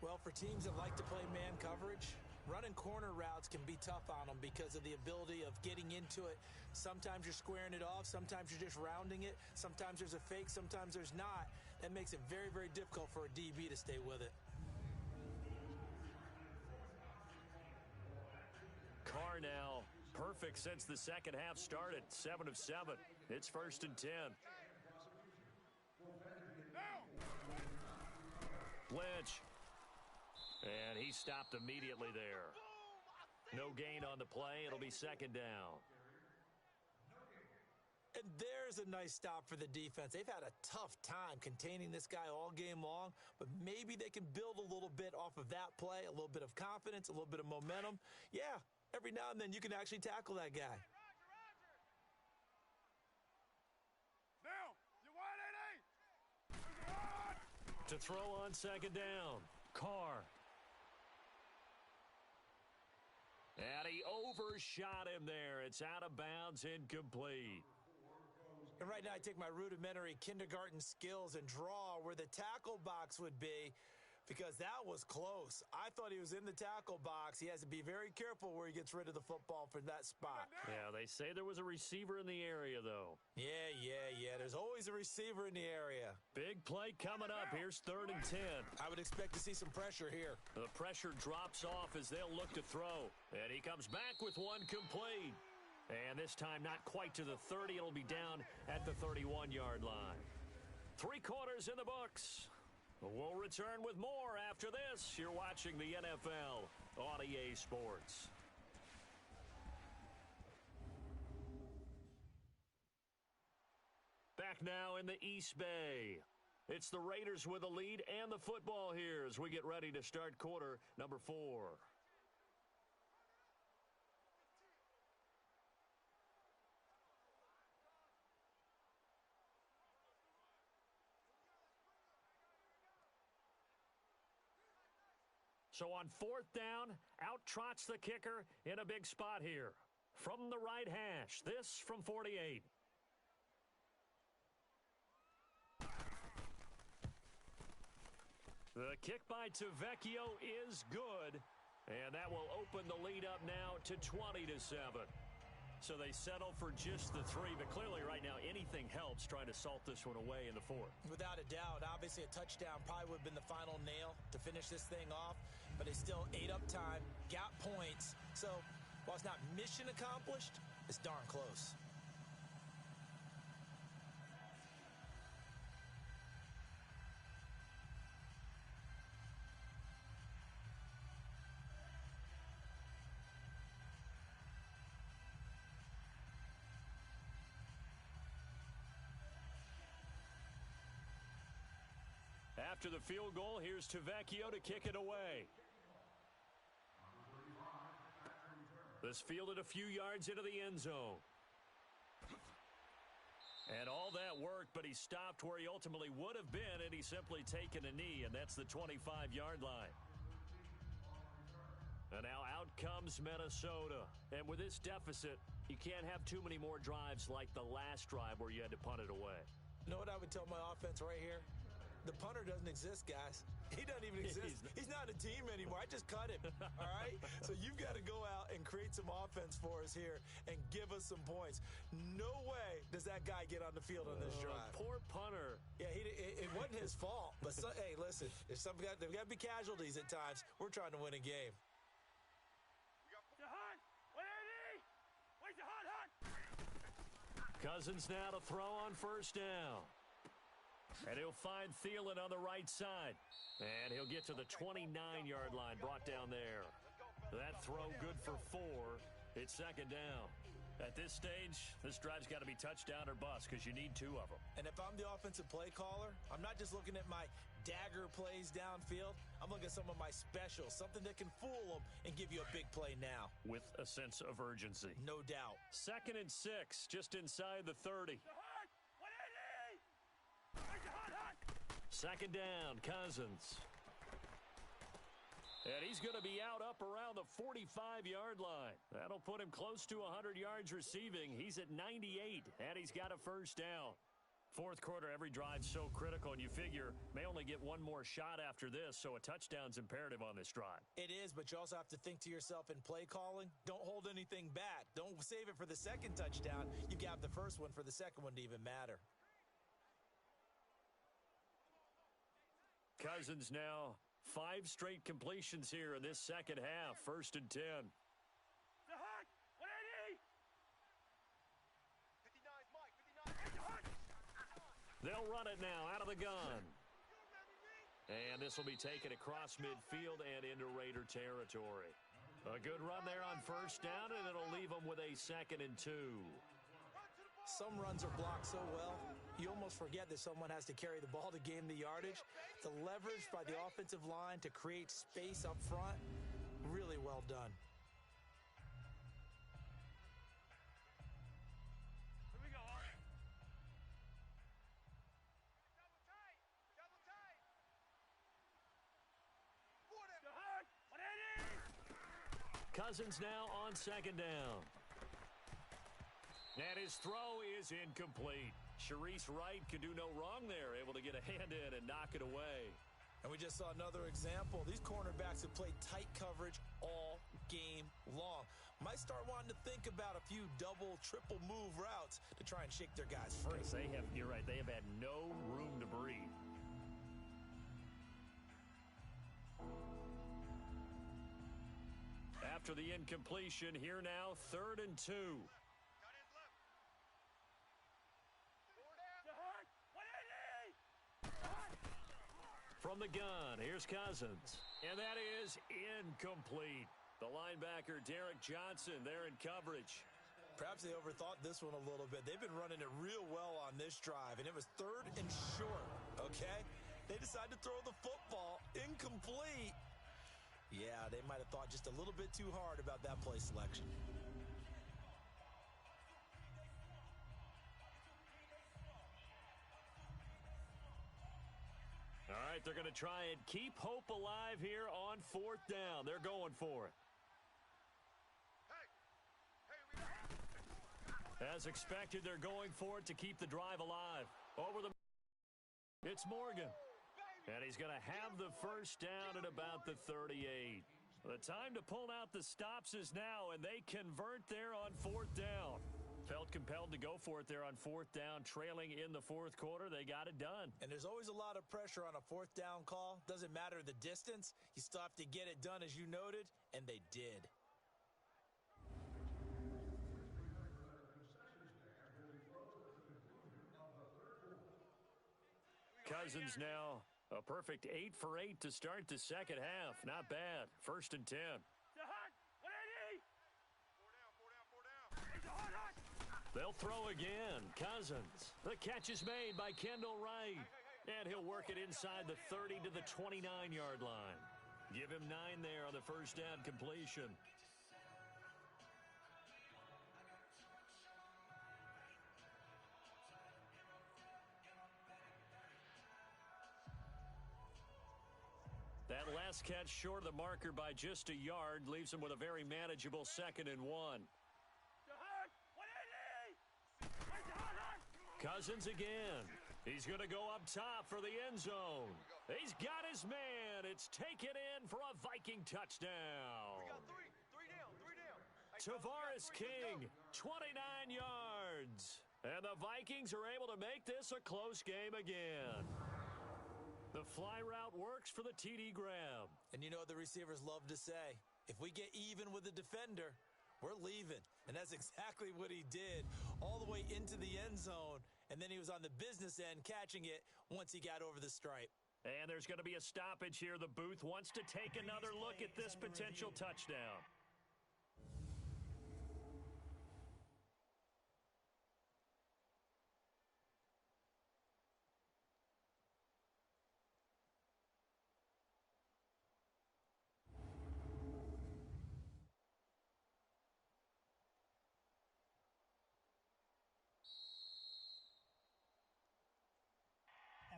Well, for teams that like to play man coverage, running corner routes can be tough on them because of the ability of getting into it. Sometimes you're squaring it off. Sometimes you're just rounding it. Sometimes there's a fake. Sometimes there's not. That makes it very, very difficult for a DB to stay with it. Carr now perfect since the second half started. 7 of 7. It's first and 10. Lynch. And he stopped immediately there. No gain on the play. It'll be second down. And there's a nice stop for the defense. They've had a tough time containing this guy all game long, but maybe they can build a little bit off of that play, a little bit of confidence, a little bit of momentum. Yeah, every now and then you can actually tackle that guy. Now, you want it? To throw on second down, Carr. And he overshot him there. It's out of bounds, incomplete. And right now I take my rudimentary kindergarten skills and draw where the tackle box would be because that was close. I thought he was in the tackle box. He has to be very careful where he gets rid of the football for that spot. Yeah, they say there was a receiver in the area, though. Yeah. There's always a receiver in the area. Big play coming up. Here's 3rd and 10. I would expect to see some pressure here. The pressure drops off as they'll look to throw. And he comes back with one complete. And this time not quite to the 30. It'll be down at the 31-yard line. 3 quarters in the books. We'll return with more after this. You're watching the NFL on EA Sports. Back now in the East Bay. It's the Raiders with the lead and the football here as we get ready to start quarter number 4. So on 4th down, out trots the kicker in a big spot here. From the right hash, this from 48. The kick by Tavecchio is good, and that will open the lead up now to 20-7. So they settle for just the 3, but clearly right now anything helps trying to salt this one away in the 4th. Without a doubt, obviously a touchdown probably would have been the final nail to finish this thing off, but it's still ate up time, got points. So while it's not mission accomplished, it's darn close. After the field goal, here's Tavecchio to kick it away. This fielded a few yards into the end zone. And all that worked, but he stopped where he ultimately would have been, and he's simply taken a knee, and that's the 25-yard line. And now out comes Minnesota. And with this deficit, you can't have too many more drives like the last drive where you had to punt it away. You know what I would tell my offense right here? The punter doesn't exist, guys. He doesn't even exist. He's not a team anymore. I just cut him, all right? So you've got to go out and create some offense for us here and give us some points. No way does that guy get on the field on this drive. Poor punter. Yeah, it wasn't his fault. But, hey, listen, there's got to be casualties at times. We're trying to win a game. Cousins now to throw on first down. And he'll find Thielen on the right side. And he'll get to the 29-yard line, brought down there. That throw good for 4. It's second down. At this stage, this drive's got to be touchdown or bust because you need 2 of them. And if I'm the offensive play caller, I'm not just looking at my dagger plays downfield. I'm looking at some of my specials, something that can fool them and give you a big play now. With a sense of urgency. No doubt. 2nd and 6, just inside the 30. 2nd down, Cousins. And he's going to be out up around the 45-yard line. That'll put him close to 100 yards receiving. He's at 98, and he's got a first down. Fourth quarter, every drive's so critical, and you figure may only get one more shot after this, so a touchdown's imperative on this drive. It is, but you also have to think to yourself in play calling, don't hold anything back. Don't save it for the second touchdown. You got the first one for the second one to even matter. Cousins now 5 straight completions here in this second half. 1st and 10. They'll run it now out of the gun. And this will be taken across midfield and into Raider territory. A good run there on first down, and it'll leave them with a 2nd and 2. Some runs are blocked so well, you almost forget that someone has to carry the ball to gain the yardage. The leverage by the offensive line to create space up front, really well done. Here we go. Cousins now on 2nd down. And his throw is incomplete. Sharice Wright could do no wrong there, able to get a hand in and knock it away. And we just saw another example. These cornerbacks have played tight coverage all game long. Might start wanting to think about a few double, triple move routes to try and shake their guys free. You're right, they have had no room to breathe. After the incompletion, here now, 3rd and 2. From the gun, here's Cousins. And that is incomplete. The linebacker, Derek Johnson, there in coverage. Perhaps they overthought this one a little bit. They've been running it real well on this drive, and it was 3rd and short, okay? They decided to throw the football incomplete. Yeah, they might have thought just a little bit too hard about that play selection. All right, they're going to try and keep hope alive here on 4th down. They're going for it. As expected, they're going for it to keep the drive alive. Over the... It's Morgan. And he's going to have the first down at about the 38. The time to pull out the stops is now, and they convert there on 4th down. Felt compelled to go for it there on 4th down, trailing in the 4th quarter. They got it done. And there's always a lot of pressure on a 4th down call. Doesn't matter the distance. You still have to get it done, as you noted, and they did. Cousins now a perfect 8 for 8 to start the second half. Not bad. 1st and 10. They'll throw again. Cousins. The catch is made by Kendall Wright. And he'll work it inside the 30 to the 29-yard line. Give him 9 there on the first down completion. That last catch short of the marker by just a yard leaves him with a very manageable 2nd and 1. Cousins again. He's going to go up top for the end zone. He's got his man. It's taken in for a Viking touchdown. We got three. Three down. Tavares King, 29 yards. And the Vikings are able to make this a close game again. The fly route works for the TD grab. And you know what the receivers love to say? If we get even with the defender, we're leaving. And that's exactly what he did, all the way into the end zone. and then he was on the business end catching it once he got over the stripe. And there's going to be a stoppage here. The booth wants to take another look at this potential touchdown.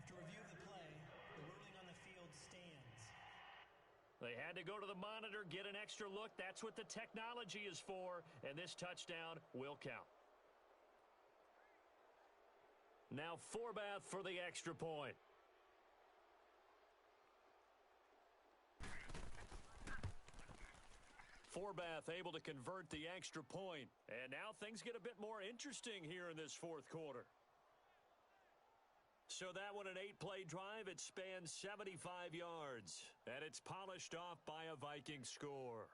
After review of the play, the ruling on the field stands. They had to go to the monitor, get an extra look. That's what the technology is for, and this touchdown will count. Now Forbath for the extra point. Forbath able to convert the extra point. And now things get a bit more interesting here in this fourth quarter. So that one, an 8-play drive. It spans 75 yards. And it's polished off by a Viking score.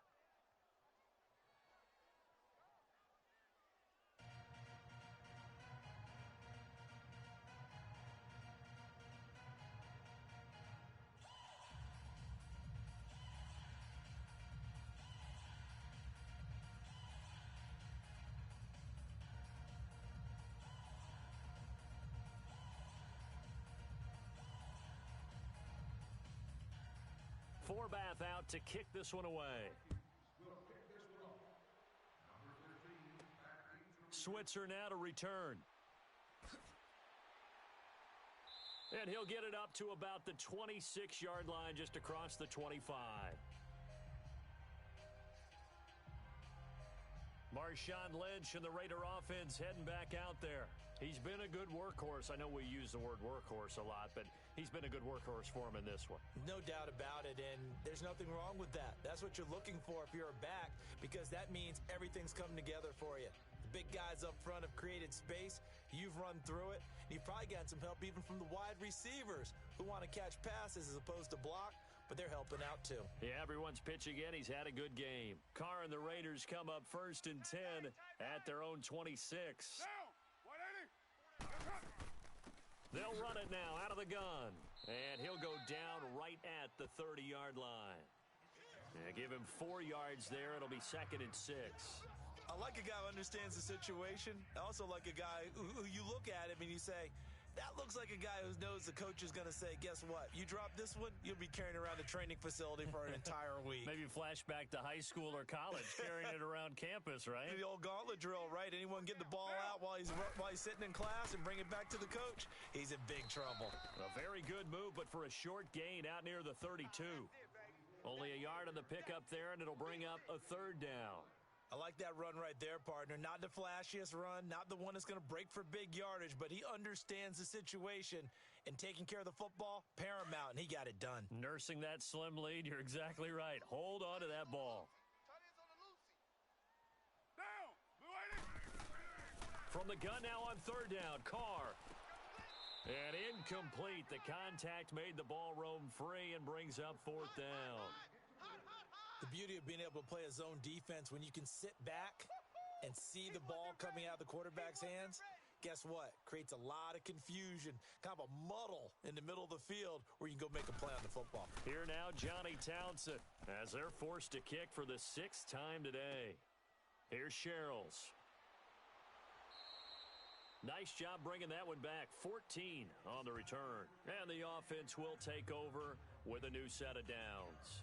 Forbath out to kick this one away. Switzer now to return. And he'll get it up to about the 26-yard line, just across the 25. Marshawn Lynch and the Raider offense heading back out there. He's been a good workhorse. I know we use the word workhorse a lot, but he's been a good workhorse for him in this one. No doubt about it, and there's nothing wrong with that. That's what you're looking for if you're a back, because that means everything's coming together for you. The big guys up front have created space. You've run through it. And you've probably gotten some help even from the wide receivers who want to catch passes as opposed to block, but they're helping out too. Yeah, everyone's pitching in. He's had a good game. Carr and the Raiders come up 1st and 10 at their own 26. Down! 180! They'll run it now out of the gun. And he'll go down right at the 30-yard line. Yeah, give him 4 yards there. It'll be 2nd and 6. I like a guy who understands the situation. I also like a guy who you look at him and you say, that looks like a guy who knows the coach is going to say, guess what? You drop this one, you'll be carrying around the training facility for an entire week. Maybe flashback to high school or college, carrying it around campus, right? The old gauntlet drill, right? Anyone get the ball out while he's sitting in class and bring it back to the coach? He's in big trouble. A very good move, but for a short gain out near the 32. Only a yard on the pickup there, and it'll bring up a 3rd down. I like that run right there, partner. Not the flashiest run, not the one that's going to break for big yardage, but he understands the situation, and taking care of the football, paramount, and he got it done. Nursing that slim lead, you're exactly right. Hold on to that ball. Down! Blue 80! From the gun now on 3rd down, Carr. And incomplete. The contact made the ball roam free and brings up 4th down. The beauty of being able to play a zone defense when you can sit back and see the ball coming out of the quarterback's hands, guess what? Creates a lot of confusion, kind of a muddle in the middle of the field where you can go make a play on the football. Here now, Johnny Townsend, as they're forced to kick for the 6th time today. Here's Sherrills. Nice job bringing that one back. 14 on the return. And the offense will take over with a new set of downs.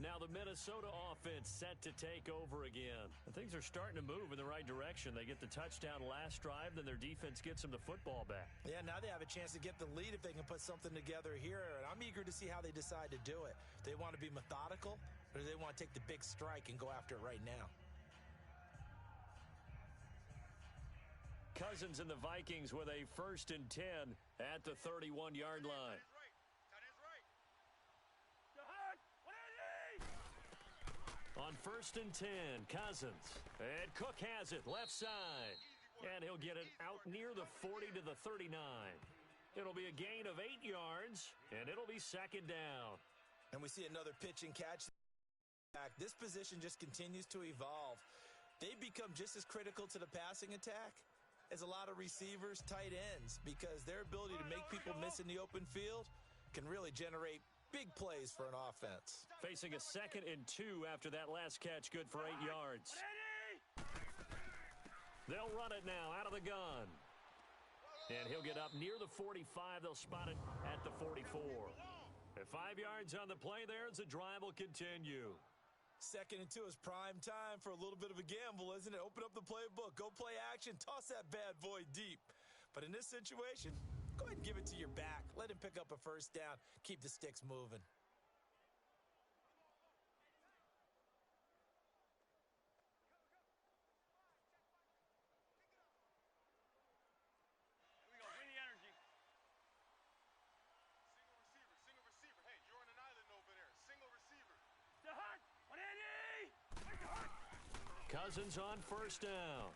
Now the Minnesota offense set to take over again. Things are starting to move in the right direction. They get the touchdown last drive, then their defense gets them the football back. Yeah, now they have a chance to get the lead if they can put something together here. And I'm eager to see how they decide to do it. Do they want to be methodical, or do they want to take the big strike and go after it right now? Cousins and the Vikings with a 1st and 10 at the 31-yard line. On 1st and 10, Cousins. And Cook has it left side. And he'll get it out near the 40 to the 39. It'll be a gain of 8 yards, and it'll be 2nd down. And we see another pitch and catch. This position just continues to evolve. They become just as critical to the passing attack is a lot of receivers, tight ends, because their ability to make people miss in the open field can really generate big plays for an offense. Facing a 2nd and 2 after that last catch, good for 8 yards. They'll run it now out of the gun. And he'll get up near the 45. They'll spot it at the 44. At 5 yards on the play there as the drive will continue. 2nd and 2 is prime time for a little bit of a gamble, isn't it? Open up the playbook, go play action, toss that bad boy deep. But in this situation, go ahead and give it to your back. Let him pick up a first down. Keep the sticks moving. Here we go. Bring the energy. Single receiver. Hey, you're on an island over there. Single receiver. The hunt. 180. Cousins on first down.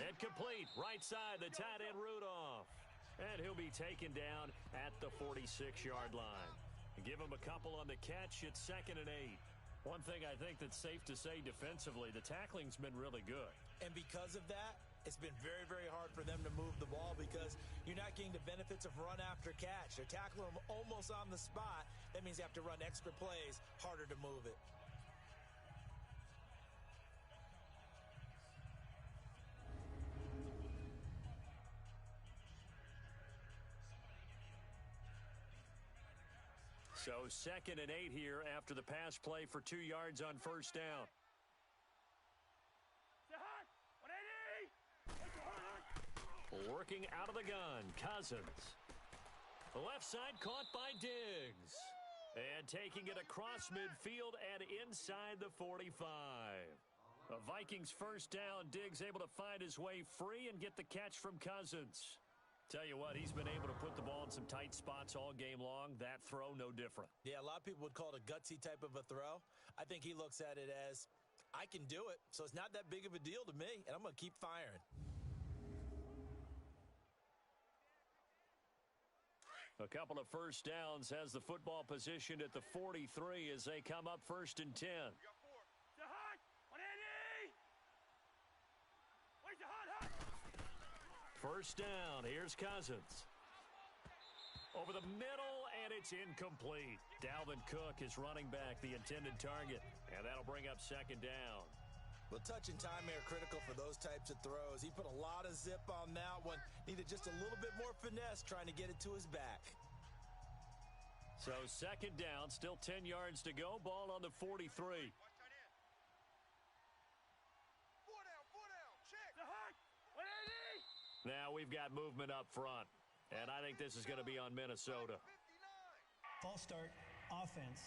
And complete. Right side, the tight end Rudolph. And he'll be taken down at the 46-yard line. Give him a couple on the catch. It's 2nd and 8. One thing I think that's safe to say defensively, the tackling's been really good. And because of that, it's been very, very hard for them to move the ball because you're not getting the benefits of run after catch. They're tackling them almost on the spot. That means you have to run extra plays, harder to move it. So 2nd and 8 here after the pass play for 2 yards on first down. The hunt. 180. Working out of the gun, Cousins. The left side caught by Diggs. And taking it across midfield and inside the 45. A Vikings first down. Diggs able to find his way free and get the catch from Cousins. Tell you what, he's been able to put the ball in some tight spots all game long. That throw, no different. Yeah, a lot of people would call it a gutsy type of a throw. I think he looks at it as, I can do it, so it's not that big of a deal to me, and I'm going to keep firing. A couple of first downs has the football positioned at the 43 as they come up 1st and 10. We got 4. The hunt. 180. Where's the hunt? First down, here's Cousins. Over the middle, and it's incomplete. Dalvin Cook is running back the intended target, and that'll bring up 2nd down. Well, touch and timing are critical for those types of throws. He put a lot of zip on that one. Needed just a little bit more finesse trying to get it to his back. So 2nd down, still 10 yards to go. Ball on the 43. Watch tight end. 4 down. Check. The hunt. 180. Now we've got movement up front, and I think this is going to be on Minnesota. 59. False start, offense.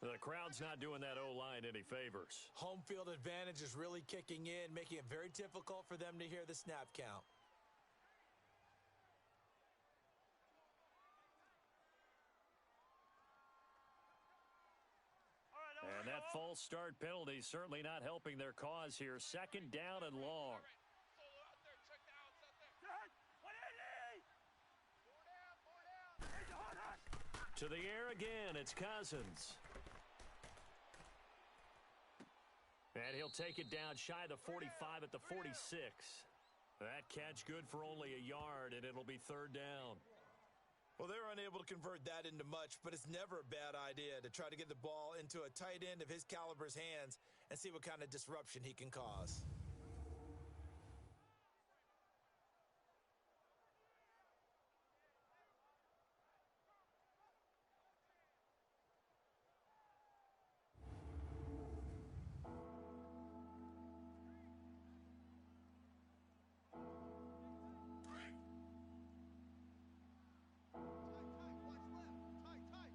The crowd's not doing that O-line any favors. Home field advantage is really kicking in, making it very difficult for them to hear the snap count. And that false start penalty certainly not helping their cause here. 2nd down and long. Solo out there. Check the outs out there. The hunt. 180. 4 down. Where's the hunt? To the air again, it's Cousins. And he'll take it down shy of the 45 at the 46. That catch good for only a yard, and it'll be 3rd down. Well, they were unable to convert that into much, but it's never a bad idea to try to get the ball into a tight end of his caliber's hands and see what kind of disruption he can cause.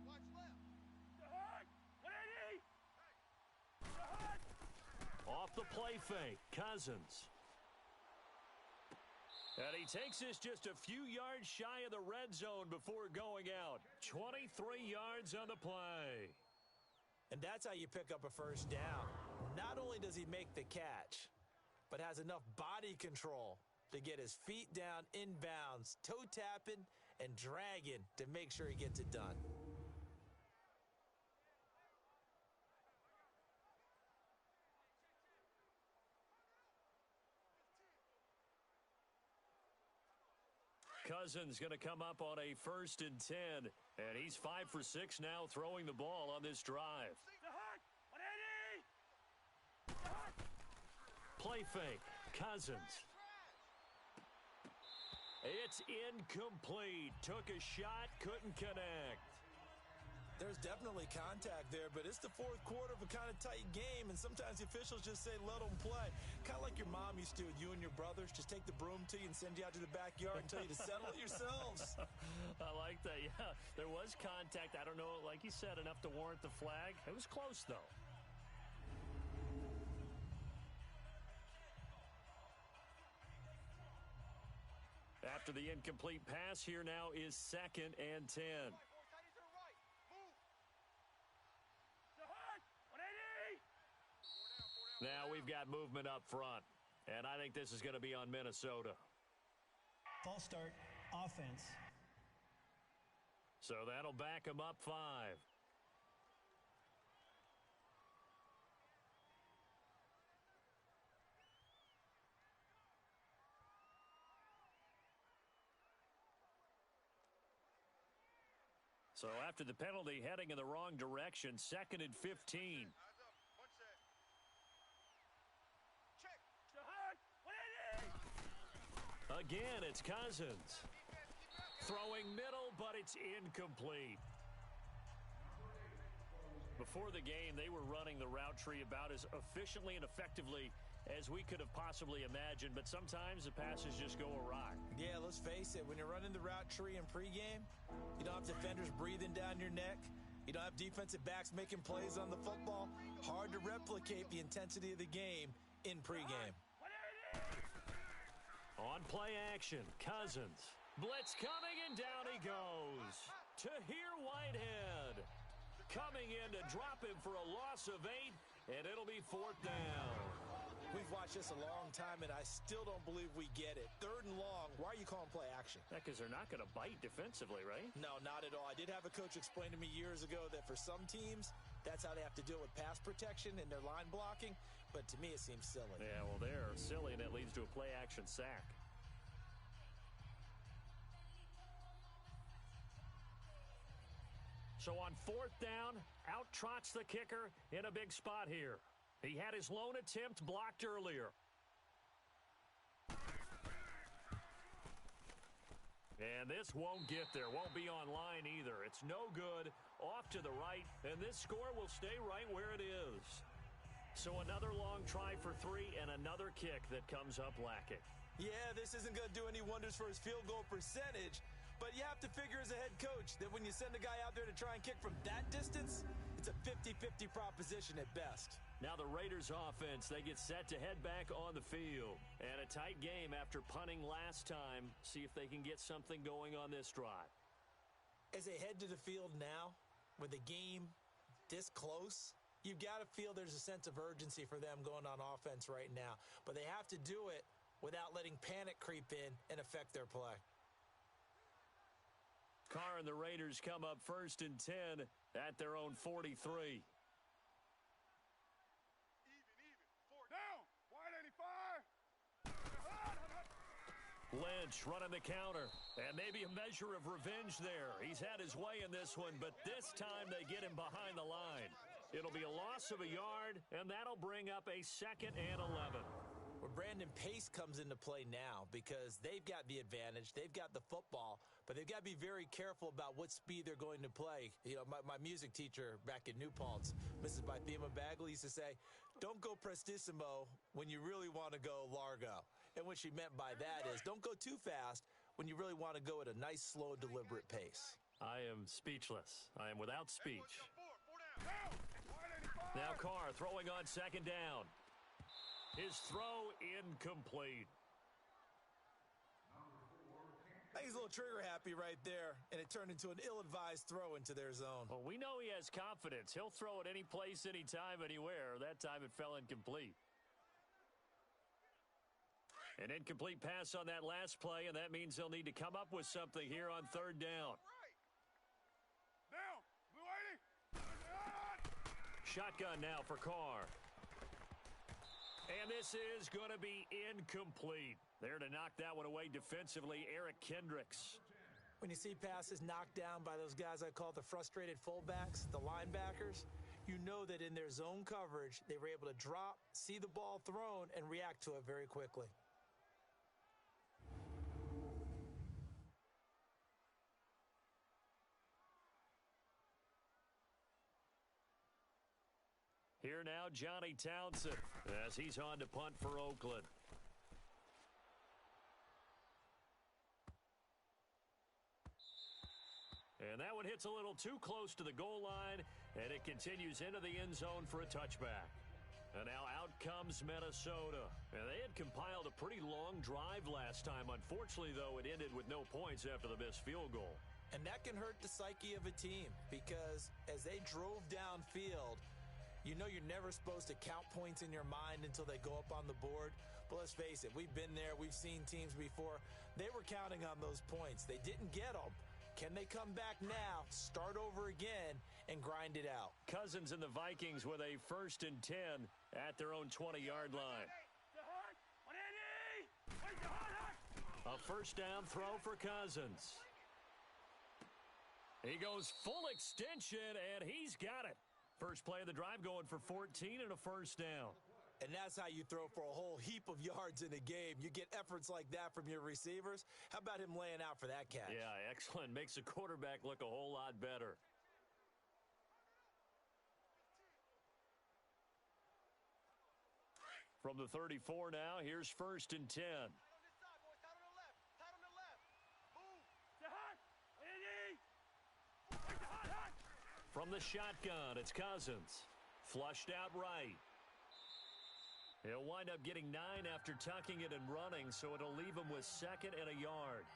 Watch left. The hunt. 180. The hunt. Off the play fake, Cousins. And he takes this just a few yards shy of the red zone before going out. 23 yards on the play. And that's how you pick up a first down. Not only does he make the catch, but has enough body control to get his feet down inbounds, toe tapping and dragging to make sure he gets it done. Cousins going to come up on a 1st and 10, and he's 5 for 6 now throwing the ball on this drive. The hook. 180. The hook. Play fake. Cousins. It's incomplete. Took a shot, couldn't connect. There's definitely contact there, but it's the fourth quarter of a kind of tight game, and sometimes the officials just say, let them play. Kind of like your mom used to with you and your brothers. Just take the broom to you and send you out to the backyard and tell you to settle it yourselves. I like that, yeah. There was contact. I don't know, like you said, enough to warrant the flag. It was close, though. After the incomplete pass, here now is 2nd and 10. Now we've got movement up front, and I think this is going to be on Minnesota. False start, offense. So that'll back them up 5. So after the penalty, heading in the wrong direction, 2nd and 15. Again, it's Cousins. Throwing middle, but it's incomplete. Before the game, they were running the route tree about as efficiently and effectively as we could have possibly imagined, but sometimes the passes just go awry. Yeah, let's face it. When you're running the route tree in pregame, you don't have defenders breathing down your neck. You don't have defensive backs making plays on the football. Hard to replicate the intensity of the game in pregame. On play action, Cousins. Blitz coming, and down he goes. To here, Whitehead. Coming in to drop him for a loss of 8, and it'll be 4th down. We've watched this a long time, and I still don't believe we get it. 3rd and long. Why are you calling play action? Because they're not going to bite defensively, right? No, not at all. I did have a coach explain to me years ago that for some teams, that's how they have to deal with pass protection and their line blocking. But to me, it seems silly. Yeah, well, they're silly, and it leads to a play action sack. So on 4th down, out trots the kicker in a big spot here. He had his lone attempt blocked earlier. And this won't get there, won't be online either. It's no good, off to the right, and this score will stay right where it is. So another long try for 3 and another kick that comes up lacking. Yeah, this isn't going to do any wonders for his field goal percentage, but you have to figure as a head coach that when you send a guy out there to try and kick from that distance, it's a 50-50 proposition at best. Now the Raiders offense, they get set to head back on the field. And a tight game after punting last time. See if they can get something going on this drive. As they head to the field now, with the game this close, you've got to feel there's a sense of urgency for them going on offense right now. But they have to do it without letting panic creep in and affect their play. Carr and the Raiders come up 1st and 10 at their own 43. Lynch running the counter, and maybe a measure of revenge there. He's had his way in this one, but this time they get him behind the line. It'll be a loss of a yard, and that'll bring up a 2nd and 11. Well, Brandon, pace comes into play now because they've got the advantage. They've got the football, but they've got to be very careful about what speed they're going to play. You know, my music teacher back in New Paltz, Mrs. Bythema Bagley, used to say, don't go prestissimo when you really want to go largo. And what she meant by that is don't go too fast when you really want to go at a nice, slow, deliberate pace. I am speechless. I am without speech. Now Carr throwing on 2nd down. His throw incomplete. I think he's a little trigger happy right there, and it turned into an ill-advised throw into their zone. Well, we know he has confidence. He'll throw it any place, anytime, anywhere. That time it fell incomplete. An incomplete pass on that last play, and that means they'll need to come up with something here on 3rd down. Shotgun now for Carr. And this is going to be incomplete. There to knock that one away defensively, Eric Kendricks. When you see passes knocked down by those guys I call the frustrated fullbacks, the linebackers, you know that in their zone coverage, they were able to drop, see the ball thrown, and react to it very quickly. Here now, Johnny Townsend, as he's on to punt for Oakland. And that one hits a little too close to the goal line, and it continues into the end zone for a touchback. And now out comes Minnesota. And they had compiled a pretty long drive last time. Unfortunately, though, it ended with no points after the missed field goal. And that can hurt the psyche of a team because as they drove downfield, you know you're never supposed to count points in your mind until they go up on the board. But let's face it, we've been there. We've seen teams before. They were counting on those points. They didn't get them. Can they come back now, start over again, and grind it out? Cousins and the Vikings with a 1st and 10 at their own 20-yard line. A first down throw for Cousins. He goes full extension, and he's got it. First play of the drive going for 14 and a first down. And that's how you throw for a whole heap of yards in a game. You get efforts like that from your receivers. How about him laying out for that catch? Yeah, excellent. Makes the quarterback look a whole lot better. From the 34 now, here's 1st and 10. From the shotgun, it's Cousins. Flushed out right. He'll wind up getting 9 after tucking it and running, so it'll leave him with 2nd and a yard.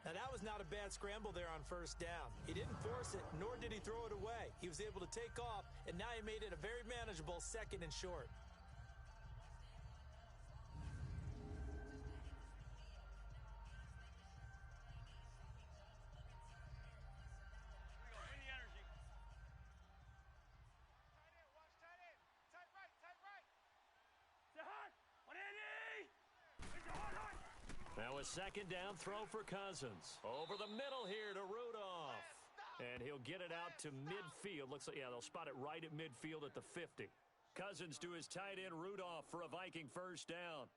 Now, that was not a bad scramble there on 1st down. He didn't force it, nor did he throw it away. He was able to take off, and now he made it a very manageable 2nd and short. Now a 2nd down throw for Cousins. Over the middle here to Rudolph. And he'll get it out to midfield. Looks like, yeah, they'll spot it right at midfield at the 50. Cousins to his tight end Rudolph for a Viking first down.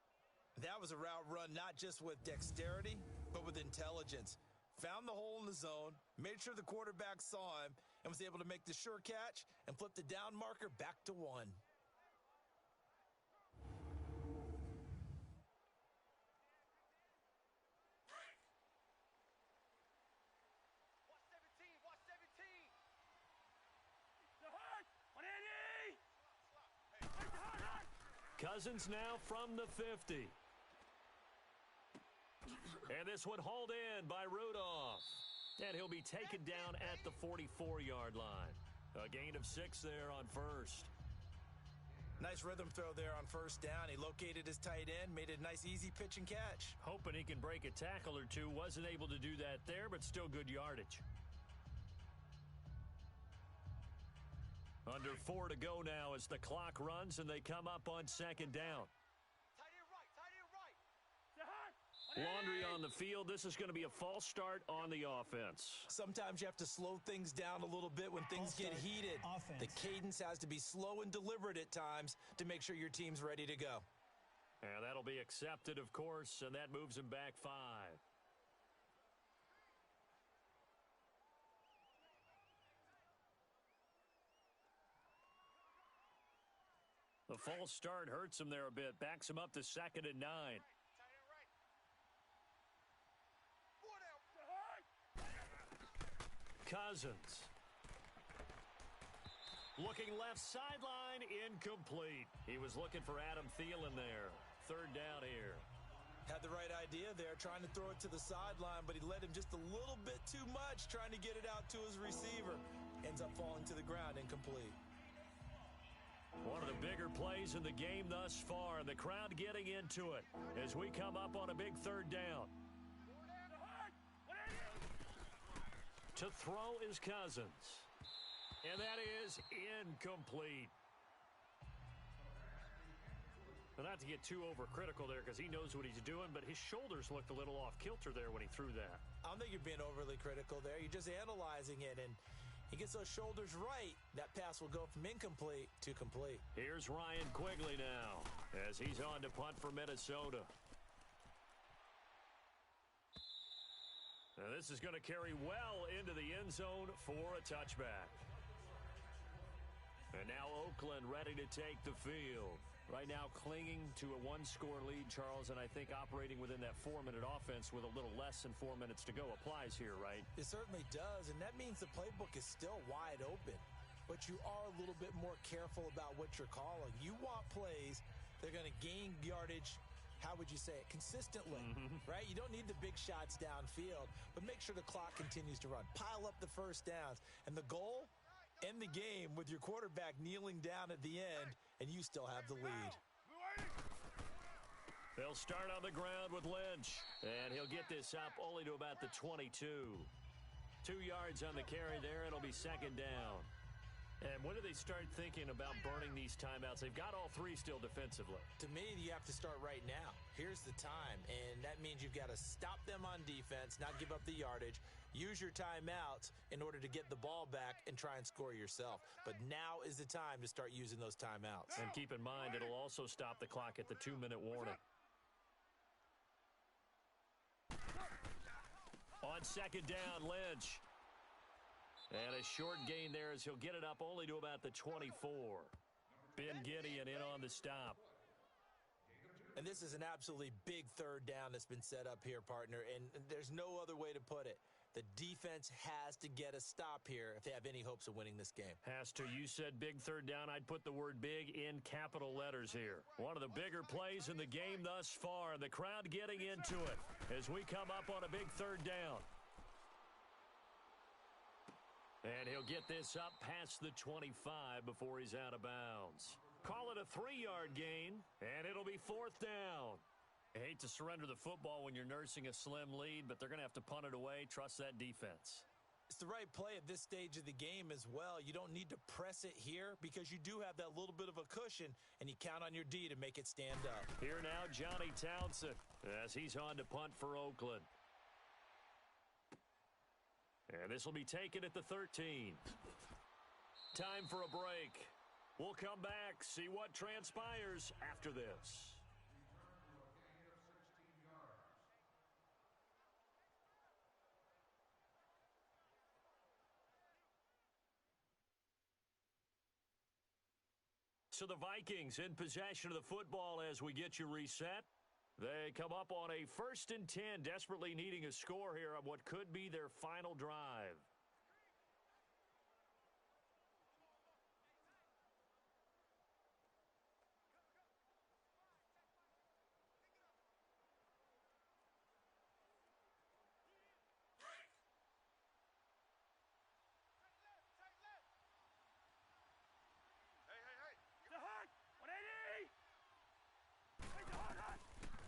That was a route run not just with dexterity, but with intelligence. Found the hole in the zone, made sure the quarterback saw him, and was able to make the sure catch and flip the down marker back to 1. Cousins now from the 50. And this one hauled in by Rudolph. And he'll be taken down at the 44-yard line. A gain of 6 there on 1st. Nice rhythm throw there on 1st down. He located his tight end, made it a nice easy pitch and catch. Hoping he can break a tackle or two. Wasn't able to do that there, but still good yardage. Under 4 to go now as the clock runs and they come up on 2nd down. Laundry on the field. This is going to be a false start on the offense. Sometimes you have to slow things down a little bit when things get heated. The cadence has to be slow and deliberate at times to make sure your team's ready to go. And that'll be accepted, of course, and that moves him back 5. The false start hurts him there a bit. Backs him up to 2nd and 9. Cousins. Looking left sideline, incomplete. He was looking for Adam Thielen there. 3rd down here. Had the right idea there, trying to throw it to the sideline, but he led him just a little bit too much, trying to get it out to his receiver. Ends up falling to the ground, incomplete. One of the bigger plays in the game thus far, and the crowd getting into it as we come up on a big 3rd down. To throw is Cousins. And that is incomplete. not to get too overcritical there because he knows what he's doing, but his shoulders looked a little off kilter there when he threw that. I don't think you're being overly critical there. You're just analyzing it, and he gets those shoulders right. That pass will go from incomplete to complete. Here's Ryan Quigley now as he's on to punt for Minnesota. Now this is going to carry well into the end zone for a touchback. And now Oakland ready to take the field. Right now clinging to a one-score lead, Charles, and I think operating within that 4-minute offense with a little less than 4 minutes to go applies here, right? It certainly does, and that means the playbook is still wide open. But you are a little bit more careful about what you're calling. You want plays that are going to gain yardage, how would you say it, consistently, right? You don't need the big shots downfield, but make sure the clock continues to run. Pile up the first downs. And the goal, end the game with your quarterback kneeling down at the end, and you still have the lead. They'll start on the ground with Lynch, and he'll get this up only to about the 22. 2 yards on the carry there. It'll be second down. And when do they start thinking about burning these timeouts? They've got all three still defensively. To me, you have to start right now. Here's the time, and that means you've got to stop them on defense, not give up the yardage, use your timeouts in order to get the ball back and try and score yourself. But now is the time to start using those timeouts. And keep in mind, it'll also stop the clock at the 2-minute warning. On second down, Lynch. And a short gain there as he'll get it up only to about the 24. Ben Gideon in on the stop. And this is an absolutely big third down that's been set up here, partner, and there's no other way to put it. The defense has to get a stop here if they have any hopes of winning this game. Has to. You said big third down. I'd put the word big in capital letters here. One of the bigger plays in the game thus far, and the crowd getting into it as we come up on a big third down. And he'll get this up past the 25 before he's out of bounds. Call it a 3-yard gain, and it'll be fourth down. I hate to surrender the football when you're nursing a slim lead, but they're going to have to punt it away. Trust that defense. It's the right play at this stage of the game as well. You don't need to press it here because you do have that little bit of a cushion, and you count on your D to make it stand up. Here now, Johnny Townsend, as he's on to punt for Oakland. And this will be taken at the 13. Time for a break. We'll come back, see what transpires after this. So the Vikings in possession of the football as we get you reset. They come up on a 1st and 10, desperately needing a score here on what could be their final drive.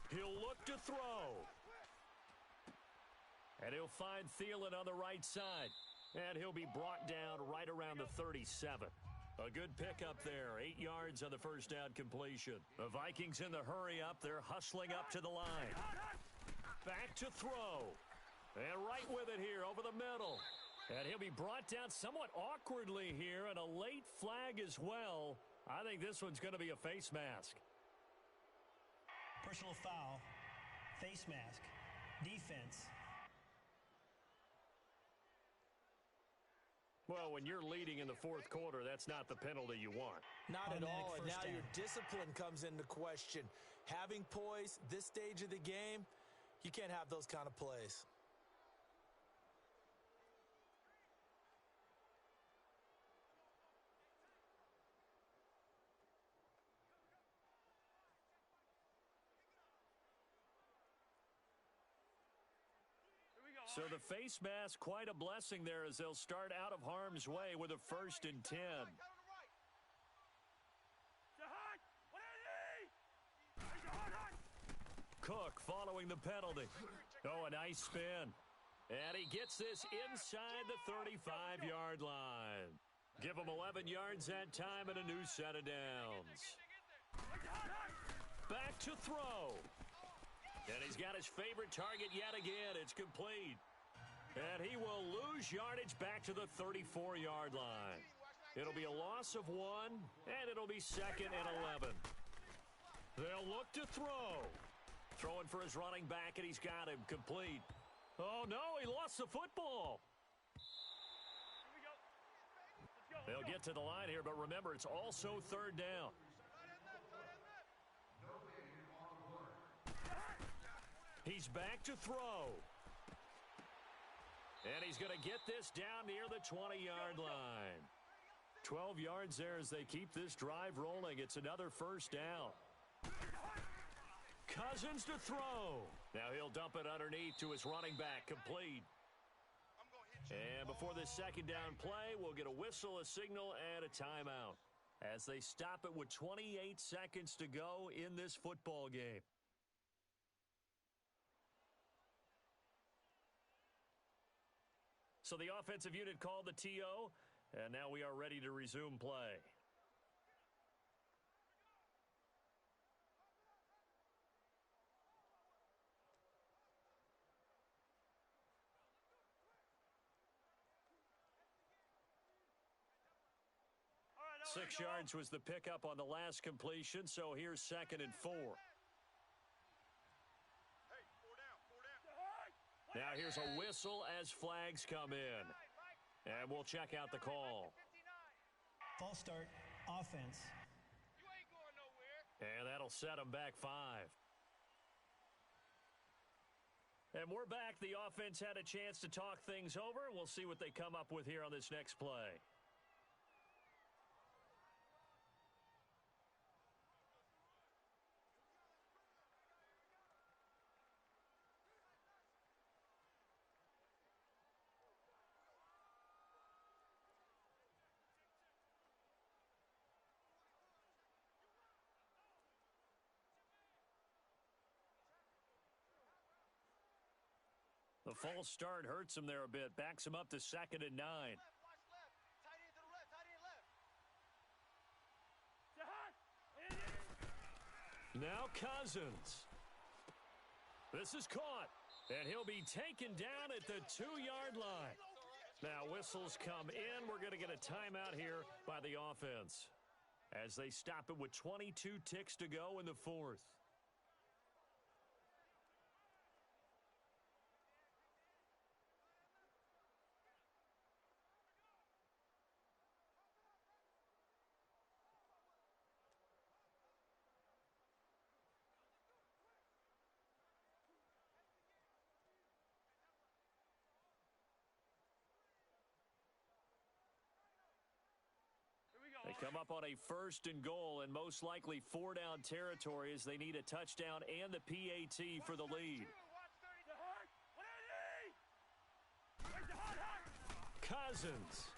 He'll look to throw. And he'll find Thielen on the right side. And he'll be brought down right around the 37. A good pickup there. 8 yards on the first down completion. The Vikings in the hurry up. They're hustling up to the line. Back to throw. And right with it here over the middle. And he'll be brought down somewhat awkwardly here. And a late flag as well. I think this one's going to be a face mask. Personal foul, face mask, defense. Well, when you're leading in the fourth quarter, that's not the penalty you want. Not at all, and now down. your discipline comes into question. Having poise, this stage of the game, you can't have those kind of plays. So the face mask, quite a blessing there as they'll start out of harm's way with a 1st and 10. Cook following the penalty. Oh, a nice spin. And he gets this inside the 35-yard line. Give him 11 yards that time and a new set of downs. Back to throw. And he's got his favorite target yet again. It's complete. And he will lose yardage back to the 34-yard line. It'll be a loss of 1, and it'll be 2nd and 11. They'll look to throw. Throwing for his running back, and he's got him complete. Oh, no, he lost the football. They'll get to the line here, but remember, it's also 3rd down. He's back to throw. And he's going to get this down near the 20-yard line. 12 yards there as they keep this drive rolling. It's another 1st down. Cousins to throw. Now he'll dump it underneath to his running back, complete. And before this 2nd down play, we'll get a whistle, a signal, and a timeout as they stop it with 28 seconds to go in this football game. So the offensive unit called the TO, and now we are ready to resume play. All right, 6 yards was the pickup on the last completion, so here's 2nd and 4. Hey, 4 down, 4 down. Now here's a whistle as flags come in. And we'll check out the call. False start, offense. You ain't going nowhere. And that'll set them back 5. And we're back. The offense had a chance to talk things over. We'll see what they come up with here on this next play. The false start hurts him there a bit. Backs him up to 2nd and 9. Watch left. Tight end to the left. Tight end left. Now Cousins. This is caught. And he'll be taken down at the 2-yard line. Now whistles come in. We're going to get a timeout here by the offense as they stop it with 22 ticks to go in the 4th. They come up on a 1st and goal and most likely 4-down territory as they need a touchdown and the PAT for the lead. Cousins.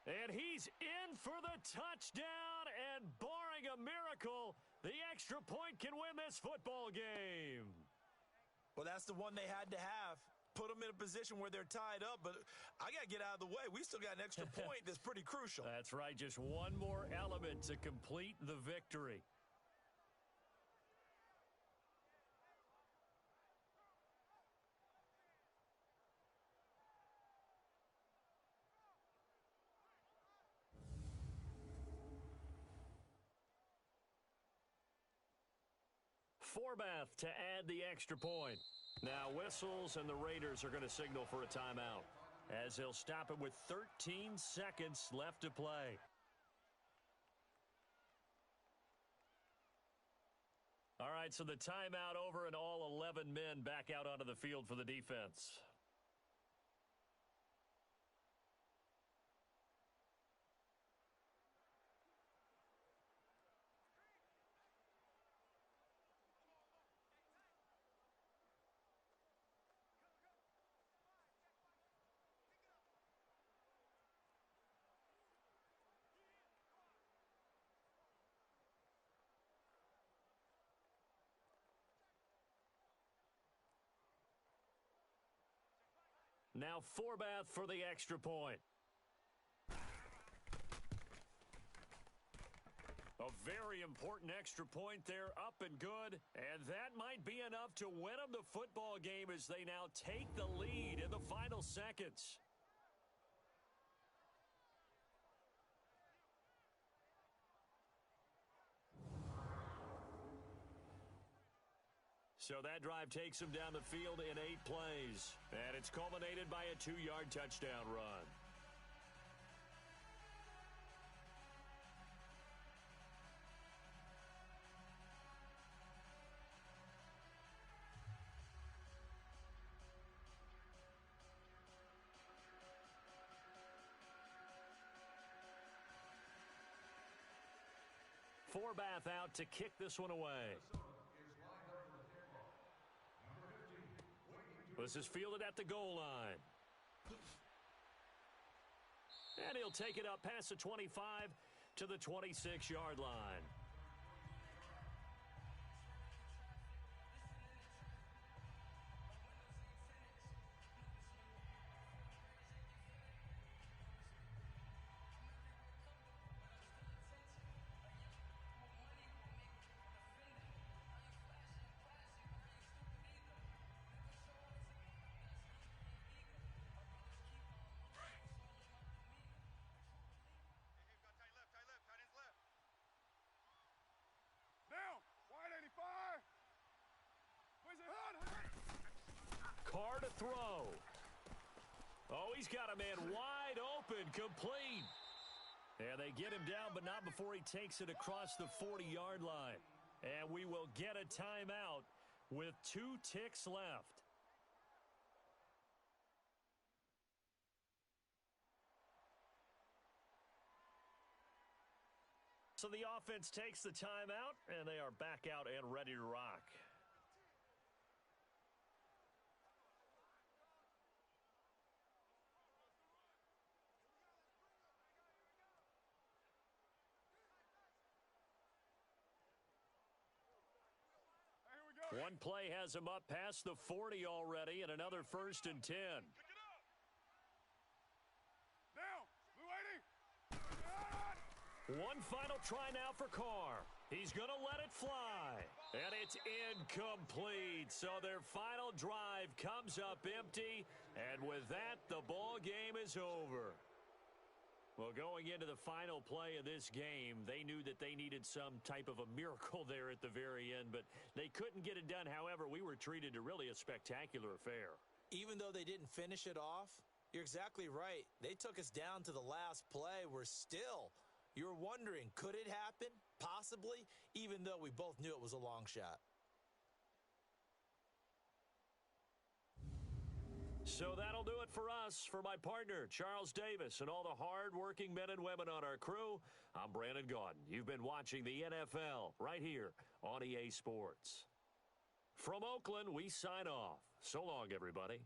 And he's in for the touchdown, and barring a miracle, the extra point can win this football game. Well, that's the one they had to have. Put them in a position where they're tied up, but I got to get out of the way. We still got an extra point that's pretty crucial. That's right, just one more element to complete the victory. Forbath to add the extra point. Now whistles, and the Raiders are going to signal for a timeout as they'll stop it with 13 seconds left to play. All right, so the timeout over and all 11 men back out onto the field for the defense. Now Forbath for the extra point. Very important extra point there, up and good. And that might be enough to win them the football game as they now take the lead in the final seconds. So that drive takes them down the field in 8 plays. And it's culminated by a 2-yard touchdown run. Forbath out to kick this one away. This is fielded at the goal line. And he'll take it up past the 25 to the 26-yard line. Carr to throw. Oh, he's got a man wide open, complete. And they get him down, but not before he takes it across the 40-yard line. And we will get a timeout with 2 ticks left. So the offense takes the timeout, and they are back out and ready to rock. One play has him up past the 40 already, and another 1st and 10. One final try now for Carr. He's going to let it fly. And it's incomplete. So their final drive comes up empty. And with that, the ball game is over. Well, going into the final play of this game, they knew that they needed some type of a miracle there at the very end, but they couldn't get it done. However, we were treated to really a spectacular affair. Even though they didn't finish it off, you're exactly right. They took us down to the last play. You're wondering, could it happen? Possibly, even though we both knew it was a long shot. So that'll do it for us. For my partner, Charles Davis, and all the hard-working men and women on our crew, I'm Brandon Gaudin. You've been watching the NFL right here on EA Sports. From Oakland, we sign off. So long, everybody.